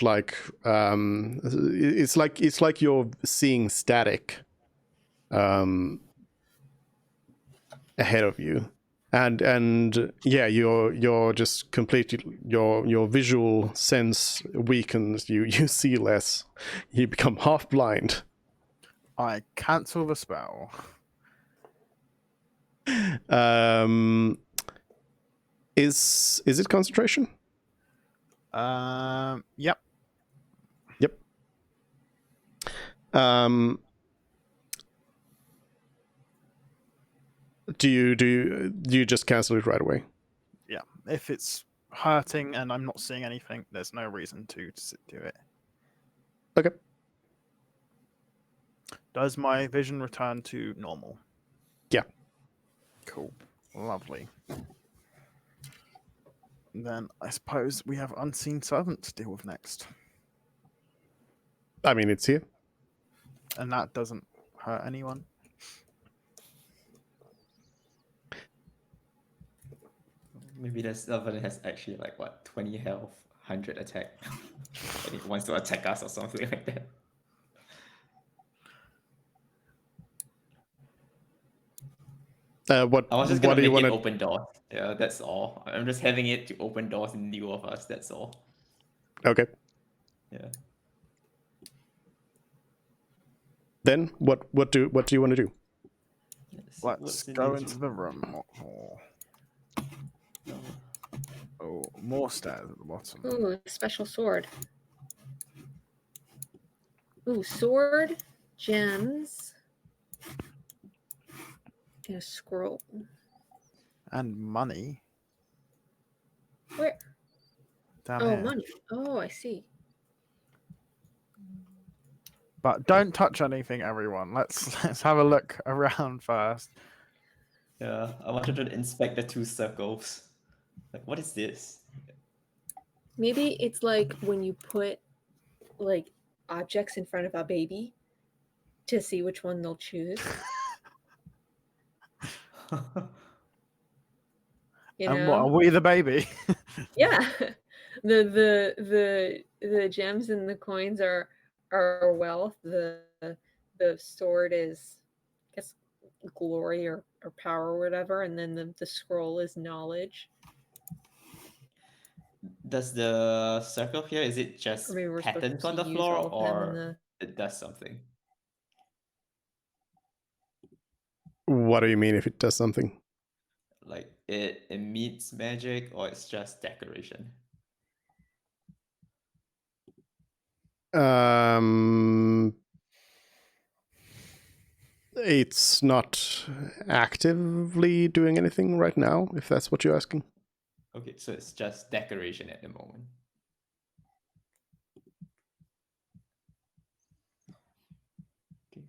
S1: like it's like you're seeing static ahead of you, and yeah, you're just completely your visual sense weakens. You see less. You become half blind.
S6: I cancel the spell.
S1: Is it concentration?
S6: Yep.
S1: Yep. Do you just cancel it right away?
S6: Yeah. If it's hurting and I'm not seeing anything, there's no reason to do it.
S1: Okay.
S6: Does my vision return to normal?
S1: Yeah.
S6: Cool. Lovely. Then I suppose we have Unseen Servant to deal with next.
S1: I mean, it's here.
S6: And that doesn't hurt anyone.
S5: Maybe the servant has actually like what, 20 health, 100 attack. And it wants to attack us or something like that.
S1: What
S5: I was just
S1: what
S5: gonna
S1: do you
S5: make
S1: want
S5: it
S1: to?
S5: open doors. Yeah, that's all. I'm just having it to open doors in lieu of us, that's all.
S1: Okay.
S5: Yeah.
S1: Then what do you want to do?
S6: Let's go into the room. Oh, more stairs at the bottom.
S2: Ooh, special sword. Ooh, sword, gems, and a scroll.
S6: And money.
S2: Where?
S6: Down
S2: Oh,
S6: here.
S2: money. Oh, I see.
S6: But don't touch anything, everyone. Let's have a look around first.
S5: Yeah, I wanted to inspect the 2 circles. Like, what is this?
S2: Maybe it's like when you put like objects in front of a baby to see which one they'll choose. You
S6: And
S2: know?
S6: what, are we the baby?
S2: Yeah. The gems and the coins are wealth. The sword is, I guess, glory or power or whatever, and then the scroll is knowledge.
S5: Does the circle here, is it just
S2: Or maybe we're supposed
S5: patterns
S2: to
S5: on the
S2: use
S5: floor,
S2: all of them in
S5: or
S2: the
S5: it does something?
S1: What do you mean if it does something?
S5: Like, it emits magic, or it's just decoration?
S1: It's not actively doing anything right now, if that's what you're asking.
S5: Okay, so it's just decoration at the moment. Okay.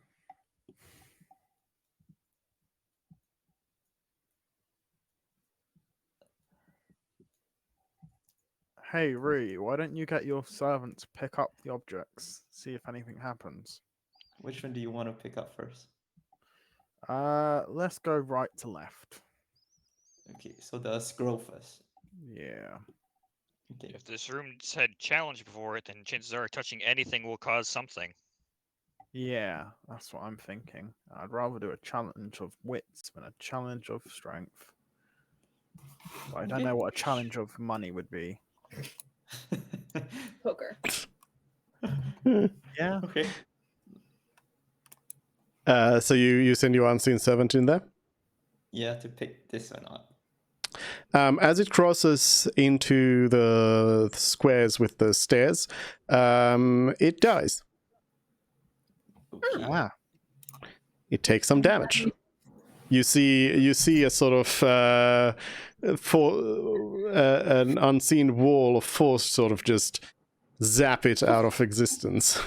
S6: Hey, Ree, why don't you get your servant to pick up the objects, see if anything happens?
S5: Which one do you want to pick up first?
S6: Let's go right to left.
S5: Okay, so the scroll first.
S6: Yeah.
S5: Okay.
S3: If this room had challenge before it, then chances are touching anything will cause something.
S6: Yeah, that's what I'm thinking. I'd rather do a challenge of wits than a challenge of strength. But I don't know what a challenge of money would be.
S2: poker.
S6: Yeah.
S5: Okay.
S1: So you send your Unseen Servant in there?
S5: Yeah, to pick this one up.
S1: As it crosses into the squares with the stairs, it dies.
S5: Okay.
S6: Ah.
S1: It takes some damage. You see a sort of an unseen wall of force sort of just zap it out of existence.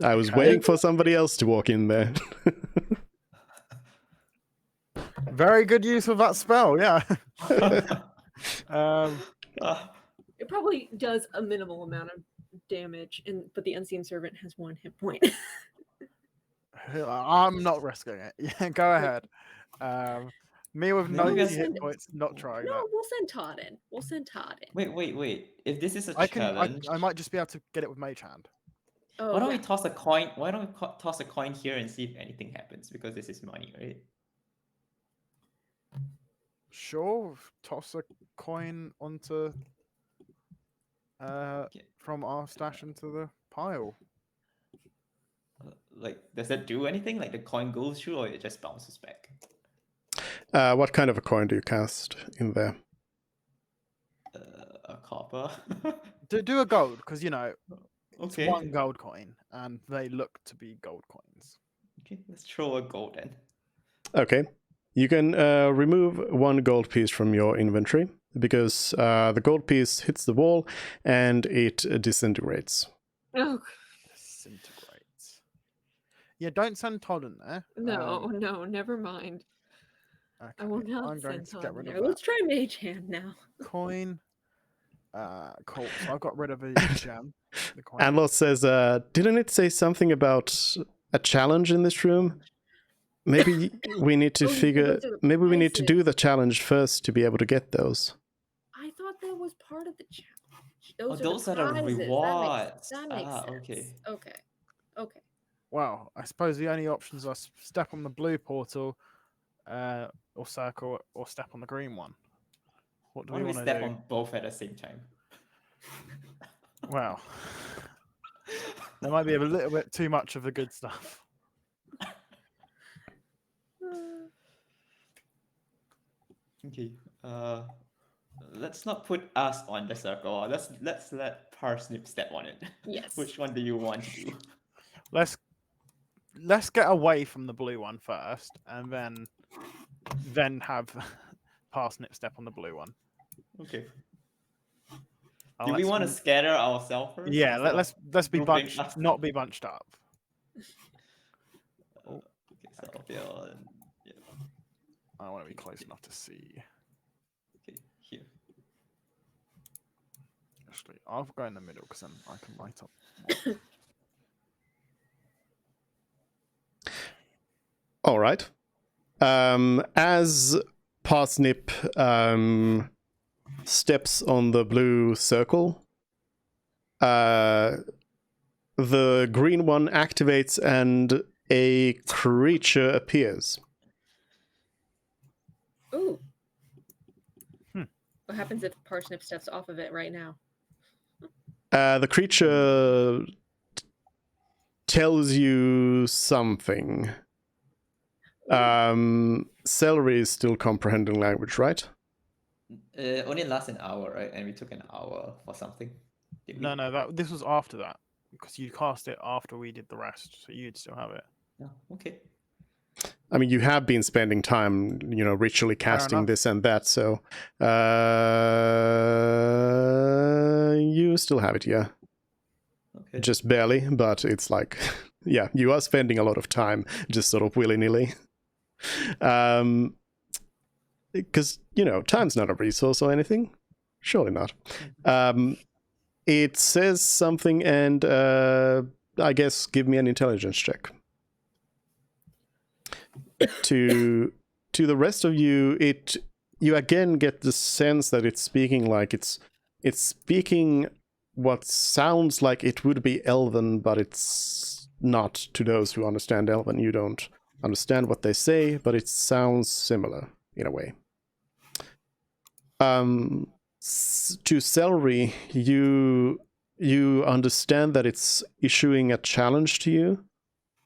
S1: I was waiting for somebody else to walk in there.
S6: Very good use of that spell. Yeah. um,
S5: Ah,
S2: It probably does a minimal amount of damage, but the unseen servant has 1 hit point.
S6: I'm not risking it. Yeah, go ahead. Me with
S5: Maybe
S6: 90
S5: we
S6: hit
S2: send-
S6: points, not trying
S2: no,
S6: that.
S2: we'll send Todd in. We'll send Todd in.
S5: wait. If this is a
S6: I
S5: challenge,
S6: might just be able to get it with Mage Hand.
S2: Oh,
S5: why don't
S2: yeah.
S5: we toss a coin? Why don't we toss a coin here and see if anything happens? Because this is money, right?
S6: Sure, toss a coin onto
S5: Okay.
S6: from our stash into the pile.
S5: Like, does that do anything? Like the coin goes through, or it just bounces back?
S1: What kind of a coin do you cast in there?
S5: A copper.
S6: Do a gold, because you know it's
S5: Okay.
S6: 1 gold coin, and they look to be gold coins.
S5: Okay, let's throw a gold then.
S1: Okay. You can remove 1 gold piece from your inventory because the gold piece hits the wall and it disintegrates.
S2: Oh,
S6: Disintegrates. Yeah, don't send Todd in there.
S2: no, no, never mind.
S6: Okay,
S2: I will not
S6: I'm going
S2: send
S6: to
S2: Todd
S6: get
S2: in
S6: rid
S2: there.
S6: of that.
S2: Let's try Mage Hand now.
S6: Coin. Cool. So I've got rid of a gem. The coin.
S1: Anlos says, didn't it say something about a challenge in this room? Maybe we need to
S2: Oh,
S1: figure.
S2: those are the
S1: Maybe we need to
S2: prizes.
S1: do the challenge first to be able to get those.
S2: I thought that was part of the challenge.
S5: Those
S2: are
S5: are the
S2: prizes.
S5: rewards.
S2: That makes
S5: Ah,
S2: sense.
S5: okay.
S2: Okay.
S6: Well, I suppose the only options are step on the blue portal, or circle, or step on the green one. What do
S5: Why
S6: we
S5: don't we
S6: want to
S5: step
S6: do?
S5: on both at the same time?
S6: Well, there might be a little bit too much of the good stuff.
S5: Okay. Let's not put us on the circle. Let's let Parsnip step on it.
S2: Yes.
S5: Which one do you want to do?
S6: Let's get away from the blue one first, and then have Parsnip step on the blue one.
S5: Okay.
S6: Oh,
S5: Do we
S6: let's-
S5: want to scatter ourselves first?
S6: Yeah,
S5: instead of
S6: let's be
S5: grouping
S6: bunched,
S5: us?
S6: not be bunched up.
S5: Okay, so I'll build. And, yeah.
S6: I want to be close enough to see.
S5: Okay, here.
S6: Actually, I'll go in the middle because then I can light up.
S1: All right. As Parsnip steps on the blue circle, the green one activates and a creature appears.
S2: Ooh.
S6: Hmm.
S2: What happens if Parsnip steps off of it right now?
S1: The creature tells you something. Celery is still comprehending language, right?
S5: Only lasts an hour, right? And we took an hour for something. Did we?
S6: No, this was after that because you cast it after we did the rest, so you'd still have it.
S5: No. Okay.
S1: I mean, you have been spending time, ritually casting
S6: enough.
S1: this and that, so you still have it, yeah.
S5: Okay.
S1: Just barely, but it's like, yeah, you are spending a lot of time just sort of willy-nilly. Because, time's not a resource or anything. Surely not. It says something, and I guess give me an intelligence check. To the rest of you, you again get the sense that it's speaking like it's speaking what sounds like it would be Elven, but it's not. To those who understand Elven, you don't understand what they say, but it sounds similar in a way. To Celery, you understand that it's issuing a challenge to you.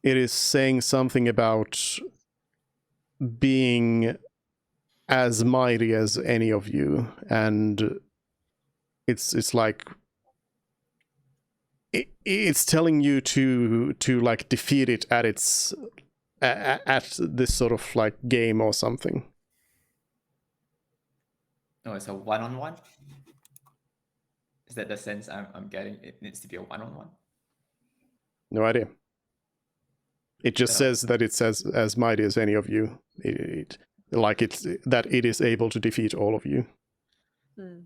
S1: It is saying something about being as mighty as any of you, and it's like it's telling you to like defeat it at its at this sort of like game or something.
S5: Oh, it's a one-on-one? Is that the sense I'm getting? It needs to be a one-on-one?
S1: No idea. It just says that it's as mighty as any of you. like it is able to defeat all of you.
S2: Hmm.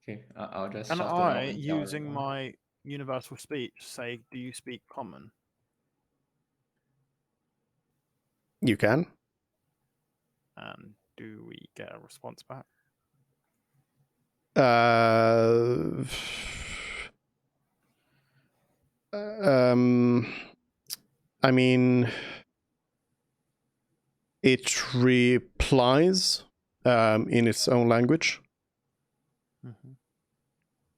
S5: Okay, I'll just
S6: Can
S5: shout to
S6: I,
S5: Robin, tell
S6: using
S5: everyone.
S6: my universal speech, say, "Do you speak common?"
S1: You can.
S6: And do we get a response back?
S1: I mean, it replies in its own language,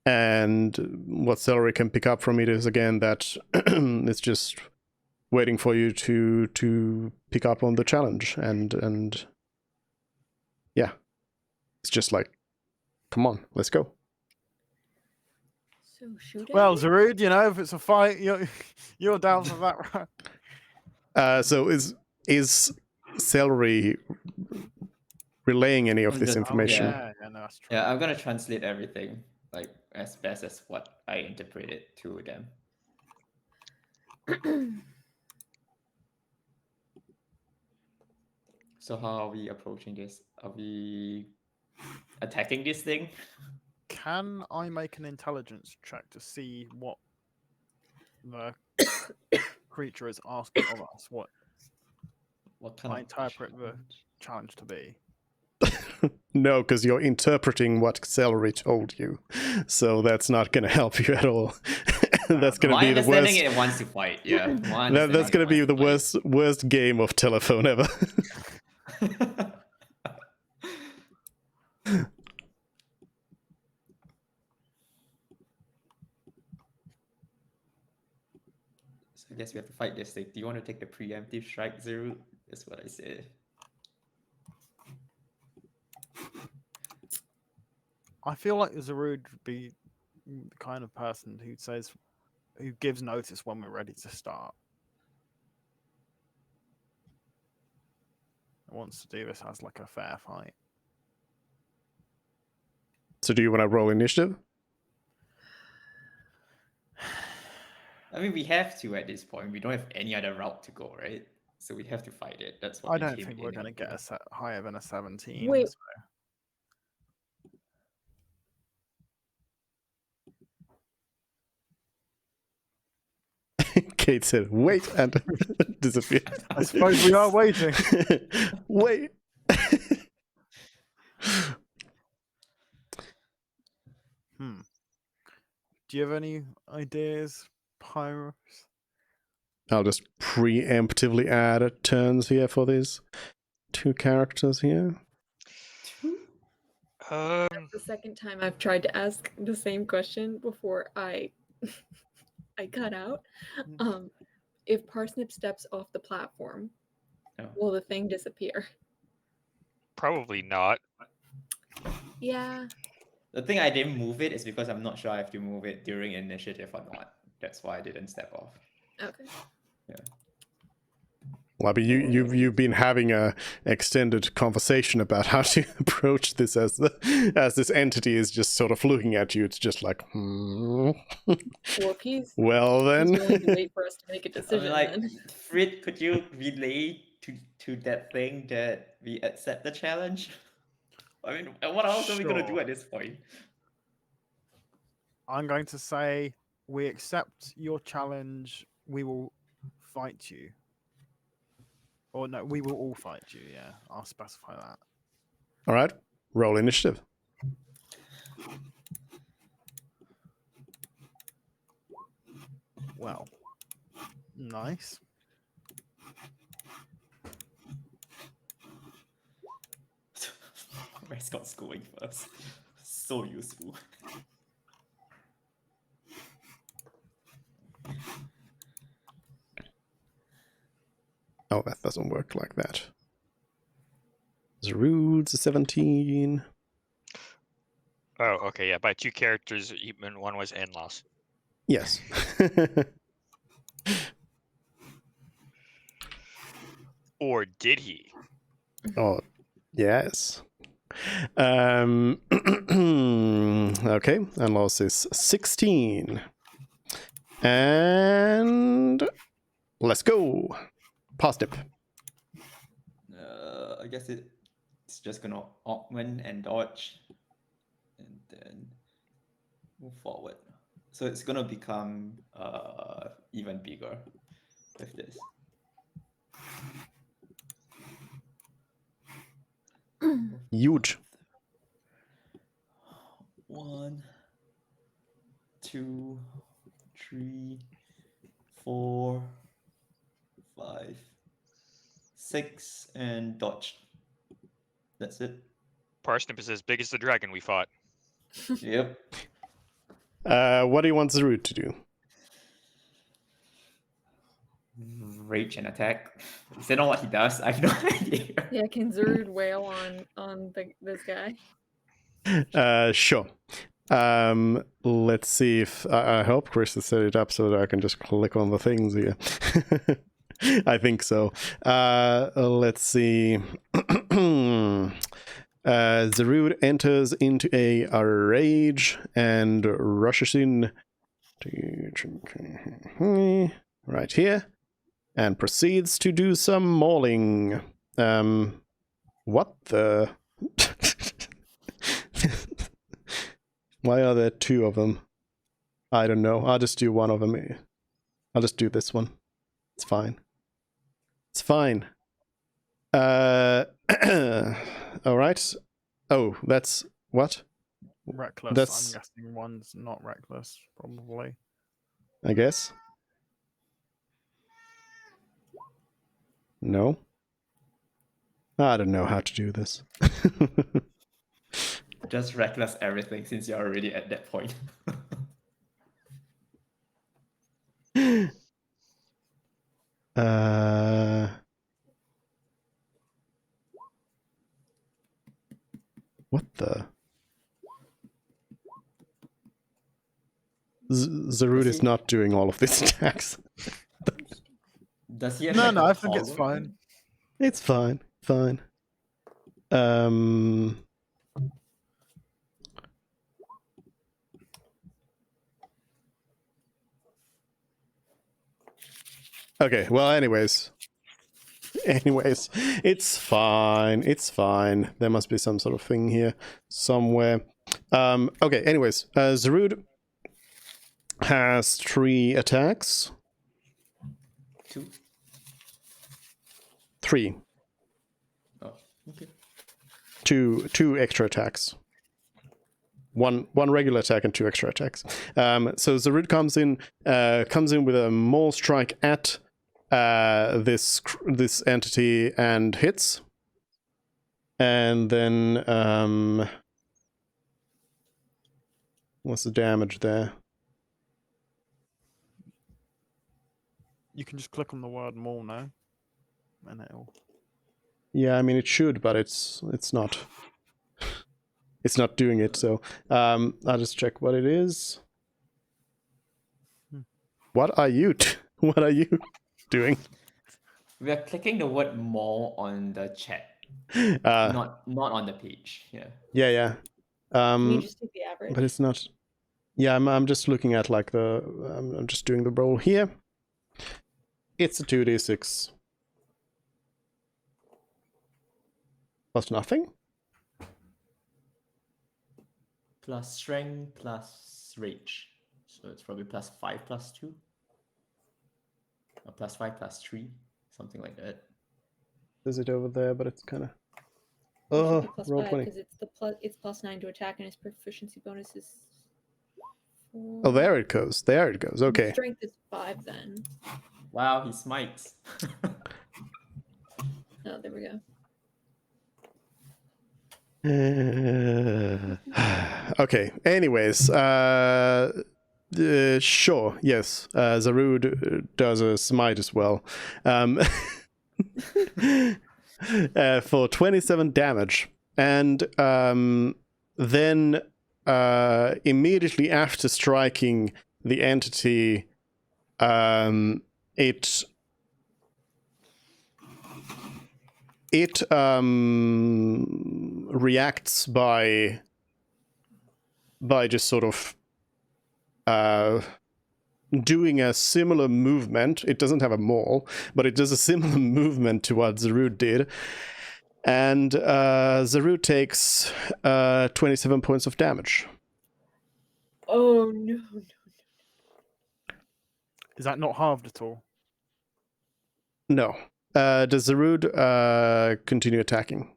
S1: and what Celery can pick up from it is again that it's just waiting for you to pick up on the challenge, and yeah, it's just like, come on, let's go.
S2: So shoot.
S6: Well, Zarude, you know, if it's a fight, you're down for that, right?
S1: So is Celery relaying any of
S5: I'm
S1: this
S5: just-
S1: information?
S6: Yeah, no, that's true.
S5: Yeah, I'm gonna translate everything like as best as what I interpret it to them. So how are we approaching this? Are we attacking this thing?
S6: Can I make an intelligence check to see what the creature is asking of us? What
S5: What kind
S6: I
S5: of
S6: interpret the
S5: challenge?
S6: challenge to be?
S1: No, because you're interpreting what Celery told you, so that's not going to help you at all. That's going to
S5: My
S1: be the
S5: understanding
S1: worst.
S5: it wants to fight. Yeah,
S1: That's going to be the worst game of telephone ever.
S5: So I guess we have to fight this thing. Do you want to take the preemptive strike, Zero? That's what I said.
S6: I feel like Zarude would be the kind of person who gives notice when we're ready to start. Wants to do this as like a fair fight.
S1: So do you want to roll initiative?
S5: I mean, we have to at this point. We don't have any other route to go, right? So we have to fight it. That's what
S6: I
S5: we
S6: don't
S5: came
S6: think
S5: in
S6: we're going to
S5: and
S6: get
S5: do.
S6: higher than a 17.
S2: Wait.
S6: so-
S1: Kate said, "Wait," and disappeared.
S6: I suppose we are waiting.
S1: Wait.
S6: Do you have any ideas, Pyrus?
S1: I'll just preemptively add turns here for these two characters here.
S2: The second time I've tried to ask the same question before I cut out. If Parsnip steps off the platform,
S5: No.
S2: will the thing disappear?
S3: Probably not.
S2: Yeah.
S5: The thing I didn't move it is because I'm not sure I have to move it during initiative or not. That's why I didn't step off.
S2: Okay.
S5: Yeah.
S1: Well, but you've been having a extended conversation about how to approach this as this entity is just sort of looking at you. It's just like,
S2: Warp, he's
S1: well then.
S2: willing to wait for us to make a
S5: I
S2: decision.
S5: mean, like,
S2: Then.
S5: Frit, could you relay to that thing that we accept the challenge? I mean, what else are we gonna do
S6: Sure.
S5: at this point?
S6: I'm going to say we accept your challenge. We will fight you. Or no, we will all fight you. Yeah, I'll specify that.
S1: All right, roll initiative.
S6: Well, nice.
S5: Mascot's going first. So useful.
S1: Oh, that doesn't work like that. Zarude's a 17.
S3: Oh, okay, yeah. By two characters, even one was Enlos.
S1: Yes.
S3: Or did he?
S1: Oh, yes. Okay, and loss is 16. And let's go. Parsnip.
S5: I guess it it's just gonna augment and dodge, and then move forward. So it's gonna become even bigger with this.
S1: Huge.
S5: 1, 2, 3, 4, 5, 6, and dodge. That's it.
S3: Parsnip is as big as the dragon we fought.
S5: Yep.
S1: What do you want Zarud to do?
S5: Rage and attack. Is that not what he does? I have no idea.
S2: Yeah, can Zerud wail on this guy?
S1: Sure. Let's see if I hope Chris has set it up so that I can just click on the things here. I think so. Let's see. Zarud enters into a rage and rushes in right here and proceeds to do some mauling. What the? Why are there two of them? I don't know. I'll just do one of them. I'll just do this one. It's fine. It's fine. Alright. Oh, that's... What?
S6: Reckless.
S1: That's-
S6: I'm guessing one's not reckless, probably.
S1: I guess? No? I don't know how to do this.
S5: Just reckless everything since you're already at that point.
S1: What the? Zarud is not doing all of these attacks.
S5: Does he have
S6: No,
S5: like
S6: no,
S5: a
S6: I think it's
S5: collar?
S6: fine.
S1: It's fine. Fine. Okay, well, anyways, it's fine. It's fine. There must be some sort of thing here somewhere. Okay, anyways, Zarud has 3 attacks.
S5: 2.
S1: 3.
S5: Oh, okay.
S1: Two extra attacks. One regular attack and 2 extra attacks. So Zarud comes in with a maul strike at this entity and hits. And then what's the damage there?
S6: You can just click on the word more now, and it'll.
S1: Yeah, I mean it should, but it's not. It's not doing it. So I'll just check what it is. What are you? What are you doing?
S5: We are clicking the word more on the chat,
S1: Uh,
S5: not on the page. Yeah.
S1: yeah.
S2: Can you just take the average?
S1: But it's not. Yeah, I'm just looking at like the. I'm just doing the roll here. It's a 2d6 plus nothing.
S5: Plus strength plus rage. So it's probably plus 5 plus 2. Or plus 5 plus 3. Something like that.
S1: Is it over there? But it's kind of.
S2: It should
S1: Oh,
S2: be plus
S1: roll
S2: 5
S1: 20.
S2: because it's plus 9 to attack and his proficiency bonus is 4.
S1: Oh, there it goes. There it goes. Okay.
S2: Strength is 5 then.
S5: Wow, he smites.
S2: Oh, there we go.
S1: Okay. Anyways, sure. Yes, Zarud does a smite as well, for 27 damage, and then immediately after striking the entity, it reacts by just sort of doing a similar movement. It doesn't have a maul, but it does a similar movement to what Zarud did, And Zarud takes 27 points of damage.
S4: Oh no.
S6: Is that not halved at all?
S1: No. Does Zarud continue attacking?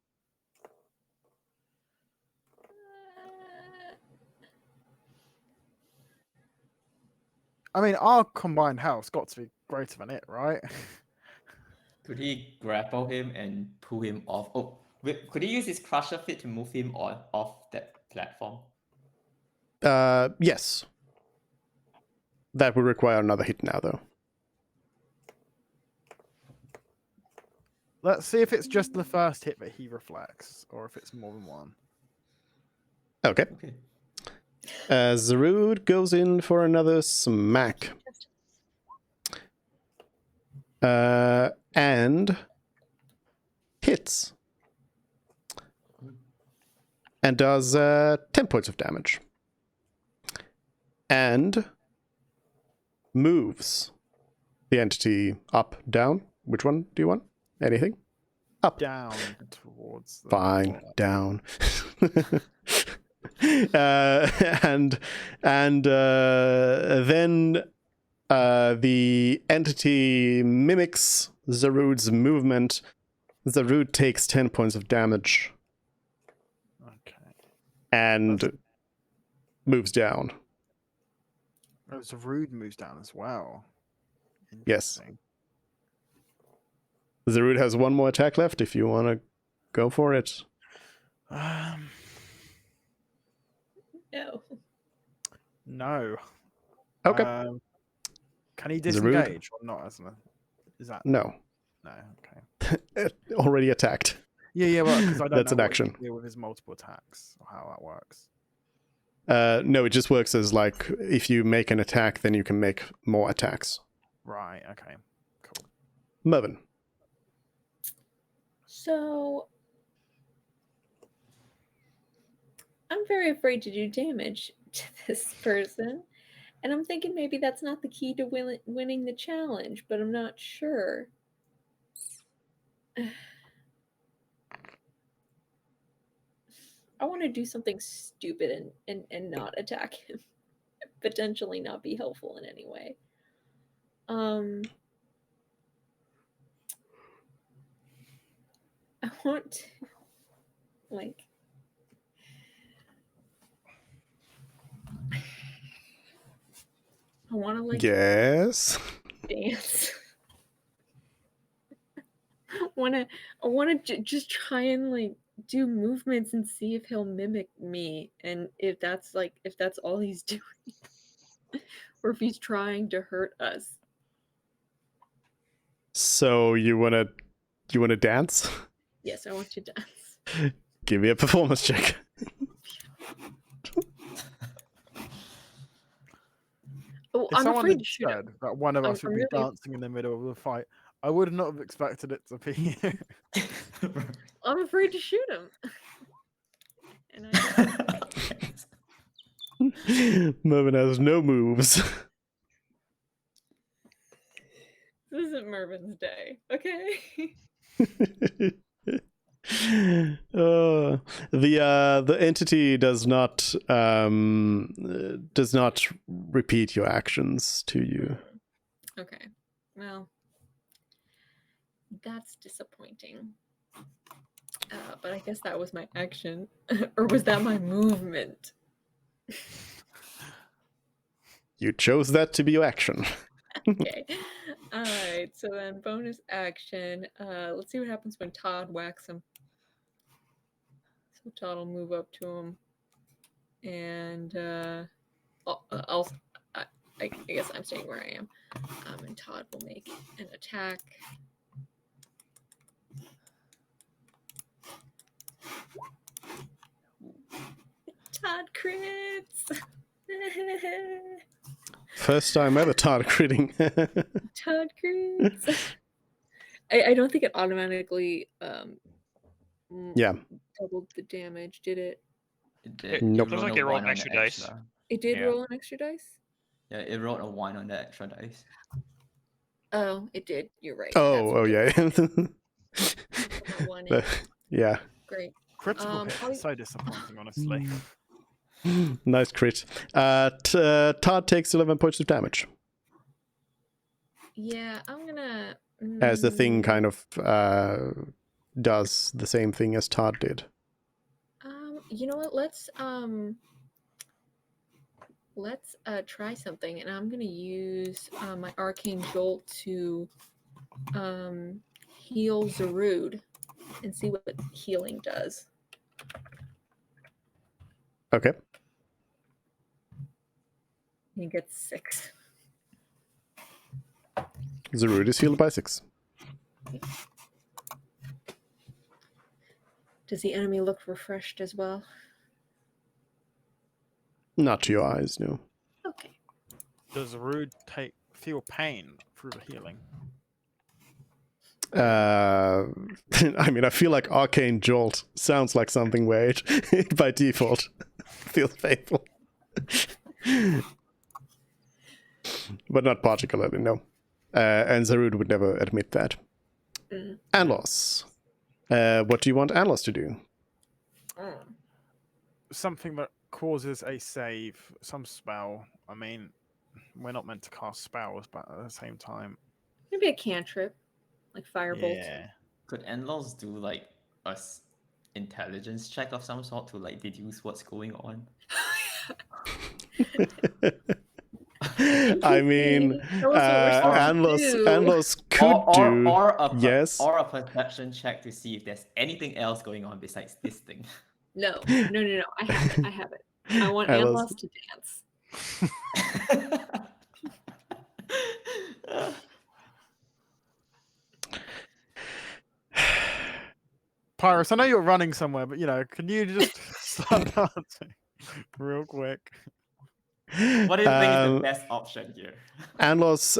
S6: I mean, our combined health's got to be greater than it, right?
S5: Could he grapple him and pull him off? Oh, wait, could he use his Crusher Fit to move him off that platform?
S1: Yes. That would require another hit now, though.
S6: Let's see if it's just the first hit that he reflects, or if it's more than one.
S1: Okay.
S5: Okay.
S1: Zarud goes in for another smack. And hits. And does 10 points of damage. And moves the entity up, down. Which one do you want? Anything? Up.
S6: Down towards the
S1: Fine,
S6: bottom.
S1: down. And then the entity mimics Zarud's movement. Zarud takes 10 points of damage
S6: Okay.
S1: and
S6: That's-
S1: moves down.
S6: Oh, Zarud moves down as well.
S1: Yes.
S6: Interesting.
S1: Zarud has one more attack left if you want to go for it.
S2: No.
S6: No.
S1: Okay.
S6: Can he
S1: Zarud?
S6: disengage or not? Is that
S1: No.
S6: no? Okay.
S1: Already attacked.
S6: Yeah, well, because I don't
S1: That's
S6: know
S1: an
S6: what he
S1: action.
S6: can deal with his multiple attacks or how that works.
S1: No, it just works as like if you make an attack, then you can make more attacks.
S6: Right. Okay. Cool.
S1: Mervin.
S2: So I'm very afraid to do damage to this person. And I'm thinking maybe that's not the key to winning the challenge, but I'm not sure. I want to do something stupid and not attack him. Potentially not be helpful in any way. I want to, like, I want to, like,
S1: Yes.
S2: dance. I want to just try and, like, do movements and see if he'll mimic me, and if that's all he's doing, or if he's trying to hurt us.
S1: So you wanna dance?
S2: Yes, I want to dance.
S1: Give me a performance check.
S2: Oh,
S6: If
S2: I'm
S6: someone
S2: afraid
S6: had
S2: to shoot him.
S6: said that one of
S2: I'm-
S6: us would
S2: I'm
S6: be
S2: really-
S6: dancing in the middle of the fight, I would not have expected it to be you.
S2: I'm afraid to shoot him. And
S1: Mervin has no moves.
S2: this isn't Mervin's day, okay?
S1: The entity does not repeat your actions to you.
S2: Okay. Well, that's disappointing. But I guess that was my action. Or was that my movement?
S1: You chose that to be your action.
S2: Okay. Alright, so then bonus action. Let's see what happens when Todd whacks him. So Todd will move up to him. And I guess I'm staying where I am. And Todd will make an attack. Todd crits!
S1: First time ever Todd critting.
S2: Todd crits! I don't think it automatically
S1: Yeah.
S2: doubled the damage, did it?
S5: It did.
S1: Nope.
S3: Looks like it rolled extra dice.
S2: It did
S3: Yeah.
S2: roll an extra dice?
S5: Yeah, it rolled a 1 on the extra dice.
S2: Oh, it did. You're right.
S1: Oh, yeah.
S2: That's what it- one
S1: The- Yeah.
S2: Great.
S6: Critical hit.
S2: I'll-
S6: So disappointing, honestly.
S1: Nice crit. Todd takes 11 points of damage
S2: Yeah, I'm gonna.
S1: as the thing
S2: mm,
S1: kind of does the same thing as Todd did.
S2: You know what? Let's try something, and I'm gonna use my arcane jolt to heal Zarud and see what healing does.
S1: Okay.
S2: He gets 6.
S1: Zarud is healed by 6.
S2: Does the enemy look refreshed as well?
S1: Not to your eyes, no.
S2: Okay.
S6: Does Rude feel pain through the healing?
S1: I mean, I feel like Arcane Jolt sounds like something where it by default feels painful. But not particularly, no. And Zarud would never admit that.
S2: Mm.
S1: Anlos. What do you want Anlos to do?
S6: Something that causes a save, some spell. I mean, we're not meant to cast spells, but at the same time,
S2: Maybe a cantrip, like firebolt.
S6: yeah.
S5: Could Enlos do like a intelligence check of some sort to like deduce what's going on?
S1: I mean,
S2: Tell us what we're supposed to do.
S1: Anlos could do. Yes.
S5: Or a perception check to see if there's anything else going on besides this thing.
S2: No. I have it. I want
S1: Alice.
S2: Anlos to dance.
S6: Pyrus, I know you're running somewhere, but can you just start dancing real quick?
S5: What do you think is the best option here?
S1: Anlos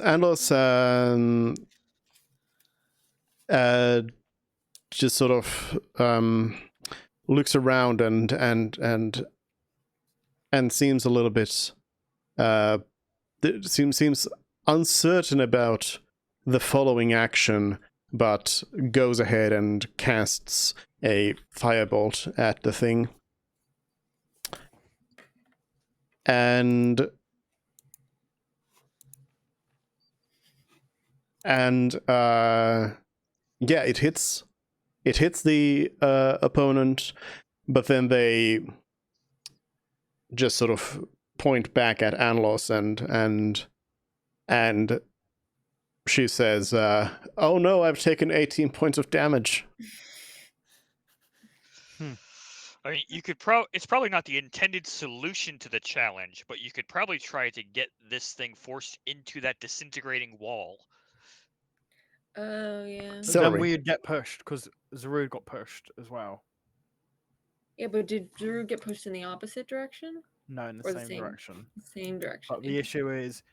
S1: just sort of looks around and seems a little bit seems uncertain about the following action, but goes ahead and casts a firebolt at the thing. And yeah, it hits the opponent, but then they just sort of point back at Anlos and she says, "Oh no, I've taken 18 points of damage."
S3: I mean, you could it's probably not the intended solution to the challenge, but you could probably try to get this thing forced into that disintegrating wall.
S2: Oh yeah.
S1: So- Celery.
S6: Then we'd get pushed because Zarud got pushed as well.
S2: Yeah, but did Drew get pushed in the opposite direction?
S6: No, in the
S2: Or the
S6: same
S2: same.
S6: direction.
S2: Same direction.
S6: But the issue is,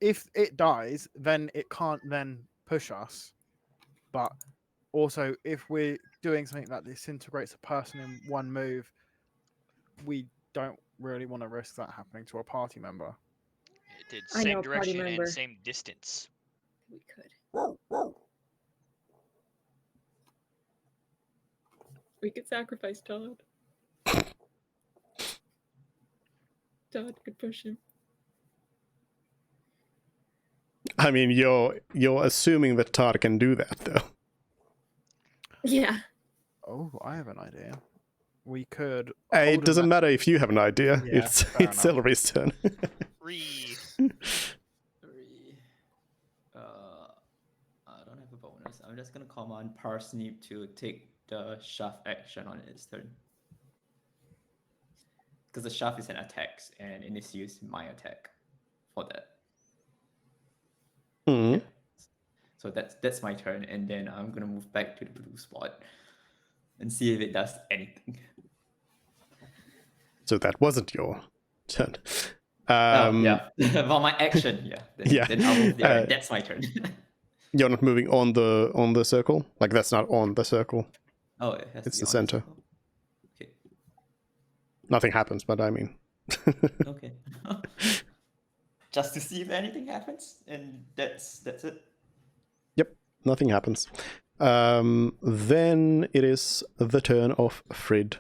S6: if it dies, then it can't then push us. But also, if we're doing something that disintegrates a person in one move, we don't really want to risk that happening to a party member.
S3: It did
S2: I know
S3: same
S2: a party
S3: direction
S2: member.
S3: and same distance.
S2: We could. We could sacrifice Todd. Todd could push him.
S1: I mean, you're assuming that Todd can do that, though.
S2: Yeah.
S6: Oh, I have an idea. We could.
S1: It
S6: hold
S1: doesn't
S6: an-
S1: matter if you have an idea.
S6: Yeah,
S1: it's
S6: fair enough.
S1: Celery's turn.
S3: 3.
S5: 3. I don't have a bonus. I'm just gonna command Parsnip to take the shaft action on its turn. Because the shaft is an attack, and it needs to use my attack for that.
S1: Mhm.
S5: So that's my turn, and then I'm gonna move back to the blue spot and see if it does anything.
S1: So that wasn't your turn.
S5: Yeah. Well, my action, yeah. Then I'll move there. And that's my turn.
S1: You're not moving on the circle? Like, that's not on the circle.
S5: Oh, it has to
S1: It's
S5: be
S1: the
S5: on
S1: center.
S5: circle. Okay.
S1: Nothing happens, but I mean.
S5: Okay. Just to see if anything happens, and that's it.
S1: Yep, nothing happens. Then it is the turn of Frid,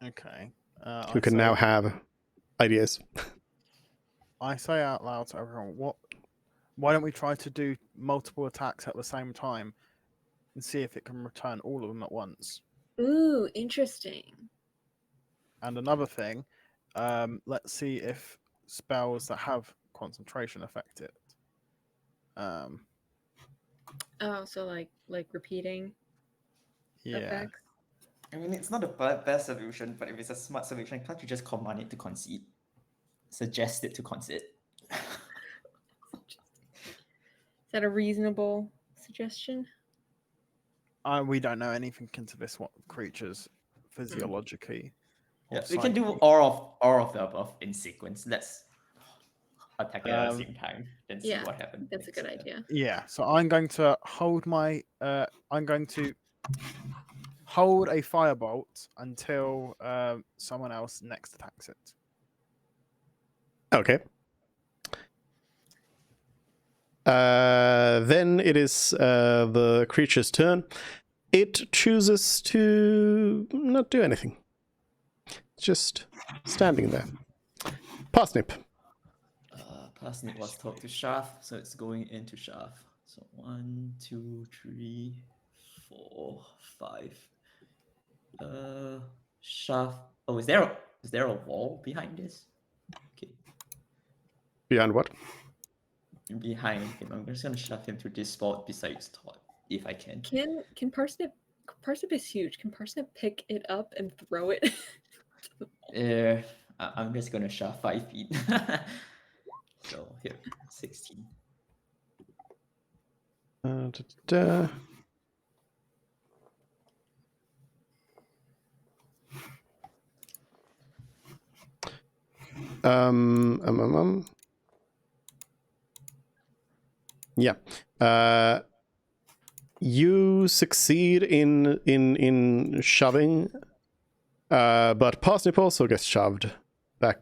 S6: Okay.
S1: who can now have ideas.
S6: I say out loud to everyone, why don't we try to do multiple attacks at the same time and see if it can return all of them at once?
S2: Ooh, interesting.
S6: And another thing, let's see if spells that have concentration affect it.
S2: Oh, so like repeating
S6: Yeah.
S2: effects.
S5: I mean, it's not the best solution, but if it's a smart solution, can't you just command it to concede? Suggest it to concede.
S2: Is that a reasonable suggestion?
S6: We don't know anything into this what creatures physiologically. or
S5: Yeah, we can do
S6: psychically.
S5: all of the above in sequence. Let's attack it at the same time, then see
S2: Yeah,
S5: what happens.
S2: That's a good idea.
S6: Yeah, so I'm going to hold my I'm going to hold a firebolt until someone else next attacks it.
S1: Okay. Then it is the creature's turn. It chooses to not do anything. Just standing there. Parsnip.
S5: Parsnip was told to shaft, so it's going into shaft. So 1, 2, 3, 4, 5. Shaft. Oh, is there a wall behind this? Okay,
S1: Behind what?
S5: behind him. I'm just gonna shove him to this spot besides Todd, if I can.
S2: Can Parsnip is huge. Can Parsnip pick it up and throw it?
S5: I'm just gonna shove 5 feet. So here, 16.
S1: Yeah. You succeed in shoving, but Parsnip also gets shoved back.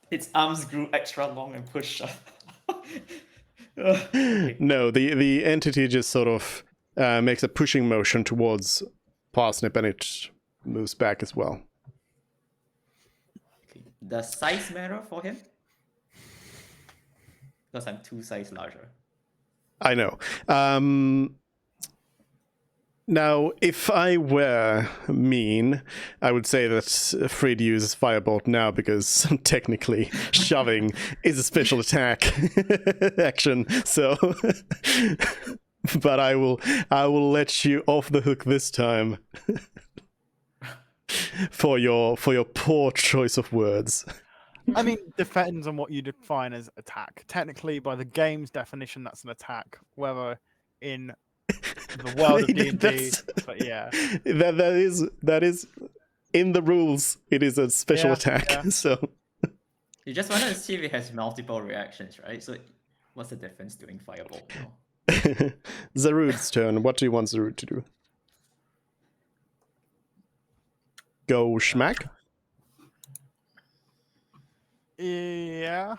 S5: Its arms grew extra long and pushed up.
S1: No, the entity just sort of makes a pushing motion towards Parsnip, and it moves back as well.
S5: Okay. Does size matter for him? Because I'm 2 size larger.
S1: I know. Now, if I were mean, I would say that Frid uses Firebolt now because technically shoving is a special attack action. So, but I will let you off the hook this time for your poor choice of words.
S6: I mean, depends on what you define as attack. Technically, by the game's definition, that's an attack. Whether in the world of D&D, but yeah,
S1: that is in the rules. It is a special attack.
S6: Yeah.
S1: So
S5: You just wanted to see if it has multiple reactions, right? So what's the difference doing Firebolt now?
S1: Zarud's turn. What do you want Zarud to do? Go schmack?
S6: yeah.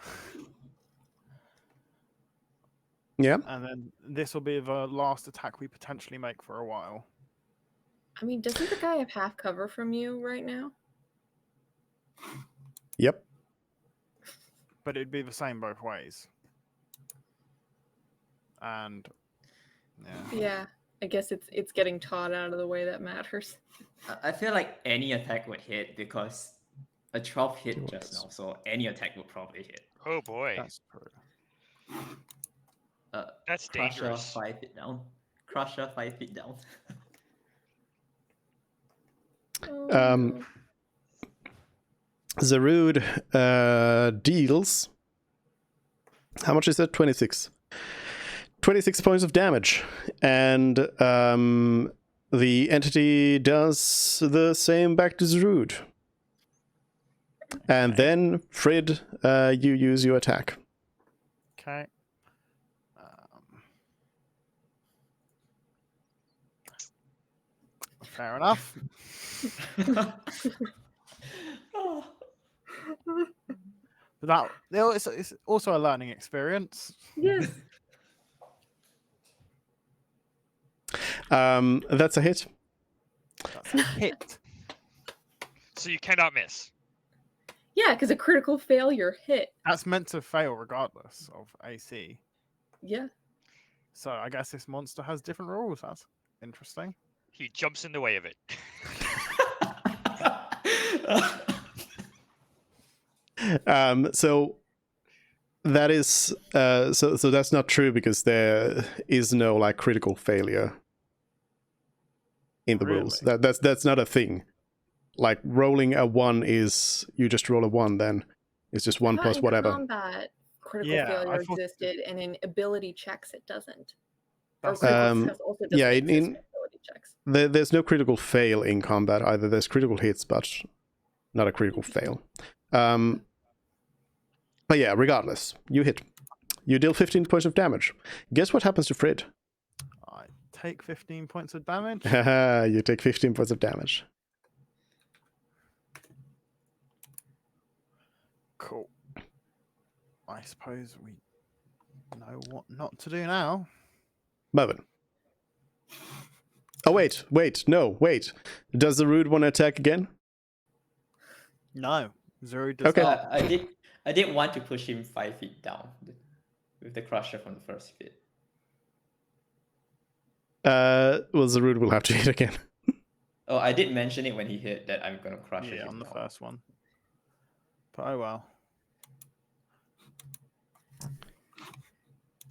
S1: Yeah.
S6: And then this will be the last attack we potentially make for a while.
S2: I mean, doesn't the guy have half cover from you right now?
S1: Yep.
S6: But it'd be the same both ways. And
S2: Yeah. I guess it's getting Todd out of the way that matters.
S5: I feel like any attack would hit because a 12 hit just now, so any attack would probably hit.
S3: Oh boy,
S6: that's true.
S3: that's
S5: Crusher
S3: dangerous.
S5: 5 feet down. Crusher 5 feet down.
S2: Oh,
S1: Um,
S2: no.
S1: Zarud deals. How much is that? 26. 26 points of damage. And the entity does the same back to Zarud. And then, Frid, you use your attack.
S6: Okay. Fair enough. But it's also a learning experience.
S2: Yes.
S1: That's a hit.
S6: That's a hit.
S3: So you cannot miss.
S4: Yeah, because a critical failure hit.
S6: That's meant to fail regardless of AC.
S4: Yeah.
S6: So I guess this monster has different rules. That's interesting.
S3: He jumps in the way of it.
S1: So that is so that's not true because there is no like critical failure in the rules.
S6: Really?
S1: That's not a thing. Like rolling a 1 is you just roll a 1, then it's just 1
S4: I
S1: plus
S4: thought in
S1: whatever.
S4: combat, critical
S6: Yeah, I
S4: failure
S6: thought-
S4: existed, and in ability checks it doesn't. Or
S6: That's-
S4: critical
S1: Um,
S4: success also doesn't
S1: yeah,
S4: exist
S1: in-
S4: in ability checks.
S1: There's no critical fail in combat either. There's critical hits, but not a critical fail. But yeah, regardless, you hit. You deal 15 points of damage. Guess what happens to Frid?
S6: I take 15 points of damage.
S1: You take 15 points of damage.
S6: Cool. I suppose we know what not to do now.
S1: Mervin. Oh, wait. Does the Rude want to attack again?
S6: No, Zuru does
S1: Okay.
S6: not.
S5: I did want to push him 5 feet down with the crusher from the first hit.
S1: Well, the Rude will have to hit again.
S5: Oh, I did mention it when he hit that I'm gonna crush
S6: Yeah,
S5: him
S6: on the
S5: down.
S6: first one. But oh well.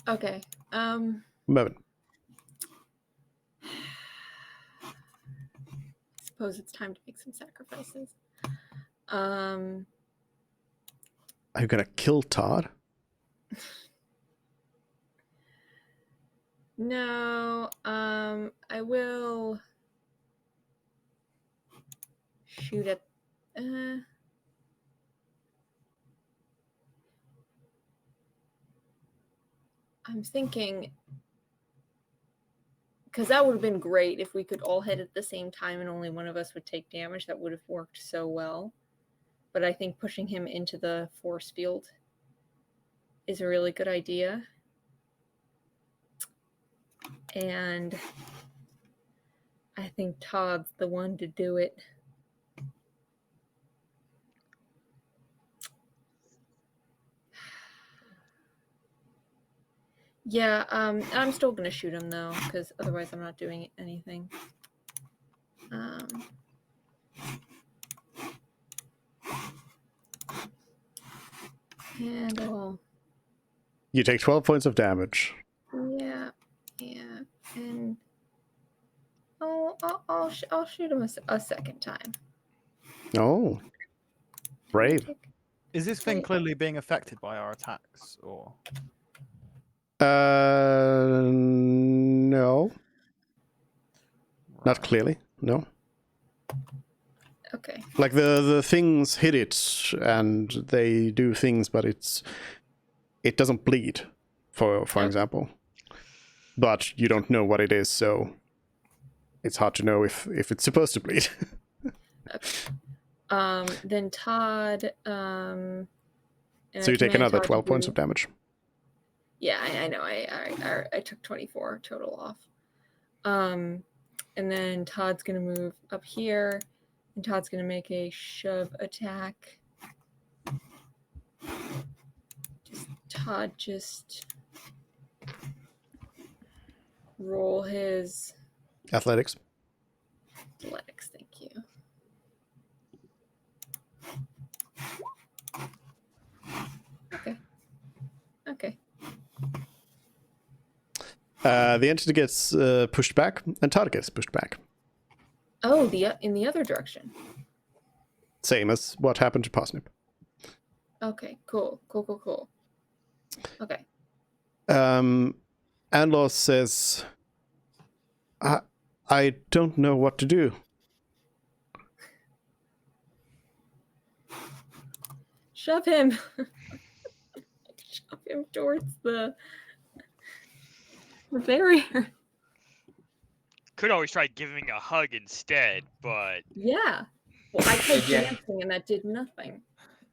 S4: Okay.
S1: Mervin.
S4: Suppose it's time to make some sacrifices.
S1: Are you gonna kill Todd?
S4: No. I will shoot at. I'm thinking, because that would have been great if we could all hit at the same time and only one of us would take damage. That would have worked so well. But I think pushing him into the force field is a really good idea. And I think Todd's the one to do it. Yeah, I'm still gonna shoot him though, because otherwise I'm not doing anything. And
S1: You take 12 points of damage.
S4: yeah, and I'll shoot him a second time.
S1: Oh. Brave.
S6: Is this thing
S4: Wait.
S6: clearly being affected by our attacks, or
S1: No. Not
S6: Right.
S1: clearly. No.
S4: Okay.
S1: Like the things hit it and they do things, but it doesn't bleed, for
S4: Okay.
S1: example. But you don't know what it is, so it's hard to know if it's supposed to bleed.
S4: Then Todd. And
S1: So you
S4: I
S1: take
S4: command
S1: another
S4: Todd to
S1: 12 points
S4: do-
S1: of damage.
S4: Yeah, I know. I took 24 total off. And then Todd's gonna move up here, and Todd's gonna make a shove attack. Todd just roll his
S1: Athletics.
S4: athletics. Thank you. Okay.
S1: The entity gets pushed back, and Todd gets pushed back.
S4: Oh, in the other direction.
S1: Same as what happened to Parsnip.
S4: Okay, cool. Okay.
S1: Anlos says, I don't know what to do.
S4: Shove him. Shove him towards the barrier.
S3: Could always try giving a hug instead, but
S4: Yeah. Well, I tried
S5: Yeah.
S4: dancing and that did nothing.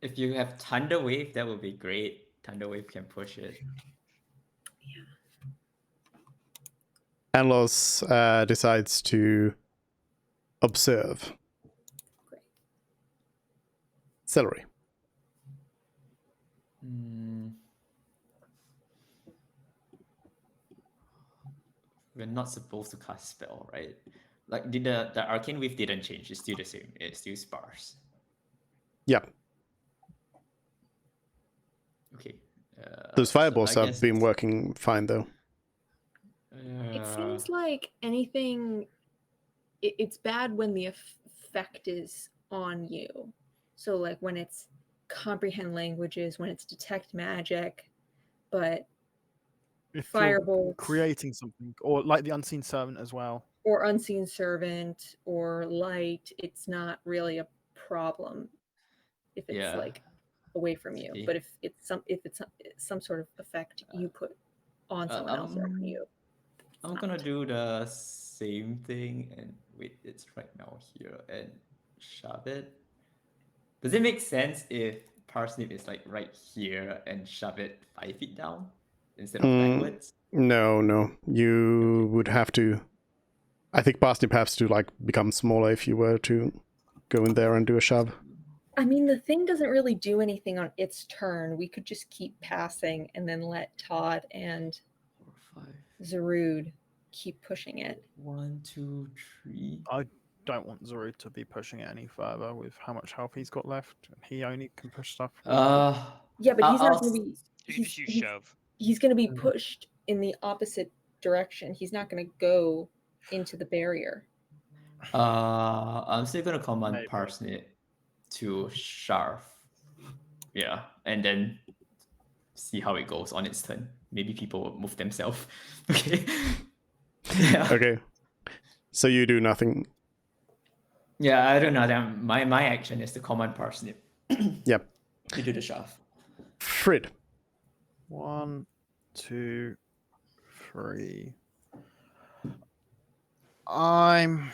S5: If you have Thunder Wave, that would be great. Thunder Wave can push it.
S1: Anlos decides to observe.
S2: Great.
S1: Celery.
S5: We're not supposed to cast spell, right? Like the arcane wave didn't change. It's still the same. It's still sparse.
S1: Yeah.
S5: Okay.
S1: Those
S5: so
S1: fireballs
S5: I
S1: have
S5: guess
S1: been working fine, though.
S2: It seems like anything. It's bad when the effect is on you. So like when it's comprehend languages, when it's detect magic, but
S6: If you're
S2: firebolt
S6: creating something, or like the unseen servant as well.
S2: or unseen servant or light, it's not really a problem if it's
S5: Yeah.
S2: like away from you.
S5: Okay.
S2: But if it's some sort of effect you put on someone else or on you.
S5: I'm gonna do the same thing and wait, it's right now here and shove it. Does it make sense if parsnip is like right here and shove it 5 feet down instead of backwards?
S1: No. You would have to. I think Parsnip has to like become smaller if you were to go in there and do a shove.
S2: I mean, the thing doesn't really do anything on its turn. We could just keep passing and then let Todd and
S5: 4, 5.
S2: Zarud keep pushing it.
S5: 1, 2, 3.
S6: I don't want Zorud to be pushing it any further with how much health he's got left. He only can push stuff.
S2: Yeah, but he's not going to be.
S3: You can just use shove.
S2: He's going to be pushed in the opposite direction. He's not going to go into the barrier.
S5: I'm still gonna command
S6: Maybe.
S5: parsnip to shove. Yeah, and then see how it goes on its turn. Maybe people will move themselves. Okay. Yeah.
S1: Okay. So you do nothing.
S5: Yeah, I don't know. My action is to command parsnip.
S1: Yep.
S5: You do the shove.
S1: Frid.
S6: 1, 2, 3. I'm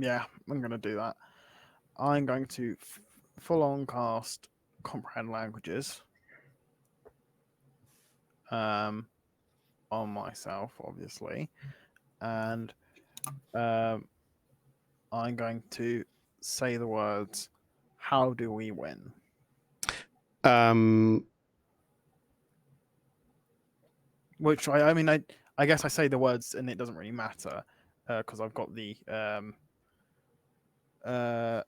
S6: gonna do that. I'm going to full on cast comprehend languages on myself, obviously, and I'm going to say the words, "How do we win?" Which I guess I say the words and it doesn't really matter because I've got the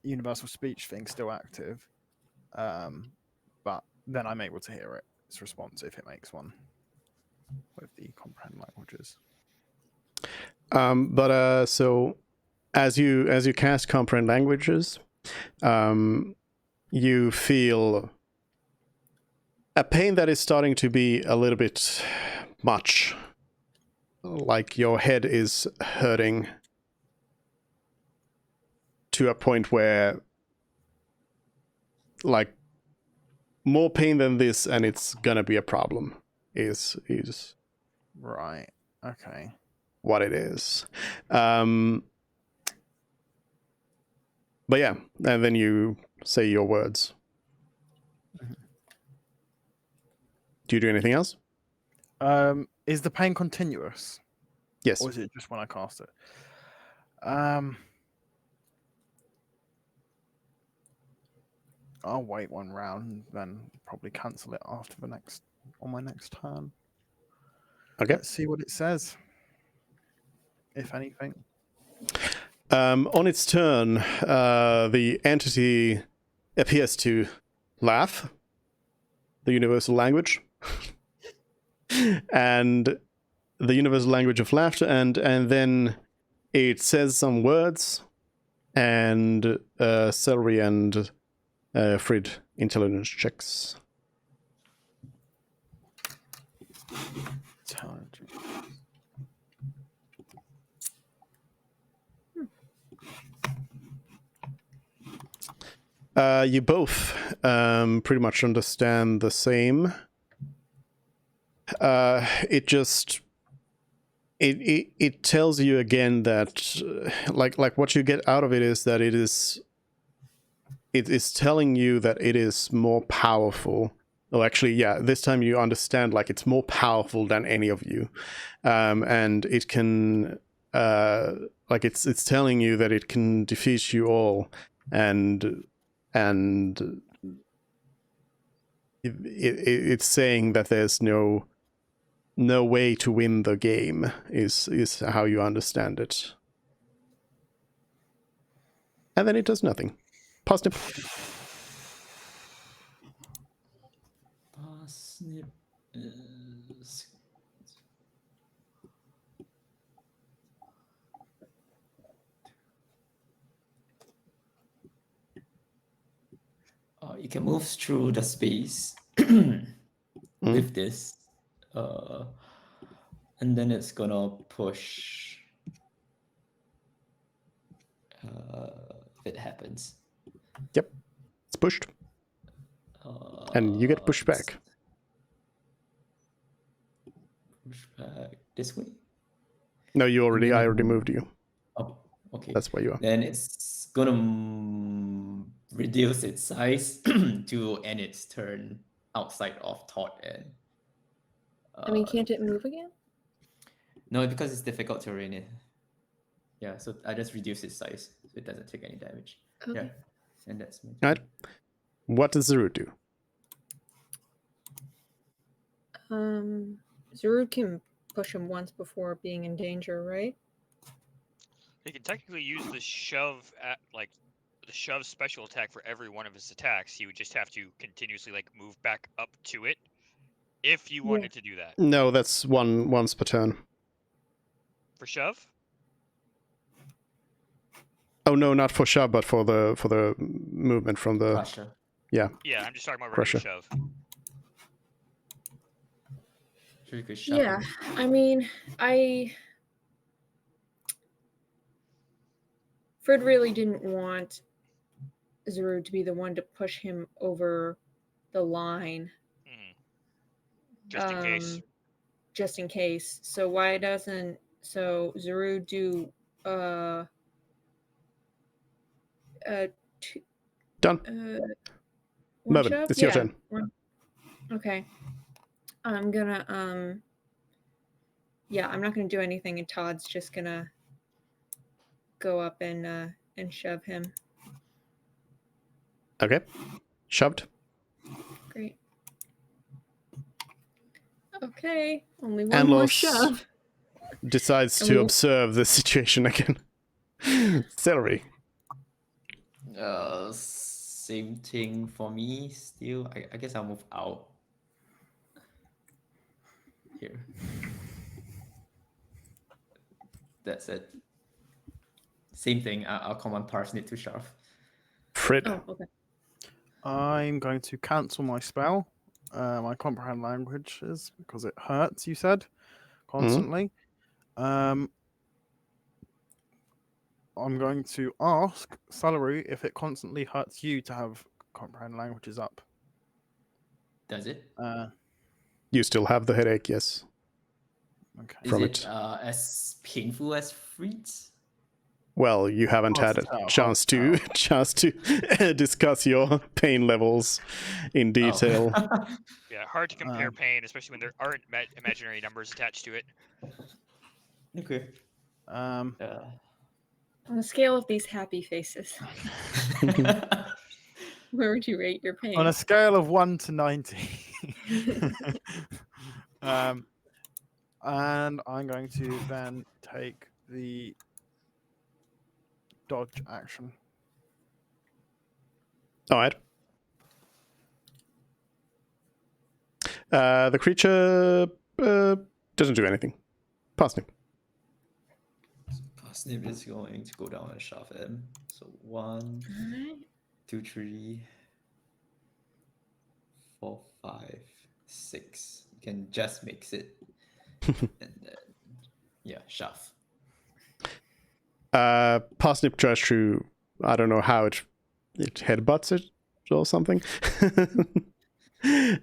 S6: universal speech thing still active, but then I'm able to hear it. It's responsive. It makes one with the comprehend languages.
S1: So as you cast comprehend languages, you feel a pain that is starting to be a little bit much. Like your head is hurting to a point where, like, more pain than this and it's gonna be a problem is
S6: Right. Okay.
S1: what it is. But yeah, and then you say your words. Do you do anything else?
S6: Is the pain continuous?
S1: Yes.
S6: Or is it just when I cast it? I'll wait one round and then probably cancel it after on my next turn.
S1: Okay.
S6: Let's see what it says. If anything.
S1: On its turn, the entity appears to laugh, the universal language, and the universal language of laughter, and then it says some words, and Celery and Frid intelligence checks. You both pretty much understand the same. It just it tells you again that like what you get out of it is that it is telling you that it is more powerful Oh, actually, yeah. This time you understand like it's more powerful than any of you, and it can like it's telling you that it can defeat you all, and it's saying that there's no way to win the game is how you understand it. And then it does nothing. Parsnip.
S5: Parsnip is... you can move through the space with this, and then it's gonna push if it happens.
S1: Yep, it's pushed, and you get pushed back.
S5: Push back this way.
S1: No, I already moved you.
S5: Oh, okay.
S1: That's where you are.
S5: Then it's gonna reduce its size to end its turn outside of thought and.
S4: I mean, can't it move again?
S5: No, because it's difficult terrain. Yeah, so I just reduce its size so it doesn't take any damage.
S4: Okay.
S5: Yeah, and that's me.
S1: All right. What does Zerud do?
S4: Zerud can push him once before being in danger, right?
S3: He can technically use the shove at the shove special attack for every one of his attacks. He would just have to continuously like move back up to it if you wanted to do that.
S1: No, that's once per turn.
S3: For shove?
S1: Oh no, not for shove, but for the movement from the
S5: Crusher.
S3: Yeah, I'm just talking about regular
S1: Crusher.
S3: shove.
S5: So you could shove
S4: Yeah,
S5: him.
S4: I mean, Fred really didn't want Zerud to be the one to push him over the line.
S3: Just in case.
S4: Just in case. So why doesn't Zerud do
S1: done.
S4: one
S1: Mervin,
S4: shove?
S1: it's your turn.
S4: Okay. I'm gonna I'm not gonna do anything, and Todd's just gonna go up and shove him.
S1: Okay, shoved.
S4: Great. Okay, only one
S1: And
S4: more
S1: Los
S4: shove.
S1: decides
S4: And
S1: to
S4: we-
S1: observe the situation again. Celery.
S5: Same thing for me still. I guess I'll move out. Here. That's it. Same thing. I'll command Parsnip to shove.
S1: Fred.
S4: Oh, okay.
S6: I'm going to cancel my spell, my comprehend languages, because it hurts. You said constantly. I'm going to ask Celery if it constantly hurts you to have comprehend languages up.
S5: Does it?
S1: You still have the headache, yes.
S6: Okay.
S5: Is
S1: From
S5: it
S1: it.
S5: as painful as Freed's?
S1: Well, you haven't had a chance to discuss your pain levels in detail.
S5: Oh.
S3: Yeah, hard to compare pain, especially when there aren't imaginary numbers attached to it.
S5: Okay.
S4: On the scale of these happy faces, where would you rate your pain?
S6: On a scale of 1 to 90. And I'm going to then take the dodge action.
S1: All right. The creature doesn't do anything. Parsnip.
S5: Parsnip is going to go down and shove him. So 1, 2, 3, 4, 5, 6. You can just mix it. And then, shove.
S1: Parsnip tries to, I don't know how it headbutts it or something.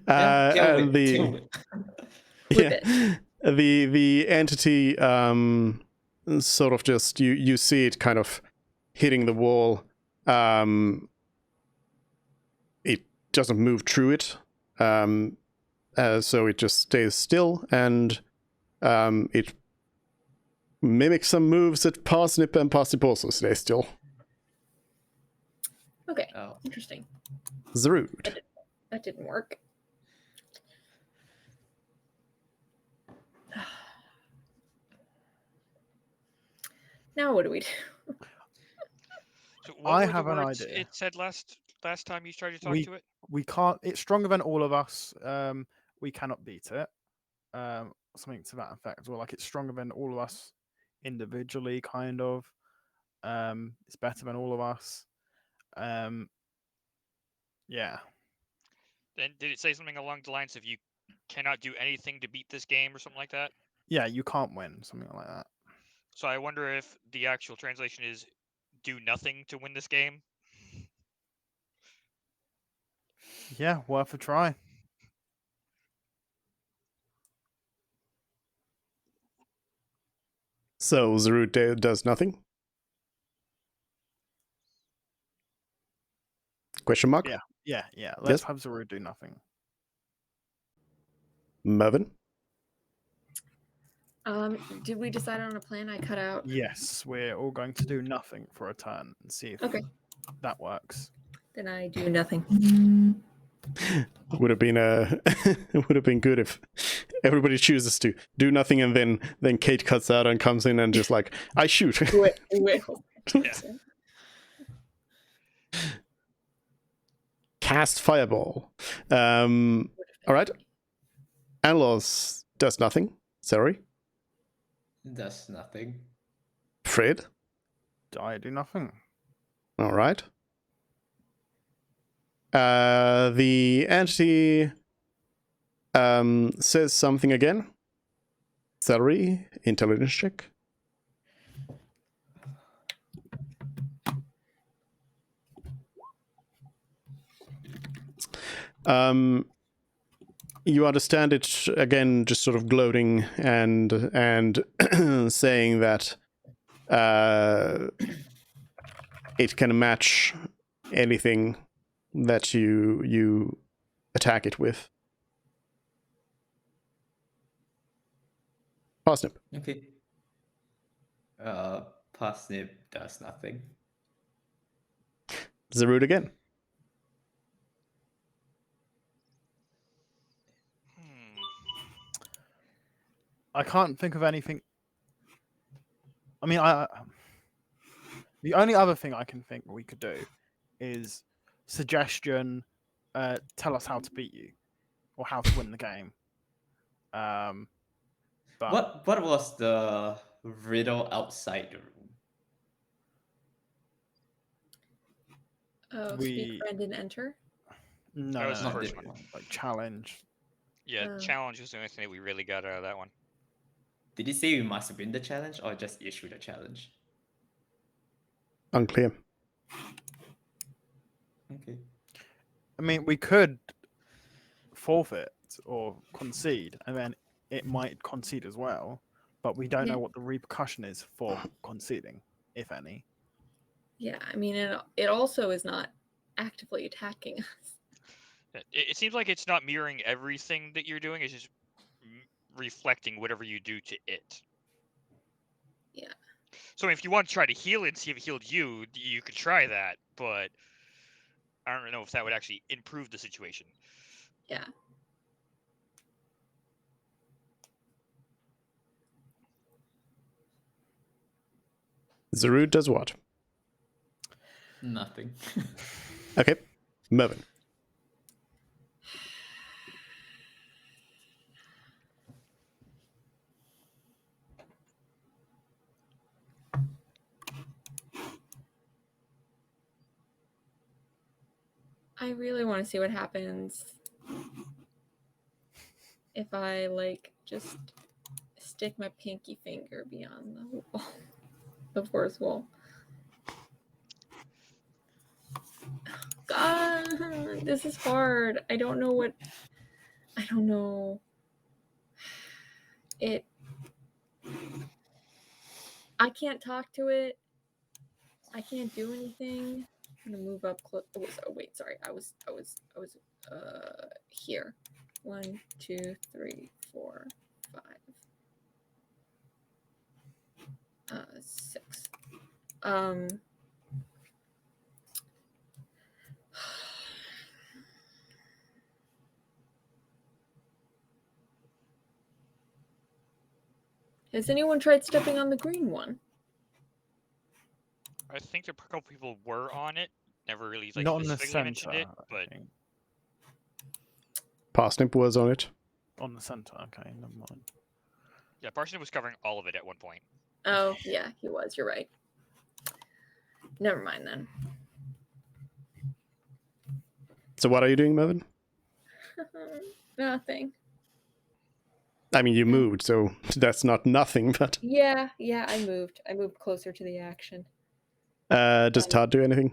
S1: And the entity sort of just you see it kind of hitting the wall. It doesn't move through it, So it just stays still, and it mimics some moves that Parsnip, and Parsnip also stay still.
S2: Okay,
S5: Oh.
S2: interesting.
S1: Zerud.
S2: That didn't work. Now what do we do?
S3: So what
S6: I
S3: were
S6: have
S3: the
S6: an
S3: words
S6: idea.
S3: it said last time you tried to talk
S6: We-
S3: to it?
S6: We can't. It's stronger than all of us. We cannot beat it. Something to that effect. Or like it's stronger than all of us individually, kind of. It's better than all of us. Yeah.
S3: Then did it say something along the lines of you cannot do anything to beat this game or something like that?
S6: Yeah, you can't win, something like that.
S3: So I wonder if the actual translation is do nothing to win this game.
S6: Yeah, worth a try.
S1: So Zerud does nothing? Question mark?
S6: Yeah. Let's
S1: Yes.
S6: have Zerud do nothing.
S1: Mervin?
S2: Did we decide on a plan? I cut out.
S6: Yes, we're all going to do nothing for a turn and see if
S2: Okay.
S6: that works.
S2: Then I do nothing.
S1: Would have been it would have been good if everybody chooses to do nothing, and then Kate cuts out and comes in and just like, I shoot.
S2: Will.
S3: Yeah.
S1: Cast fireball. All right. Anlos does nothing. Sorry.
S5: Does nothing.
S1: Fred.
S6: I do nothing.
S1: All right. The entity says something again. Celery, intelligence check. You understand it again, just sort of gloating and saying that it can match anything that you attack it with. Parsnip.
S5: Okay. Parsnip does nothing.
S1: Zerud again.
S6: I can't think of anything. I mean, the only other thing I can think we could do is suggestion. Tell us how to beat you, or how to win the game. But
S5: What was the riddle outside the room?
S2: Oh,
S6: We-
S2: speak, friend, and enter.
S6: no,
S3: That was the
S5: Not
S3: first
S5: the-
S3: one.
S6: like challenge.
S3: Yeah,
S2: Oh.
S3: challenge was the only thing that we really got out of that one.
S5: Did he say we must win the challenge or just issue the challenge?
S1: Unclear.
S5: Okay.
S6: I mean, we could forfeit or concede, and then it might concede as well. But we don't
S2: Yeah.
S6: know what the repercussion is for conceding, if any.
S2: Yeah, I mean, it also is not actively attacking us.
S3: It seems like it's not mirroring everything that you're doing. It's just reflecting whatever you do to it.
S2: Yeah.
S3: So if you want to try to heal it and see if it healed you, you could try that. But I don't know if that would actually improve the situation.
S2: Yeah.
S1: Zerud does what?
S5: Nothing.
S1: Okay. Mervin.
S2: I really want to see what happens if I like just stick my pinky finger beyond the wall, the fourth wall. God, this is hard. I don't know. I can't talk to it. I can't do anything. gonna move up close. Oh, wait, sorry. I was here. 1, 2, 3, 4, 5, 6. Has anyone tried stepping on the green one?
S3: I think a couple people were on it. Never really like
S6: Not in the
S3: specifically mentioned
S6: center.
S3: it,
S6: I
S3: but
S6: think.
S1: Parsnip was on it.
S6: On the center. Okay, never mind.
S3: yeah, Parsnip was covering all of it at one point.
S2: Oh, yeah, he was. You're right. Never mind then.
S1: So what are you doing, Mervin?
S2: Nothing.
S1: I mean, you moved, so that's not nothing, but...
S2: Yeah, I moved. I moved closer to the action.
S1: Does Todd do anything?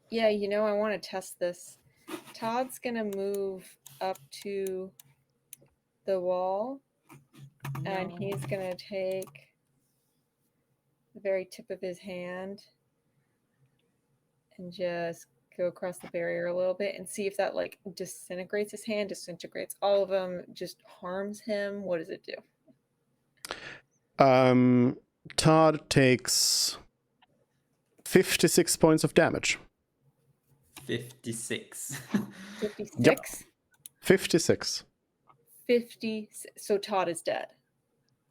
S2: Yeah, I want to test this. Todd's going to move up to the wall, and he's going to take the very tip of his hand and just go across the barrier a little bit and see if that like disintegrates his hand, disintegrates all of them, just harms him. What does it do?
S1: Todd takes 56 points of damage.
S5: 56.
S2: 56?
S1: 56.
S2: 50. So Todd is dead.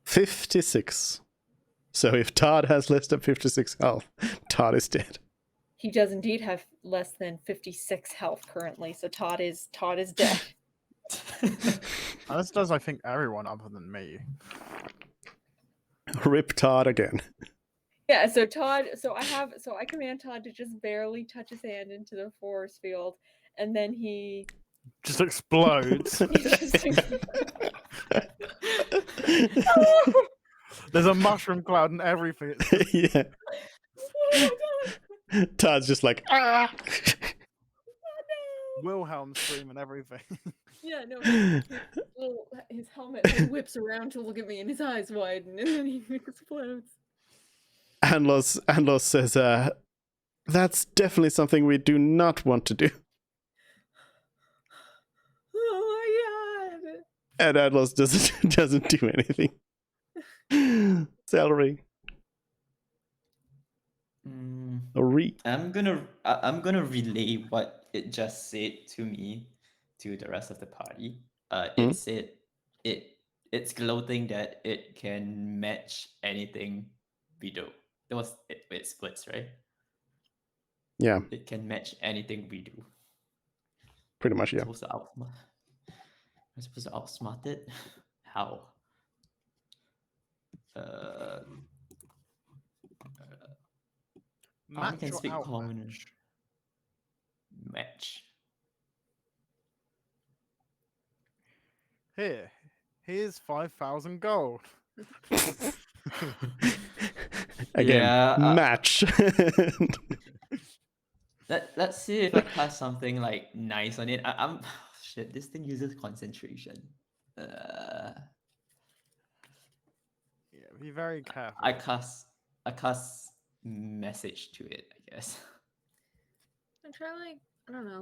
S1: 56. So if Todd has less than 56 health, Todd is dead.
S2: He does indeed have less than 56 health currently, so Todd is dead.
S6: This does, I think, everyone other than me.
S1: Rip Todd again.
S2: Yeah, so I command Todd to just barely touch his hand into the force field, and then he
S6: Just explodes. There's a mushroom cloud and everything.
S1: Yeah. Todd's just like, ah!
S6: Wilhelm scream and everything.
S2: Yeah, no, his helmet whips around to look at me, and his eyes widen, and then he explodes.
S1: Anlos says, that's definitely something we do not want to do.
S2: Oh my god!
S1: And Anlos doesn't do anything. Celery.
S5: I'm gonna relay what it just said to me to the rest of the party. It said it's gloating that it can match anything we do. It splits, right?
S1: Yeah,
S5: It can match anything we do.
S1: pretty much, yeah.
S5: I'm supposed to outsmart it? How? I can speak common. Match.
S6: Here's 5,000 gold.
S1: Again,
S5: Yeah,
S1: match.
S5: Let's see if I cast something like nice on it. I'm shit. This thing uses concentration.
S6: Yeah, be very careful.
S5: I cast message to it, I guess.
S2: I try I don't know,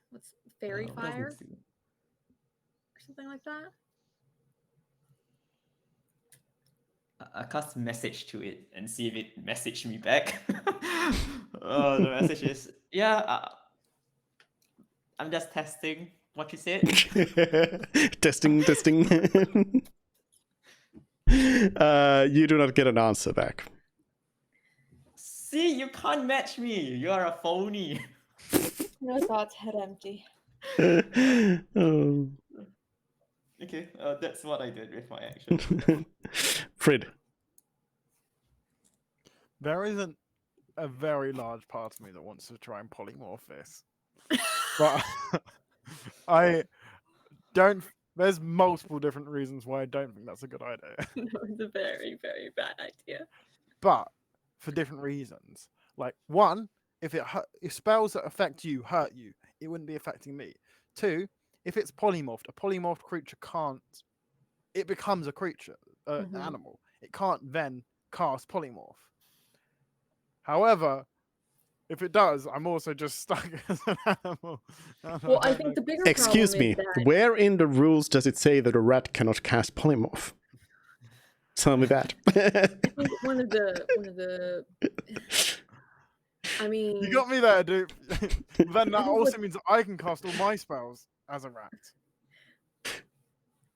S2: what's fairy
S5: What does
S2: fire
S5: this do?
S2: or something like that.
S5: I cast message to it and see if it messaged me back. The message is, yeah, I'm just testing what you said.
S1: testing. You do not get an answer back.
S5: See, you can't match me. You are a phony.
S2: No thoughts, head empty.
S1: Oh.
S5: Okay, that's what I did with my action.
S1: Frid.
S6: There isn't a very large part of me that wants to try and polymorph this. But I don't. There's multiple different reasons why I don't think that's a good idea.
S2: No, it's a very, very bad idea.
S6: But for different reasons. Like, one, if spells that affect you hurt you, it wouldn't be affecting me. Two, if it's polymorphed, a polymorphed creature can't. It becomes a creature, an animal. It can't then cast polymorph. However, if it does, I'm also just stuck as an animal.
S2: Well, I think the bigger
S1: Excuse
S2: problem
S1: me,
S2: is that
S1: where in the rules does it say that a rat cannot cast polymorph? Tell me that.
S2: I think one of the I mean
S6: You got me there, dude. Then that
S2: I think
S6: also
S2: what-
S6: means that I can cast all my spells as a rat.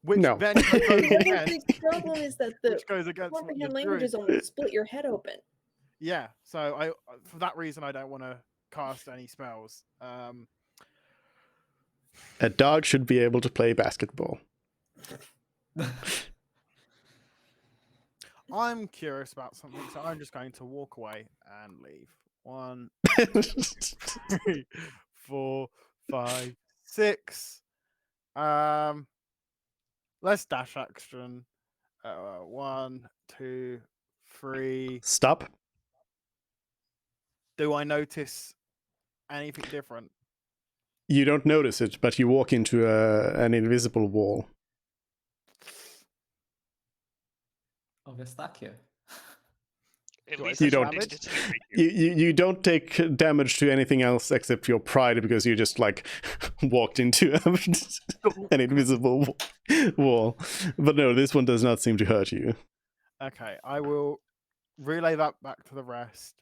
S6: Which
S1: No.
S6: then goes
S2: the
S6: against,
S2: big problem is that the
S6: which goes against what the
S2: comprehend
S6: druid
S2: languages
S6: says.
S2: almost split your head open.
S6: Yeah, so I for that reason I don't want to cast any spells.
S1: A dog should be able to play basketball.
S6: I'm curious about something, so I'm just going to walk away and leave. 1, 3, 4, 5, 6. Let's dash action. 1, 2, 3.
S1: Stop.
S6: Do I notice anything different?
S1: You don't notice it, but you walk into an invisible wall.
S5: Oh, we're stuck here.
S3: At
S6: Do I
S3: least
S1: take
S3: that's what
S6: damage?
S3: they deteriorate you.
S1: You don't take damage to anything else except your pride because you just like walked into an invisible wall. But no, this one does not seem to hurt you.
S6: Okay, I will relay that back to the rest,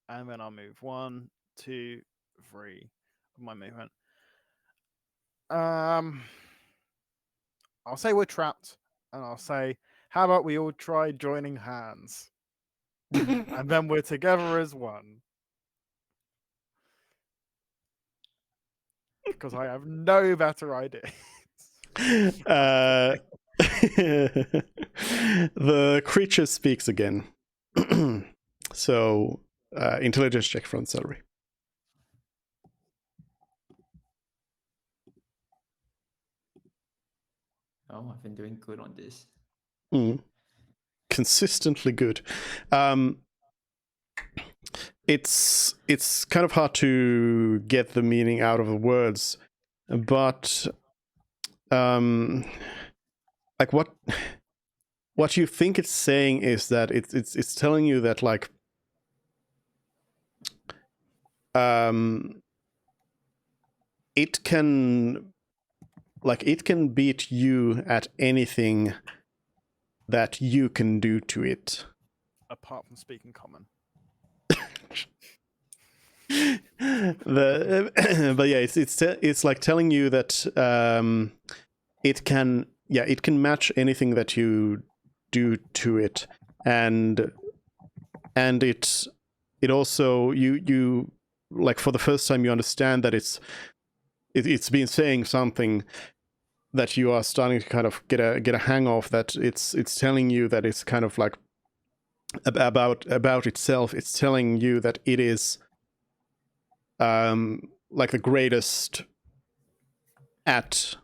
S6: and then I'll move 1, 2, 3 of my movement. I'll say we're trapped, and I'll say, how about we all try joining hands? And then we're together as one. Because I have no better idea.
S1: The creature speaks again. So, intelligence check from Celery.
S5: Oh, I've been doing good on this.
S1: Consistently good. It's kind of hard to get the meaning out of the words, but like what you think it's saying is that it's telling you that like it can beat you at anything that you can do to it.
S6: Apart from speaking common.
S1: But yeah, it's like telling you that it can match anything that you do to it, and it also you like for the first time you understand that it's been saying something that you are starting to kind of get a hang of, that it's telling you that it's kind of like about itself. It's telling you that it is like the greatest at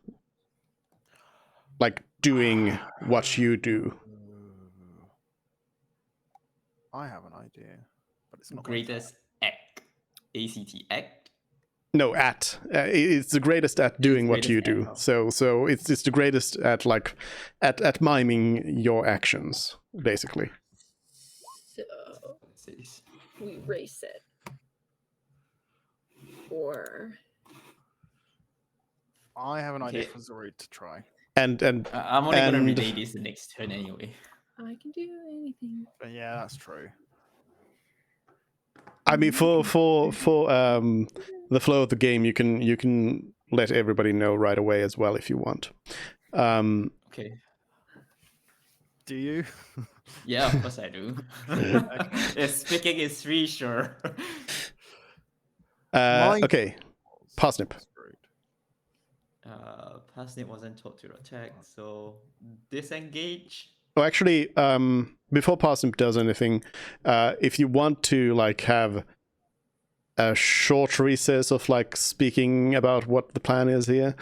S1: like doing what you do.
S6: I have an idea, but it's not going to
S5: Greatest act. ACT act.
S1: No, it's the greatest at doing what you do.
S5: greatest
S1: So it's the greatest at like at miming your actions, basically.
S2: So
S5: Let's see.
S2: we race it. Or
S6: I have an idea
S5: Okay.
S6: for Zorid to try.
S1: And
S5: I'm only gonna
S1: And-
S5: relay this the next turn anyway.
S2: I can do anything.
S6: But yeah, that's true.
S1: I mean, for the flow of the game, you can let everybody know right away as well if you want.
S5: Okay.
S6: Do you?
S5: Yeah, of course I do. If speaking is free, sure.
S6: Mine-
S1: Okay, Parsnip.
S5: Parsnip wasn't taught to attack, so disengage.
S1: Oh, actually, before Parsnip does anything, if you want to like have a short recess of like speaking about what the plan is here,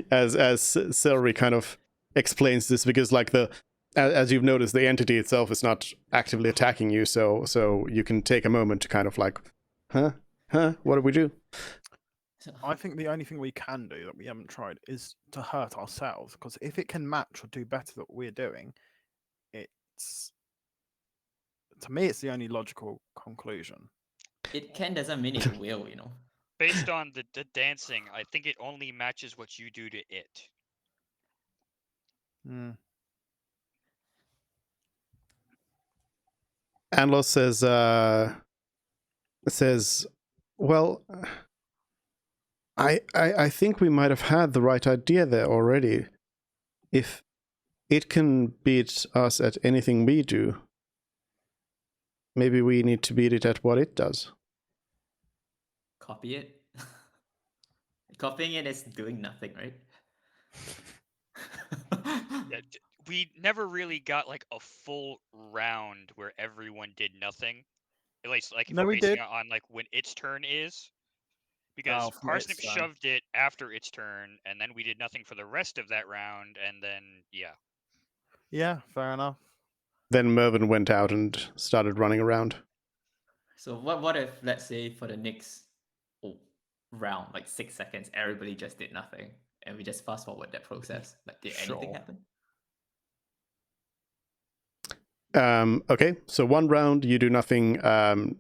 S1: as Celery kind of explains this, because like as you've noticed, the entity itself is not actively attacking you, so you can take a moment to kind of like, huh, what do we do?
S6: I think the only thing we can do that we haven't tried is to hurt ourselves, because if it can match or do better than what we're doing, it's To me, it's the only logical conclusion.
S5: It can doesn't mean it will, you know.
S3: Based on the dancing, I think it only matches what you do to it.
S6: Hmm.
S1: Anlos says, well, I think we might have had the right idea there already. If it can beat us at anything we do, maybe we need to beat it at what it does.
S5: Copy it. Copying it is doing nothing, right?
S3: Yeah, we never really got like a full round where everyone did nothing. At least, like if
S6: No,
S3: we're
S6: we
S3: basing
S6: did.
S3: it on like when its turn is, because
S6: Oh, from
S3: Parsnip
S6: its turn.
S3: shoved it after its turn, and then we did nothing for the rest of that round, and then yeah.
S6: Yeah, fair enough.
S1: Then Mervyn went out and started running around.
S5: So what if, let's say, for the next round, like 6 seconds, everybody just did nothing, and we just fast forward that process? Like, did anything
S6: Sure.
S5: happen?
S1: Okay, so one round you do nothing,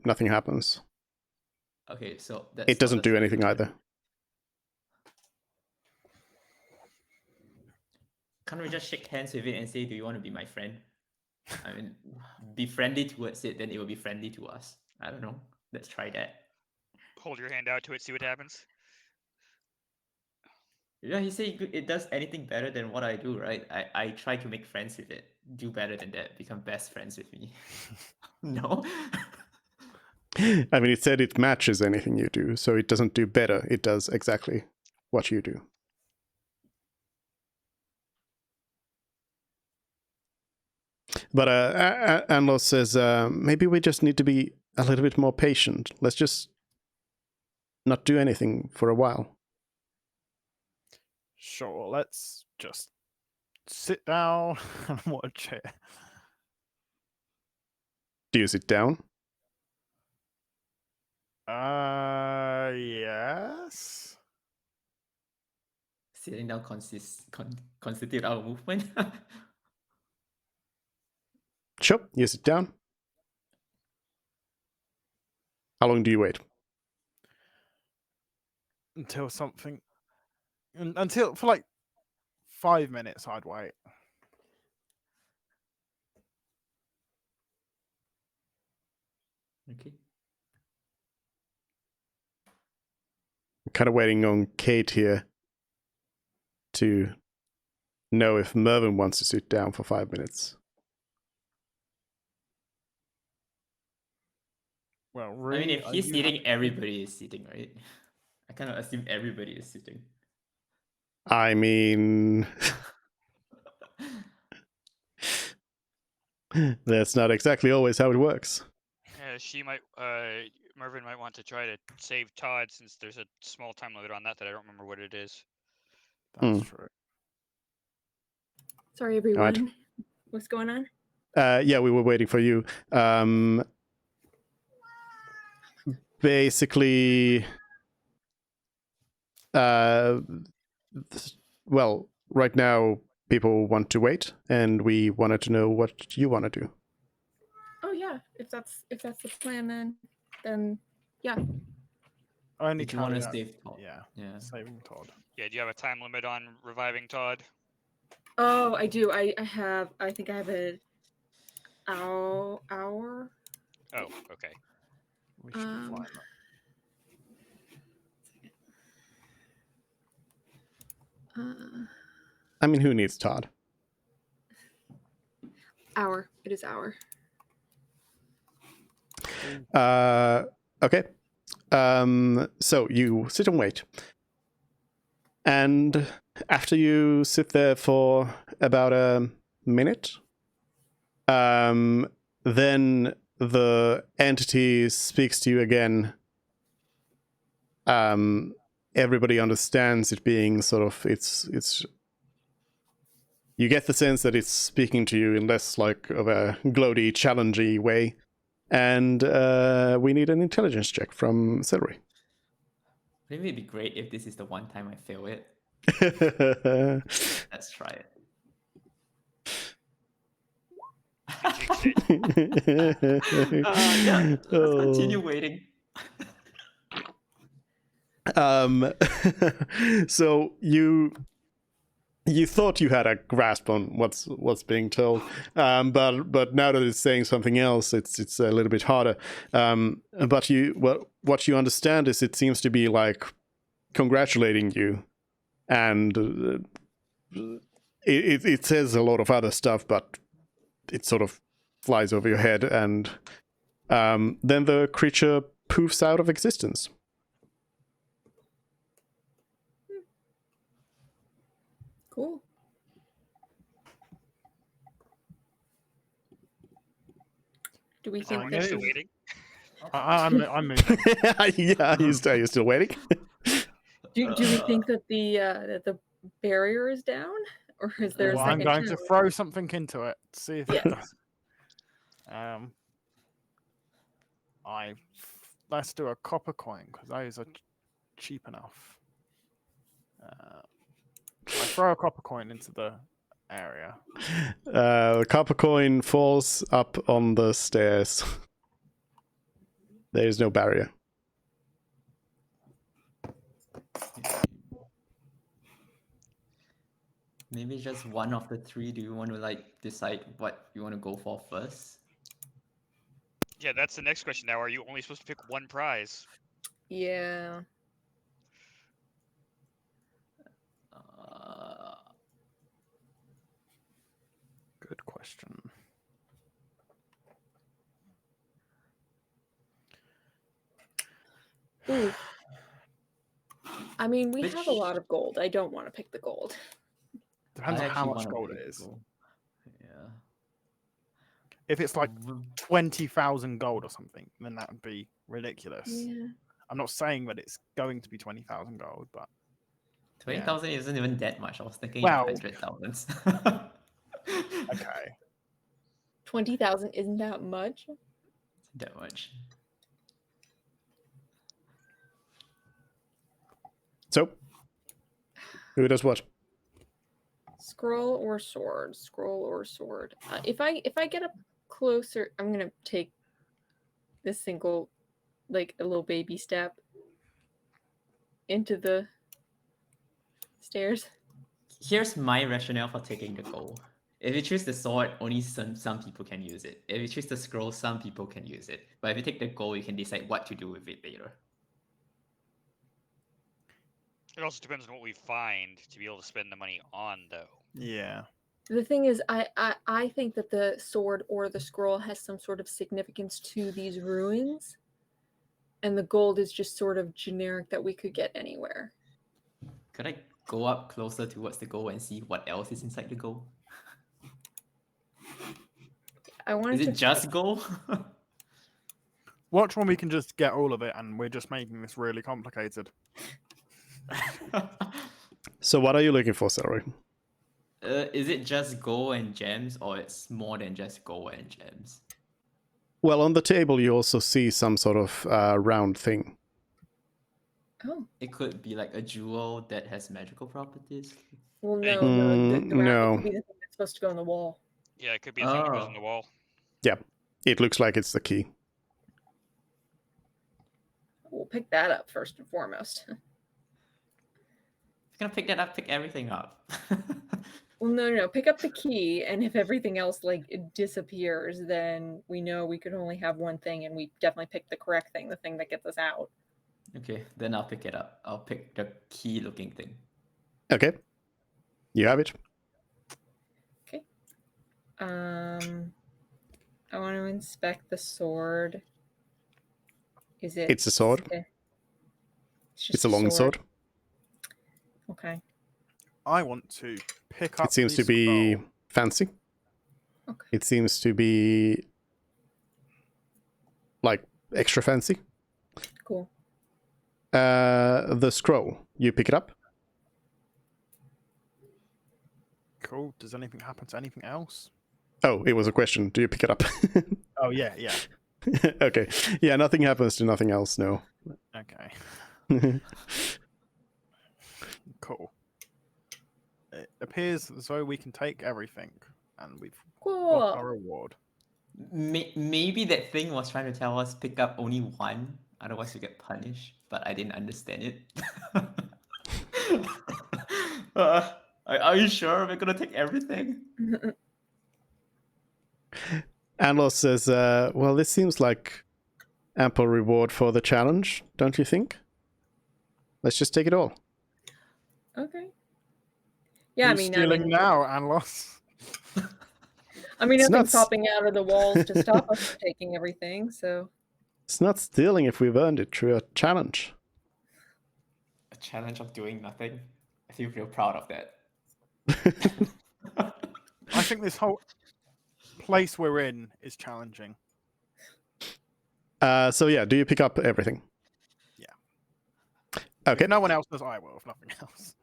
S1: nothing happens.
S5: Okay, so that's
S1: It doesn't
S5: not the
S1: do anything
S5: solution.
S1: either.
S5: Can't we just shake hands with it and say, do you want to be my friend? I mean, be friendly towards it, then it will be friendly to us. I don't know. Let's try that.
S3: Hold your hand out to it, see what happens.
S5: Yeah, he said it does anything better than what I do, right? I try to make friends with it. Do better than that. Become best friends with me. No?
S1: I mean, it said it matches anything you do, so it doesn't do better. It does exactly what you do. But Anlos says, maybe we just need to be a little bit more patient. Let's just not do anything for a while.
S6: Sure, let's just sit down and watch it.
S1: Do you sit down?
S6: Yes.
S5: Sitting down constitute our movement.
S1: Sure, you sit down. How long do you wait?
S6: Until something. Until for like 5 minutes, I'd wait.
S5: Okay.
S1: I'm kind of waiting on Kate here to know if Mervyn wants to sit down for 5 minutes.
S6: Well,
S5: I
S6: really,
S5: mean, if he's sitting, everybody is sitting, right? I kind of assume everybody is sitting.
S1: I mean, that's not exactly always how it works.
S3: Yeah, she might. Mervyn might want to try to save Todd since there's a small time limit on that I don't remember what it is.
S6: That's true.
S2: Sorry, everyone. What's going on?
S1: Yeah, we were waiting for you. Basically, well, right now people want to wait, and we wanted to know what you want to do.
S2: Oh yeah, if that's the plan, then yeah.
S6: Only
S5: Did you want to
S6: caveat-
S5: save Todd?
S6: Yeah,
S5: Yeah.
S6: saving Todd.
S3: Yeah, do you have a time limit on reviving Todd?
S2: Oh, I do. I think I have an hour.
S3: Oh, okay.
S6: We should be fine.
S1: I mean, who needs Todd?
S2: Hour. It is hour.
S1: Okay. So you sit and wait. And after you sit there for about a minute, then the entity speaks to you again. Everybody understands it being sort of, it's you get the sense that it's speaking to you in less like of a gloaty, challengey way. And we need an intelligence check from Celery.
S5: Wouldn't it be great if this is the one time I fail it? Let's try it.
S3: Jinx it.
S5: Yeah, let's continue
S1: Oh.
S5: waiting.
S1: So you thought you had a grasp on what's being told, but now that it's saying something else, it's a little bit harder. But what you understand is it seems to be like congratulating you, and it says a lot of other stuff, but it sort of flies over your head, and then the creature poofs out of existence.
S2: Cool. Do we
S3: Is
S2: think
S3: everyone
S6: that
S3: still
S6: is-
S3: waiting?
S6: I'm moving.
S1: Yeah, are you still waiting?
S2: do we think that the barrier is down, or is there a
S6: Well,
S2: second
S6: I'm going to
S2: challenge?
S6: throw something into it. See if it
S2: Yes.
S6: does. Let's do a copper coin because those are cheap enough. I throw a copper coin into the area.
S1: The copper coin falls up on the stairs. There is no barrier.
S5: Maybe just one of the three. Do you want to like decide what you want to go for first?
S3: Yeah, that's the next question now. Are you only supposed to pick one prize?
S2: Yeah.
S6: Good question.
S2: Ooh. I mean, we
S5: Which-
S2: have a lot of gold. I don't want to pick the gold.
S6: Depends
S5: I
S6: on how
S5: actually
S6: much
S5: wanna
S6: gold
S5: pick
S6: it is.
S5: gold. Yeah.
S6: If it's like
S5: Mm,
S6: 20,000 gold or something, then that would be ridiculous.
S2: Yeah.
S6: I'm not saying that it's going to be 20,000 gold, but
S5: 20,000 isn't even that much. I was thinking
S6: Well-
S5: 100,000.
S6: okay.
S2: 20,000 isn't that much.
S5: That much.
S1: So, who does what?
S2: Scroll or sword? Scroll or sword? If I get up closer, I'm gonna take this single, like a little baby step into the stairs.
S5: Here's my rationale for taking the gold. If you choose the sword, only some people can use it. If you choose the scroll, some people can use it. But if you take the gold, you can decide what to do with it later.
S3: It also depends on what we find to be able to spend the money on, though.
S6: Yeah.
S2: The thing is, I think that the sword or the scroll has some sort of significance to these ruins, and the gold is just sort of generic that we could get anywhere.
S5: Could I go up closer towards the gold and see what else is inside the gold?
S2: I wanted
S5: Is
S2: to
S5: it just gold?
S6: Watch when we can just get all of it and we're just making this really complicated.
S1: So, what are you looking for, Celery?
S5: Is it just gold and gems, or it's more than just gold and gems?
S1: Well, on the table, you also see some sort of round thing.
S2: Oh,
S5: It could be like a jewel that has magical properties.
S2: well, no,
S3: Hey.
S2: no, the round,
S1: No.
S2: it could be the thing that's supposed to go on the wall.
S3: Yeah, it could be a thing that goes
S5: Oh.
S3: on the wall.
S1: It looks like it's the key.
S2: We'll pick that up first and foremost.
S5: If you're gonna pick that up, pick everything up.
S2: Well, no. Pick up the key, and if everything else like it disappears, then we know we could only have one thing, and we definitely pick the correct thing, the thing that gets us out.
S5: Okay, then I'll pick it up. I'll pick the key-looking thing.
S1: Okay. You have it.
S2: I want to inspect the sword. Is it?
S1: It's a sword.
S2: Just
S1: It's a long sword.
S2: Okay.
S6: I want to pick up.
S1: It seems
S6: the
S1: to be
S6: scroll.
S1: fancy.
S2: Okay.
S1: It seems to be like extra fancy.
S2: Cool.
S1: The scroll. You pick it up.
S6: Cool. Does anything happen to anything else?
S1: Oh, it was a question. Do you pick it up?
S6: Oh yeah.
S1: Okay. Yeah, nothing happens to nothing else. No.
S6: Okay. Cool. It appears as though we can take everything, and we've got our
S2: Cool.
S6: reward.
S5: Maybe that thing was trying to tell us pick up only one, otherwise you get punished, but I didn't understand it. Are you sure we're gonna take everything?
S1: Anlos says, well, this seems like ample reward for the challenge, don't you think? Let's just take it all.
S4: Okay. Yeah,
S6: Who's stealing now, Anlos?
S4: I mean,
S1: It's
S4: nothing's
S1: not s-
S4: popping out of the walls to stop us from taking everything. So
S1: It's not stealing if we've earned it through a challenge.
S5: A challenge of doing nothing. I feel real proud of that.
S6: I think this whole place we're in is challenging.
S1: So yeah, do you pick up everything?
S6: Yeah.
S1: Okay.
S6: If no one else does, I will. If nothing else.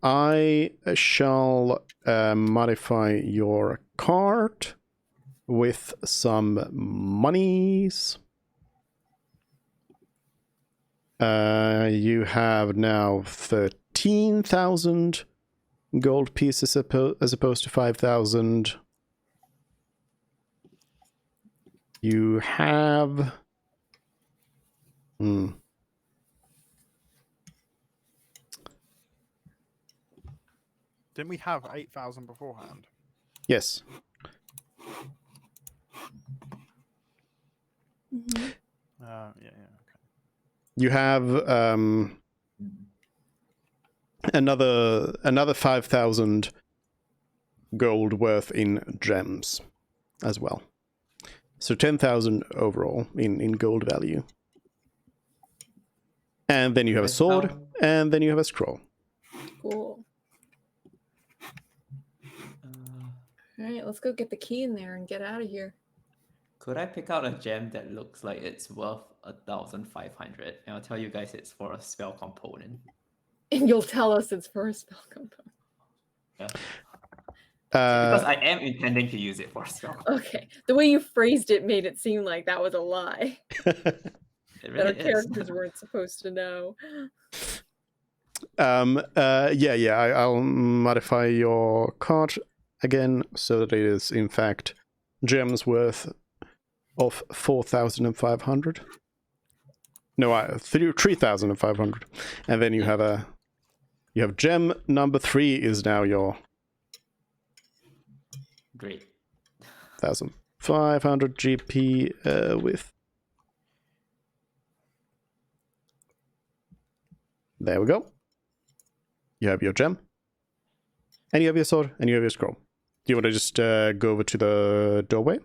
S1: I shall modify your card with some monies. You have now 13,000 gold pieces as opposed to 5,000. You have...
S6: Didn't we have 8,000 beforehand?
S1: Yes.
S6: Yeah. Okay.
S1: You have another 5,000 gold worth in gems as well. So 10,000 overall in gold value. And then you have a sword, and then you have a scroll.
S4: cool. All right, let's go get the key in there and get out of here.
S5: Could I pick out a gem that looks like it's worth 1,500? And I'll tell you guys it's for a spell component.
S4: And you'll tell us it's for a spell component.
S5: Yeah. Because I am intending to use it for a spell.
S4: Okay. The way you phrased it made it seem like that was a lie.
S5: It
S4: That our
S5: really is.
S4: characters weren't supposed to know.
S1: I'll modify your card again so that it is in fact gems worth of 4,500. No, 3,500. And then you have gem number 3 is now your
S5: Great.
S1: 1,500 GP with. There we go. You have your gem. And you have your sword, and you have your scroll. Do you want to just go over to the doorway?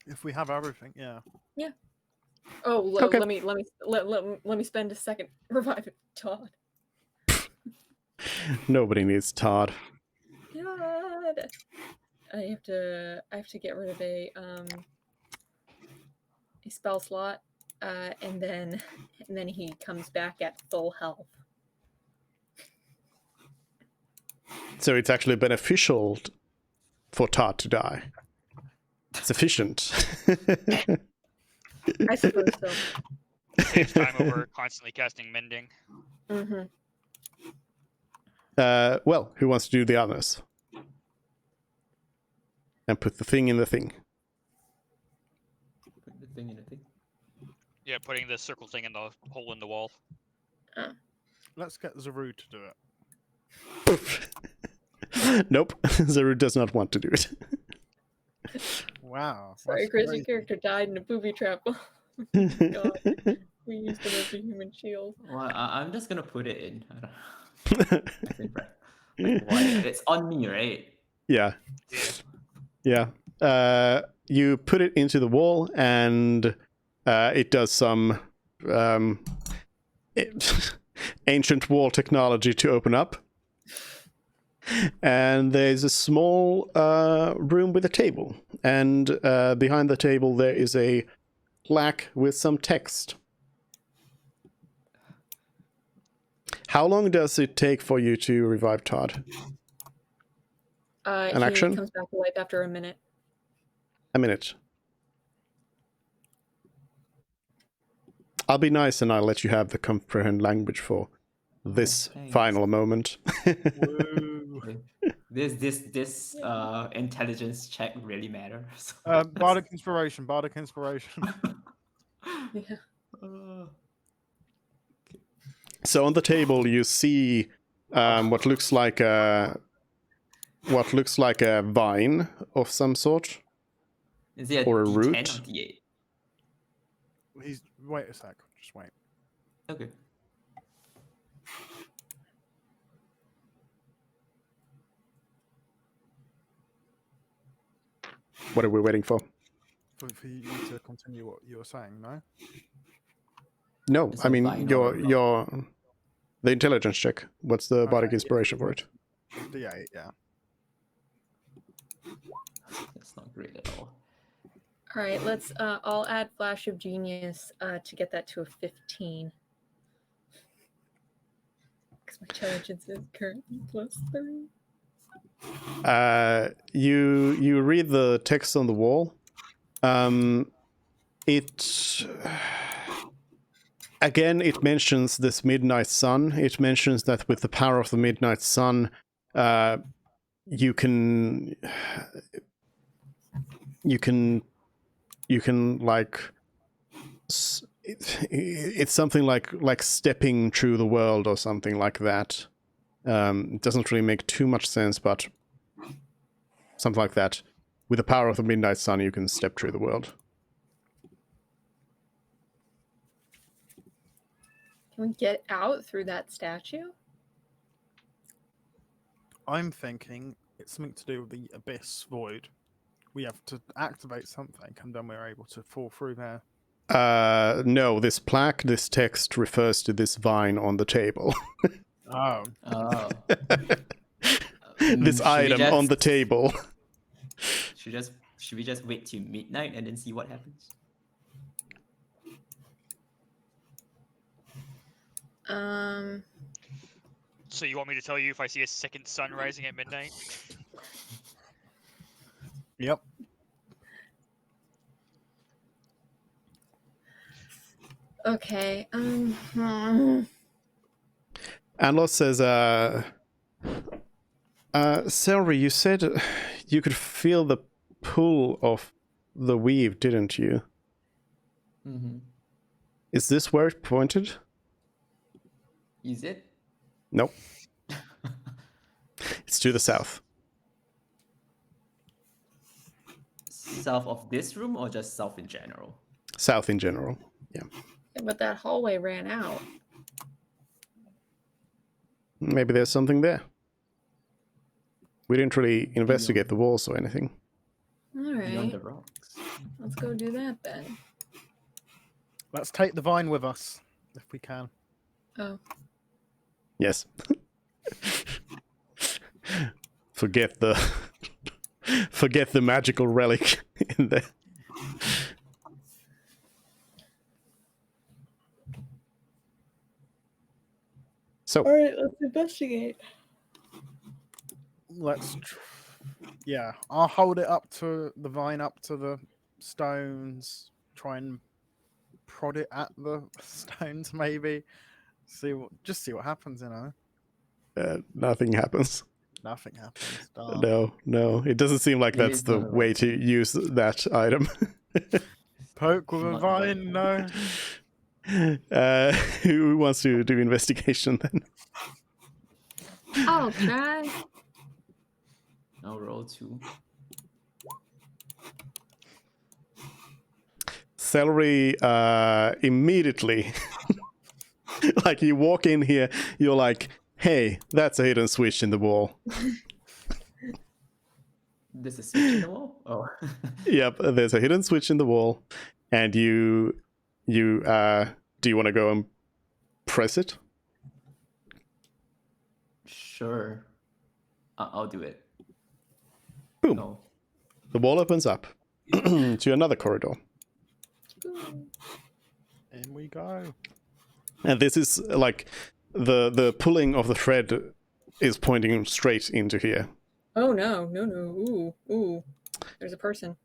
S6: If we have everything, yeah.
S4: Yeah. Oh,
S1: Okay.
S4: let me spend a second reviving Todd.
S1: Nobody needs Todd.
S4: God. I have to get rid of a spell slot, and then he comes back at full health.
S1: So it's actually beneficial for Todd to die. It's efficient.
S4: I suppose so.
S3: Saves time over constantly casting mending.
S4: Mm-hmm.
S1: Well, who wants to do the honors? And put the thing in the thing.
S5: Put the thing in the thing.
S3: Yeah, putting the circle thing in the hole in the wall.
S6: Let's get Zaru to do it.
S1: Nope, Zaru does not want to do it.
S6: Wow.
S4: Sorry,
S6: that's
S4: Chris, your
S6: crazy.
S4: character died in a booby trap. God, we used him as a human shield.
S5: Well, I'm just gonna put it in. I think, right? Like, why? It's on me, right?
S1: Yeah.
S3: Yeah.
S1: Yeah. You put it into the wall, and it does some ancient wall technology to open up. And there's a small room with a table. And behind the table, there is a plaque with some text. How long does it take for you to revive Todd?
S4: He
S1: action?
S4: comes back to life after a minute.
S1: A minute. I'll be nice and I'll let you have the comprehend language for this
S5: thanks.
S1: final moment.
S6: Woo.
S5: This intelligence check really matters.
S6: Bardic inspiration. Bardic inspiration.
S2: Yeah.
S1: So on the table, you see what looks like a vine of some sort.
S5: Is it
S1: Or a
S5: D10
S1: root?
S5: or D8?
S6: Wait a sec. Just wait.
S5: Okay.
S1: What are we waiting for?
S6: For you to continue what you were saying, no?
S1: No,
S5: Is
S1: I
S5: it
S1: mean
S5: vine or
S1: the intelligence check. What's the bardic
S6: Okay,
S1: inspiration for it?
S6: D8, yeah.
S5: That's not great at all.
S2: All right, let's. I'll add Flash of Genius to get that to a 15. Because my intelligence is currently +3.
S1: You read the text on the wall. It again, it mentions this midnight sun. It mentions that with the power of the midnight sun, you can like it's something like stepping through the world or something like that. It doesn't really make too much sense, but something like that. With the power of the midnight sun, you can step through the world.
S2: Can we get out through that statue?
S6: I'm thinking it's something to do with the abyss void. We have to activate something, and then we're able to fall through there.
S1: No, this plaque, this text refers to this vine on the table.
S6: Oh.
S5: Oh.
S1: This
S5: Should we
S1: item on
S5: just-
S1: the table.
S5: Should we just wait till midnight and then see what happens?
S3: So you want me to tell you if I see a second sun rising at midnight?
S6: Yep.
S2: Okay.
S1: Anlos says, Selry, you said you could feel the pull of the weave, didn't you?
S5: Mm-hmm.
S1: Is this where it pointed?
S5: Is it?
S1: Nope. It's to the south.
S5: South of this room or just south in general?
S1: South in general. Yeah.
S2: But that hallway ran out.
S1: Maybe there's something there. We didn't really investigate the walls or anything.
S2: All
S5: Beyond
S2: right.
S5: the rocks.
S2: Let's go do that then.
S6: Let's take the vine with us, if we can.
S2: Oh.
S1: Yes. Forget the magical relic in there. So,
S2: All right, let's investigate.
S6: Yeah, I'll hold it up to the vine, up to the stones. Try and prod it at the stones, maybe. See what happens.
S1: nothing happens.
S6: Nothing happens. Darn.
S1: No. It doesn't seem like
S5: Maybe
S1: that's
S5: it's
S1: the
S5: not a
S1: way
S5: rock.
S1: to use that item.
S6: Poke with a
S5: Not
S6: vine? No.
S1: Who wants to do investigation then?
S2: I'll try.
S5: I'll roll 2.
S1: Celery immediately, like you walk in here, you're like, hey, that's a hidden switch in the wall.
S5: There's a switch in the wall? Oh.
S1: Yep, there's a hidden switch in the wall, and you do you want to go and press it?
S5: Sure. I'll do it.
S1: Boom.
S5: No.
S1: The wall opens up to another corridor.
S6: In we go.
S1: And this is like the pulling of the thread is pointing straight into here.
S2: Oh no. Ooh. There's a person.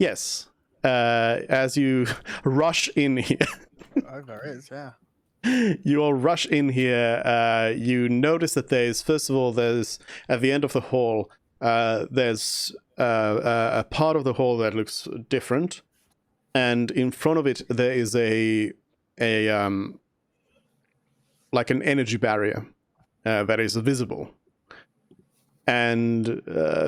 S1: Yes. As you rush in here,
S6: Oh, there is, yeah.
S1: You all rush in here. You notice that there's at the end of the hall, there's a part of the hall that looks different, and in front of it there is a like an energy barrier that is visible. And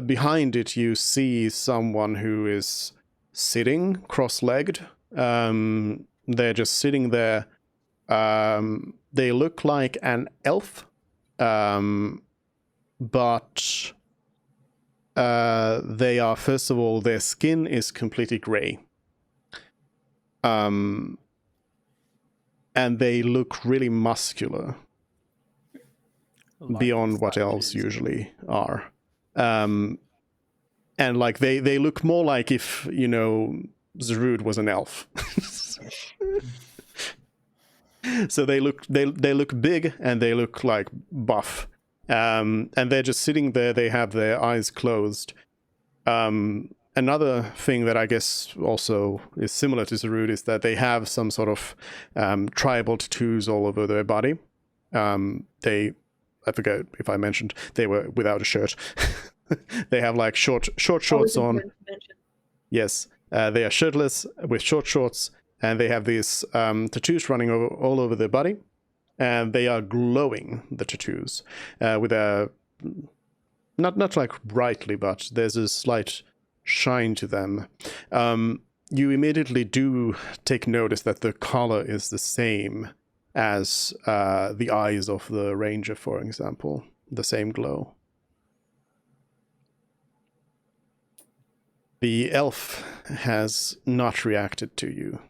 S1: behind it, you see someone who is sitting cross-legged. They're just sitting there. They look like an elf, but they are, first of all, their skin is completely gray. And they look really muscular.
S6: Like
S1: Beyond what elves
S6: statues.
S1: usually are. And like they look more like if, Zerud was an elf. So they look big and they look like buff. And they're just sitting there, they have their eyes closed. Another thing that I guess also is similar to Zerud is that they have some sort of tribal tattoos all over their body. I forget if I mentioned they were without a shirt. They have like short shorts
S4: Always
S1: on.
S4: important to mention.
S1: Yes, they are shirtless with short shorts, and they have these tattoos running all over their body, and they are glowing. The tattoos with a not like brightly, but there's a slight shine to them. You immediately do take notice that the color is the same as the eyes of the ranger, for example, the same glow. The elf has not reacted to you.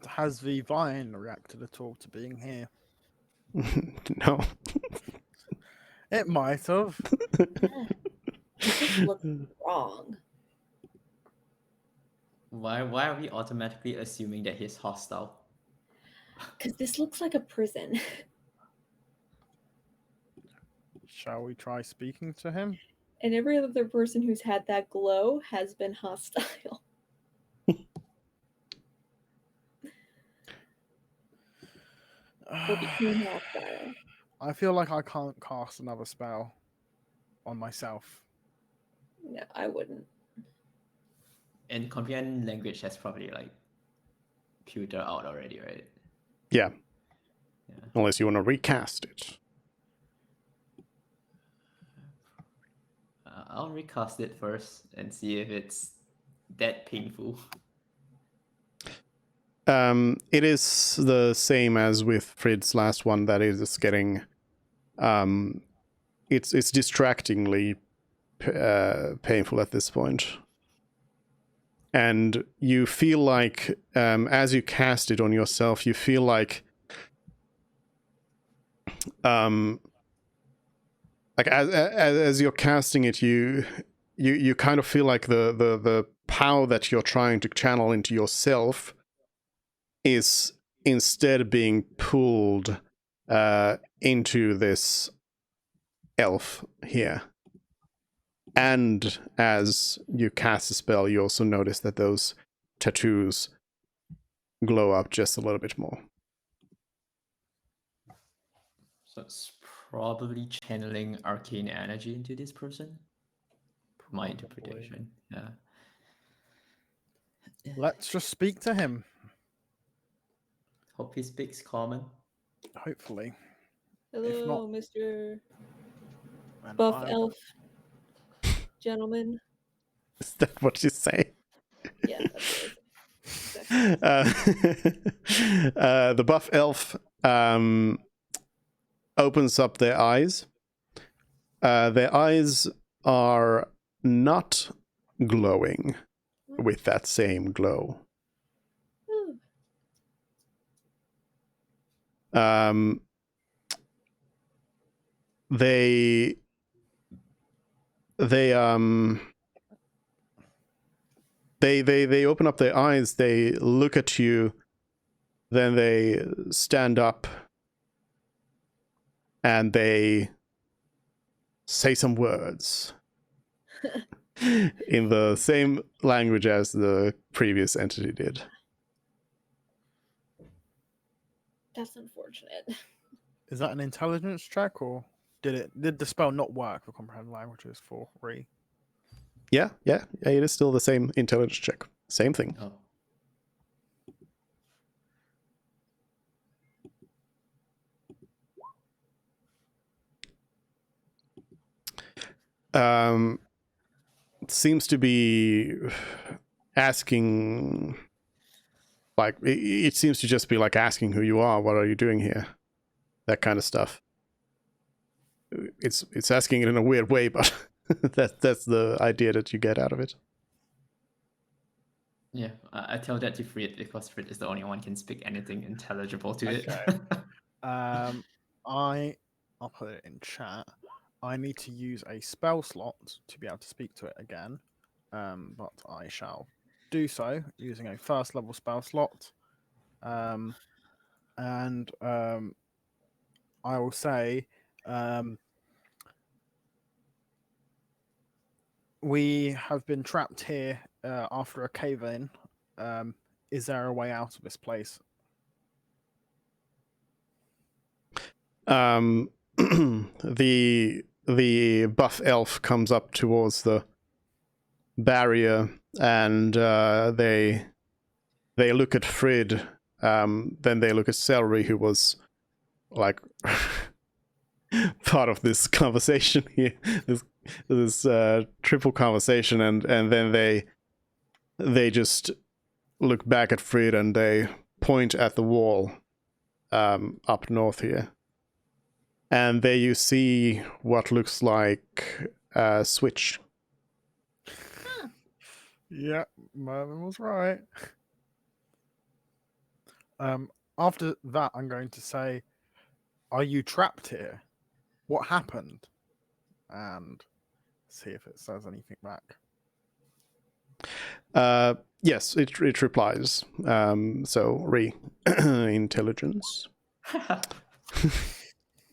S6: Has the vine reacted at all to being here?
S1: No.
S6: It might have.
S4: You just look wrong.
S5: Why are we automatically assuming that he's hostile?
S4: Because this looks like a prison.
S6: Shall we try speaking to him?
S4: And every other person who's had that glow has been hostile. Or became hostile.
S6: I feel like I can't cast another spell on myself.
S4: No, I wouldn't.
S5: And comprehend language has probably like pewtered out already, right?
S1: Yeah.
S5: Yeah.
S1: Unless you want to recast it.
S5: I'll recast it first and see if it's that painful.
S1: It is the same as with Frid's last one, that it is getting it's distractingly painful at this point. And you feel like as you cast it on yourself, you feel like as you're casting it, you kind of feel like the power that you're trying to channel into yourself is instead being pulled into this elf here. And as you cast a spell, you also notice that those tattoos glow up just a little bit more.
S5: So it's probably channeling arcane energy into this person. My interpretation. Yeah.
S6: Let's just speak to him.
S5: Hope he speaks common.
S6: Hopefully.
S4: Hello, Mr.
S6: And
S4: Buff
S6: I-
S4: Elf gentleman.
S1: Is that what you say?
S4: Yeah, that's what I said.
S1: The buff elf opens up their eyes. Their eyes are not glowing with that same glow.
S4: Oh,
S1: They open up their eyes, they look at you, then they stand up and they say some words. in the same language as the previous entity did.
S2: That's unfortunate.
S6: Is that an intelligence check, or did the spell not work for comprehend languages for Ree?
S1: Yeah, it is still the same intelligence check. Same thing.
S5: Oh.
S1: It seems to be asking, like, it seems to just be like asking who you are, what are you doing here, that kind of stuff. It's asking it in a weird way, but that's the idea that you get out of it.
S5: Yeah, I tell that to Frit because Frit is the only one can speak anything intelligible to it.
S6: I'll put it in chat. I need to use a spell slot to be able to speak to it again, but I shall do so using a first level spell slot. And I will say, we have been trapped here after a cave-in. Is there a way out of this place?
S1: The buff elf comes up towards the barrier, and they look at Frid. Then they look at Celery, who was like part of this conversation here, this triple conversation, and then they just look back at Frid and they point at the wall up north here. And there you see what looks like a switch.
S6: Yeah, Mervin was right. After that, I'm going to say, are you trapped here? What happened? And see if it says anything back.
S1: Yes, it replies. So, intelligence.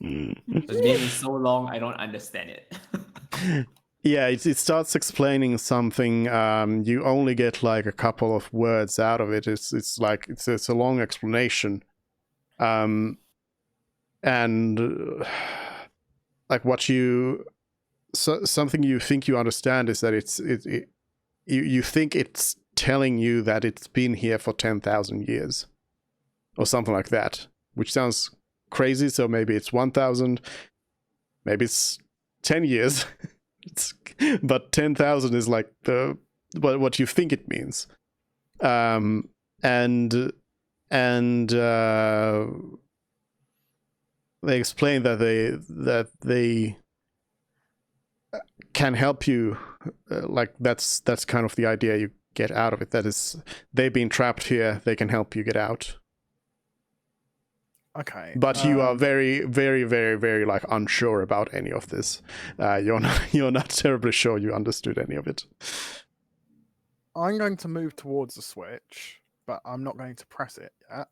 S5: The name is so long, I don't understand it.
S1: Yeah, it starts explaining something. You only get like a couple of words out of it. It's a long explanation. And like something you think you understand is that you think it's telling you that it's been here for 10,000 years or something like that, which sounds crazy. So maybe it's 1,000, maybe it's 10 years. But 10,000 is like what you think it means. And they explain that they can help you. Like that's kind of the idea you get out of it. That is, they've been trapped here. They can help you get out.
S6: Okay.
S1: But you are very, very, very, very like unsure about any of this. You're not terribly sure you understood any of it.
S6: I'm going to move towards the switch, but I'm not going to press it yet.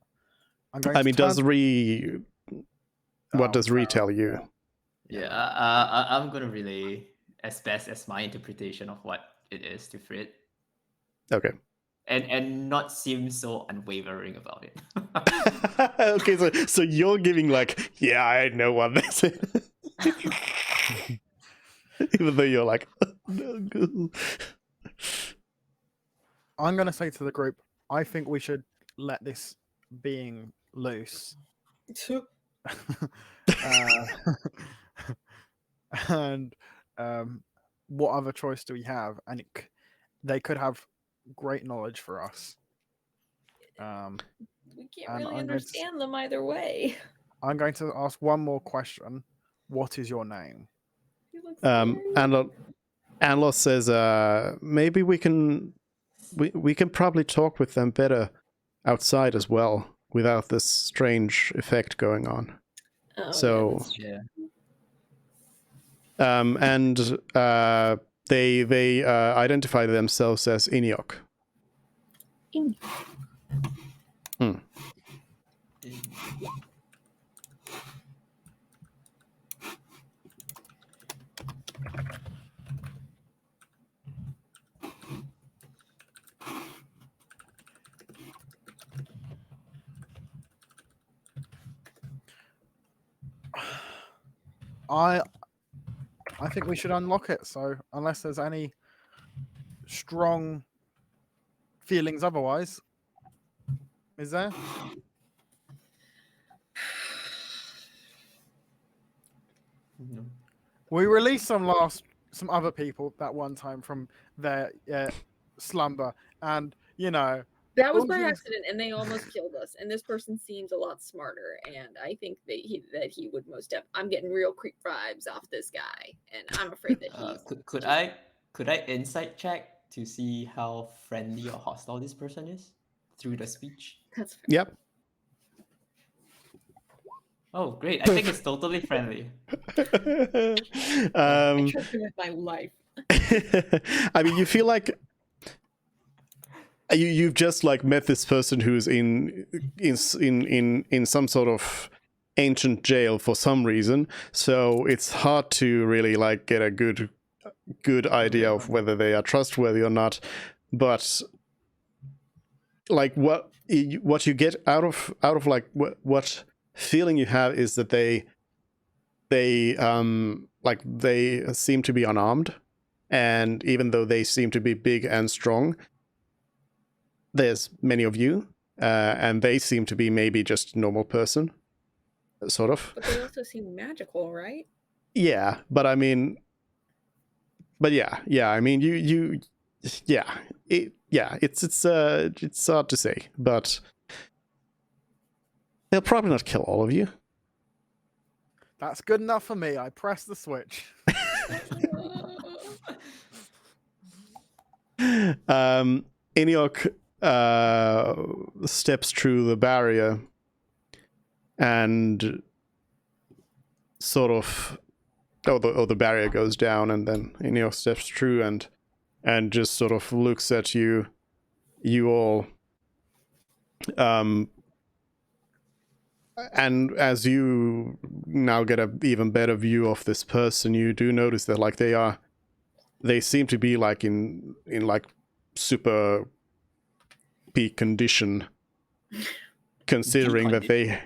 S1: Does Ree? What does Ree tell you?
S5: Yeah, I'm gonna relay as best as my interpretation of what it is to Frit.
S1: Okay.
S5: And not seem so unwavering about it.
S1: Okay, so you're giving like, yeah, I know what this is. Even though you're like, no.
S6: I'm going to say to the group, I think we should let this being loose. And what other choice do we have? And they could have great knowledge for us.
S2: We can't really understand them either way.
S6: I'm going to ask one more question. What is your name?
S1: Anlos says, maybe we can probably talk with them better outside as well, without this strange effect going on.
S2: Oh,
S1: so
S5: yeah.
S1: They identify themselves as Iniok.
S6: I think we should unlock it. So unless there's any strong feelings otherwise, is there?
S5: No.
S6: We released some other people that one time from their slumber, and
S2: That was
S6: all
S2: by
S6: humans-
S2: accident, and they almost killed us. And this person seems a lot smarter, and I think that he would most definitely. I'm getting real creep vibes off this guy, and I'm afraid that he's.
S5: Could I insight check to see how friendly or hostile this person is through the speech?
S2: That's fair.
S1: Yep.
S5: Oh, great! I think it's totally friendly.
S2: I trust him with my life.
S1: I mean, you feel like you've just like met this person who's in some sort of ancient jail for some reason, so it's hard to really like get a good idea of whether they are trustworthy or not. But like what you get out of like what feeling you have is that they seem to be unarmed, and even though they seem to be big and strong, there's many of you, and they seem to be maybe just a normal person, sort of.
S2: But they also seem magical, right?
S1: Yeah, but I mean, yeah. I mean, it's hard to say, but they'll probably not kill all of you.
S6: That's good enough for me. I press the switch.
S1: Eniok steps through the barrier and sort of the barrier goes down, and then Eniok steps through and just sort of looks at you all, and as you now get an even better view of this person, you do notice that like they seem to be like in like super peak condition, considering that they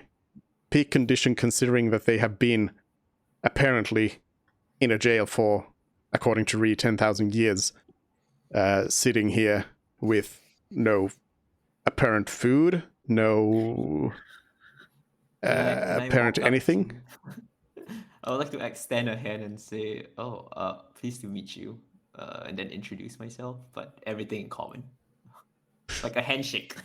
S1: have been apparently in a jail for, according to Reed, 10,000 years, sitting here with no apparent food, no
S5: Can I
S1: apparent
S5: walk up
S1: anything.
S5: I would like to extend a hand and say, pleased to meet you, and then introduce myself, but everything in common. Like a handshake.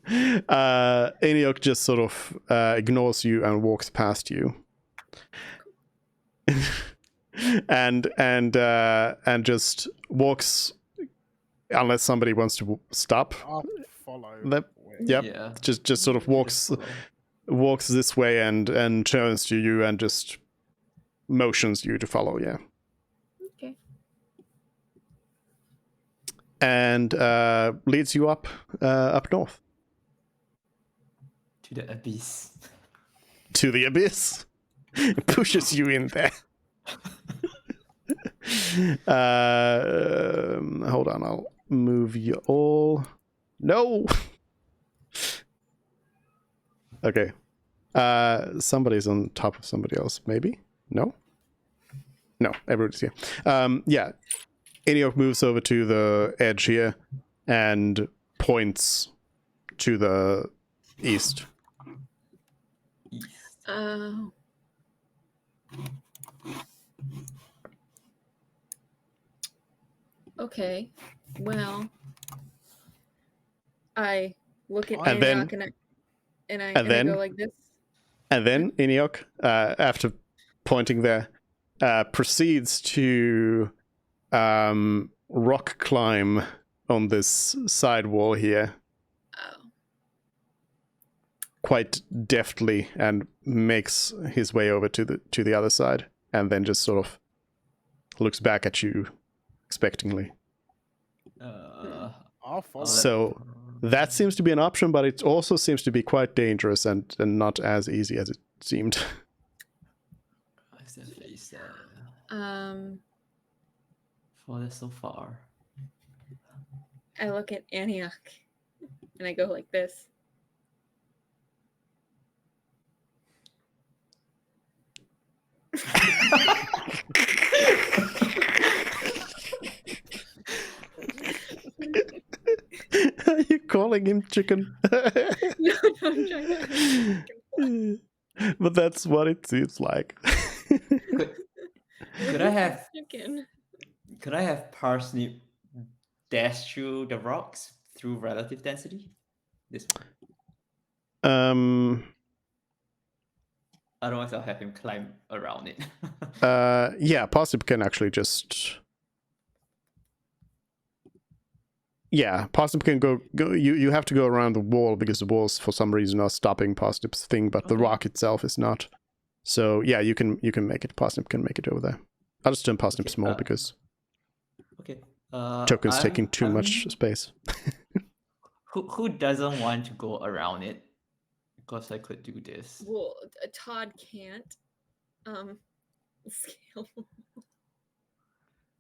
S1: Eniok just sort of ignores you and walks past you. and just walks, unless somebody wants to stop.
S6: I'll follow.
S1: Yep.
S5: Yeah.
S1: Just sort of walks this way and turns to you and just motions you to follow. Yeah.
S2: Okay.
S1: And leads you up north
S5: To the abyss.
S1: to the abyss. Pushes you in there. Hold on, I'll move you all. No. Okay. Somebody's on top of somebody else, maybe? No, everybody's here. Yeah. Eniok moves over to the edge here and points to the east.
S5: East.
S2: Oh. Okay. Well, I look at
S1: And then-
S2: Enoch and I
S1: then-
S2: go like this.
S1: And then Eniok, after pointing there, proceeds to rock climb on this side wall here
S2: Oh.
S1: quite deftly and makes his way over to the other side, and then just sort of looks back at you expectingly.
S6: I'll follow.
S1: So that seems to be an option, but it also seems to be quite dangerous and not as easy as it seemed.
S5: What's the face there? For so far.
S2: I look at Antioch and I go like this.
S1: Are you calling him chicken?
S2: No, I'm trying to.
S1: But that's what it seems like.
S5: Could I have
S2: chicken?
S5: parsnip dash through the rocks through relative density? This one. Otherwise, I'll have him climb around it.
S1: Yeah, Parsnip can actually just. Yeah, Parsnip can go. You have to go around the wall because the walls, for some reason, are stopping Parsnip's thing, but the
S5: Okay.
S1: rock itself is not. So yeah, you can make it. Parsnip can make it over there. I'll just turn Parsnip
S5: Okay,
S1: small because
S5: Okay.
S1: Token's taking too much space.
S5: Who doesn't want to go around it? Because I could do this.
S2: Well, Todd can't. Scale.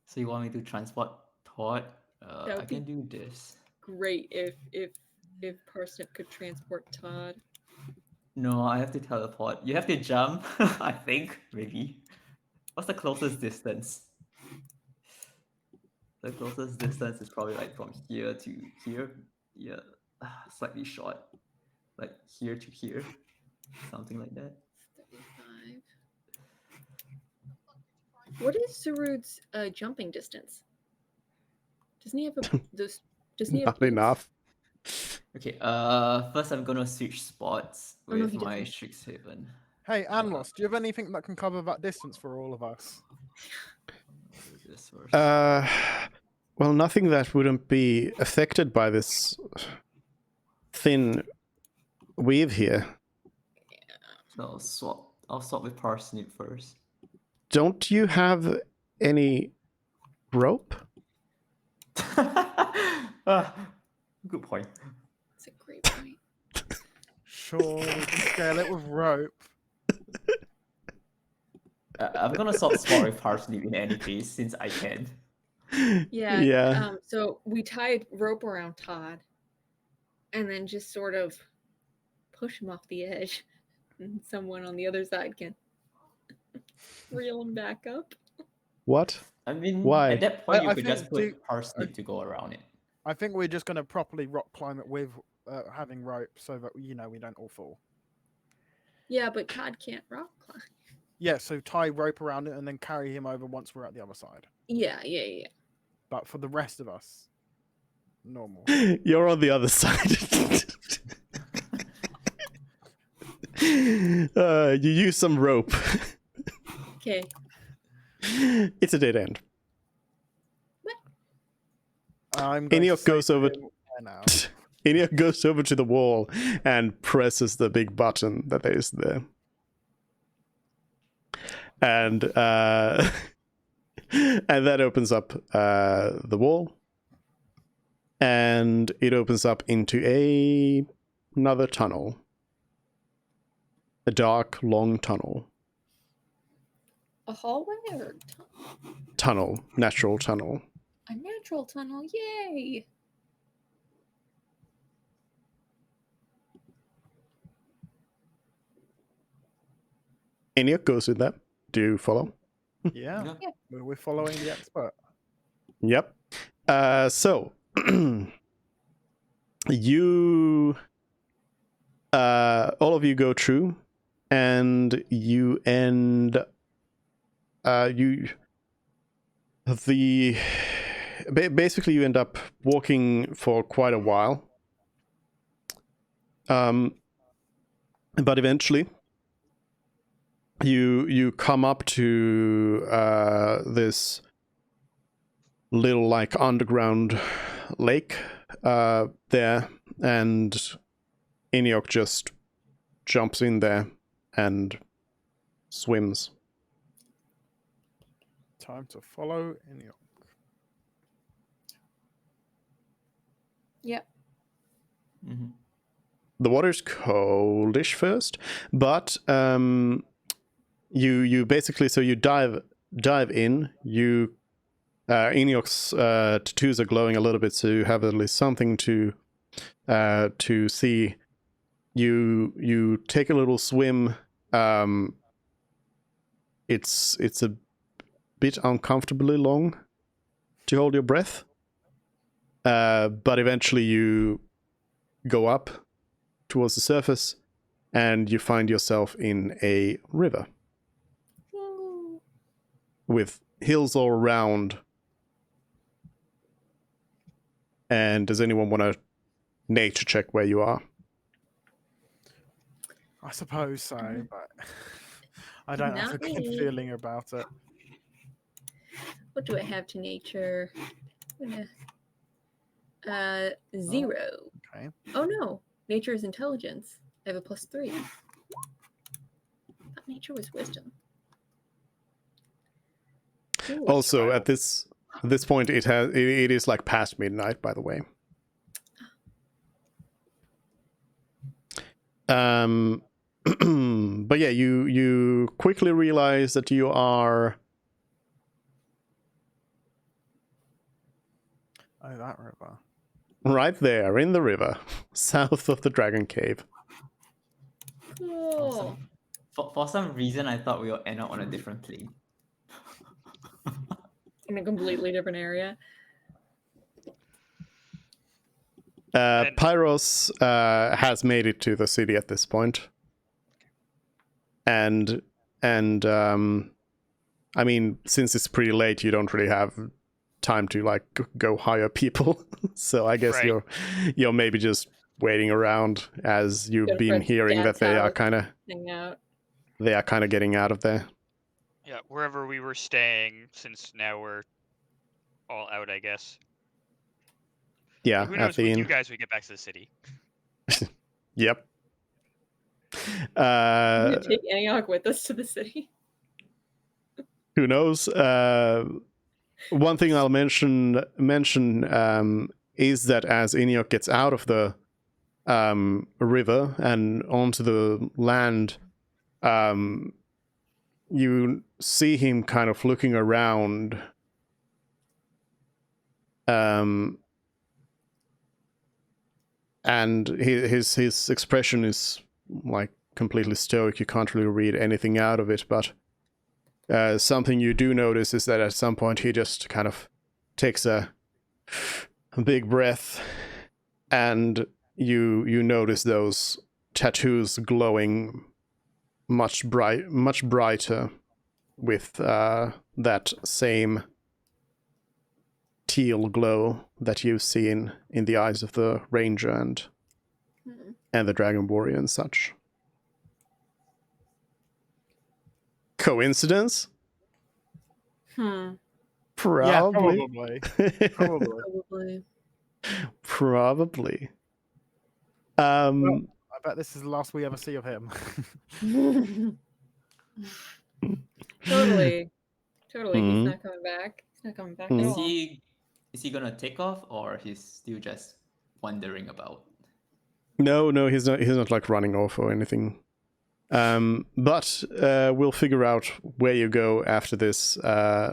S5: So you want me to transport Todd?
S2: That
S5: I
S2: would be
S5: can do this.
S2: great if Parsnip could transport Todd.
S5: No, I have to teleport. You have to jump, I think, maybe. What's the closest distance? The closest distance is probably like from here to here. Yeah, slightly short. Like here to here. Something like that.
S2: 35. What is Sarud's jumping distance? Doesn't he have a those? Doesn't he have
S1: Not
S2: boots?
S1: enough.
S5: Okay, first I'm gonna switch spots
S2: Oh, no,
S5: with
S2: he
S5: my
S2: doesn't.
S5: Strixhaven.
S6: Hey, Anlos, do you have anything that can cover that distance for all of us?
S5: Do this first.
S1: Well, nothing that wouldn't be affected by this thin weave here.
S5: So I'll swap with Parsnip first.
S1: Don't you have any rope?
S5: Good point.
S2: That's a great point.
S6: Sure, we can scale it with rope.
S5: I'm gonna swap spot with Parsnip in any case, since I can.
S2: Yeah.
S1: Yeah.
S2: So we tied rope around Todd, and then just sort of push him off the edge, and someone on the other side can reel him back up.
S1: What?
S5: I mean,
S1: Why?
S5: at that point, you
S6: I
S5: could
S6: think
S5: just put Parsnip to go around it.
S6: I think we're just going to properly rock climb it with having rope so that, we don't all fall.
S2: Yeah, but Todd can't rock climb.
S6: Yeah, so tie rope around it and then carry him over once we're at the other side.
S2: Yeah.
S6: But for the rest of us, normal.
S1: You're on the other side. You use some rope.
S2: Okay.
S1: It's a dead end.
S6: I'm going
S1: Eniok
S6: to
S1: goes
S6: say
S1: over.
S6: to him now.
S1: Eniok goes over to the wall and presses the big button that is there. And and that opens up the wall. And it opens up into another tunnel. A dark, long tunnel.
S2: A hallway or a
S1: Tunnel. Natural tunnel.
S2: a natural tunnel? Yay!
S1: Eniok goes in there. Do you follow?
S6: Yeah,
S2: Yeah.
S6: we're following the expert.
S1: Yep. So you all of you go through and you end basically you end up walking for quite a while. But eventually you come up to this little like underground lake there, and Eniok just jumps in there and swims.
S6: Time to follow Eniok.
S2: Yep.
S5: Mm-hmm.
S1: The water's coldish first, but you basically, so you dive in. You Eniok's tattoos are glowing a little bit, so you have at least something to see. You take a little swim it's a bit uncomfortably long to hold your breath. But eventually you go up towards the surface and you find yourself in a river with hills all around. And does anyone want to nature check where you are?
S6: I suppose so, but I don't have a
S2: Not
S6: good
S2: me.
S6: feeling about it.
S2: What do I have to nature? I'm gonna- 0.
S6: Okay.
S2: Oh no, nature is intelligence. I have a +3. I thought nature was wisdom. Ooh,
S1: Also,
S6: Wow.
S1: at this point, it is like past midnight, by the way. But yeah, you quickly realize that you are
S6: Oh, that river.
S1: right there in the river, south of the Dragon Cave.
S2: cool.
S5: Awesome. For some reason, I thought we would end up on a different plane.
S2: In a completely different area.
S3: And-
S1: Pyros has made it to the city at this point, and I mean, since it's pretty late, you don't really have time to like go hire people. So I guess
S3: Right.
S1: you're maybe just waiting around, as you've
S2: Go to
S1: been
S2: Fred's
S1: hearing that
S2: dad's
S1: they are
S2: house.
S1: kind of
S2: Hang out.
S1: getting out of there.
S3: Yeah, wherever we were staying, since now we're all out, I guess.
S1: Yeah,
S3: Who
S1: at
S3: knows
S1: the
S3: when
S1: inn.
S3: you guys would get back to the city?
S1: Yep.
S2: We're gonna take Antioch with us to the city.
S1: Who knows? One thing I'll mention is that as Eniok gets out of the river and onto the land, you see him kind of looking around. And his expression is like completely stoic. You can't really read anything out of it, but something you do notice is that at some point he just kind of takes a big breath, and you notice those tattoos glowing much brighter with that same teal glow that you've seen in the eyes of the ranger and the dragon warrior and such. Coincidence?
S2: Hmm.
S6: Yeah,
S1: Probably.
S6: probably.
S2: Probably.
S1: Probably.
S6: I bet this is the last we ever see of him.
S2: Totally. Totally.
S1: Mhm.
S2: He's not coming back. He's not coming back
S1: Mhm.
S2: at
S5: Is
S2: all.
S5: he gonna take off, or he's still just wandering about?
S1: No, he's not like running off or anything. But we'll figure out where you go after this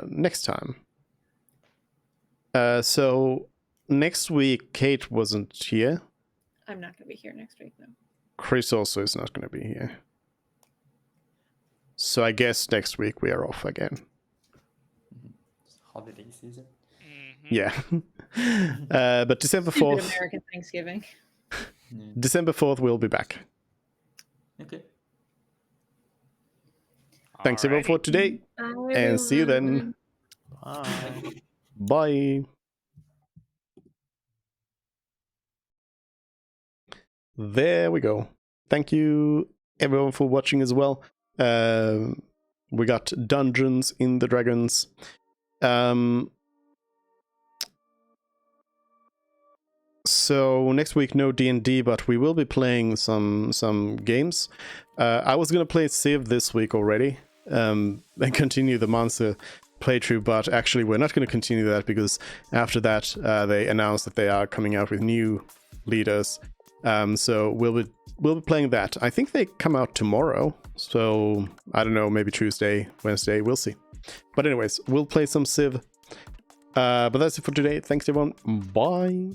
S1: next time. So next week, Kate wasn't here.
S2: I'm not going to be here next week, though.
S1: Chris also is not going to be here. So I guess next week we are off again.
S5: It's holiday season.
S3: Mhm.
S1: Yeah. But December
S2: Stupid
S1: 4th,
S2: American Thanksgiving.
S5: Yeah.
S1: December 4th, we'll be back.
S5: Okay.
S1: Thanks everyone for
S3: Alrighty.
S1: today,
S2: Bye,
S1: and see you then.
S2: everyone.
S6: Bye.
S1: Bye. There we go. Thank you everyone for watching as well. We got Dungeons in the Dragons. So next week no D&D, but we will be playing some games. I was gonna play Civ this week already, and continue the monster playthrough, but actually we're not going to continue that because after that they announced that they are coming out with new leaders. So we'll be playing that. I think they come out tomorrow, so I don't know, maybe Tuesday, Wednesday, we'll see. But anyways, we'll play some Civ. But that's it for today. Thanks everyone. Bye.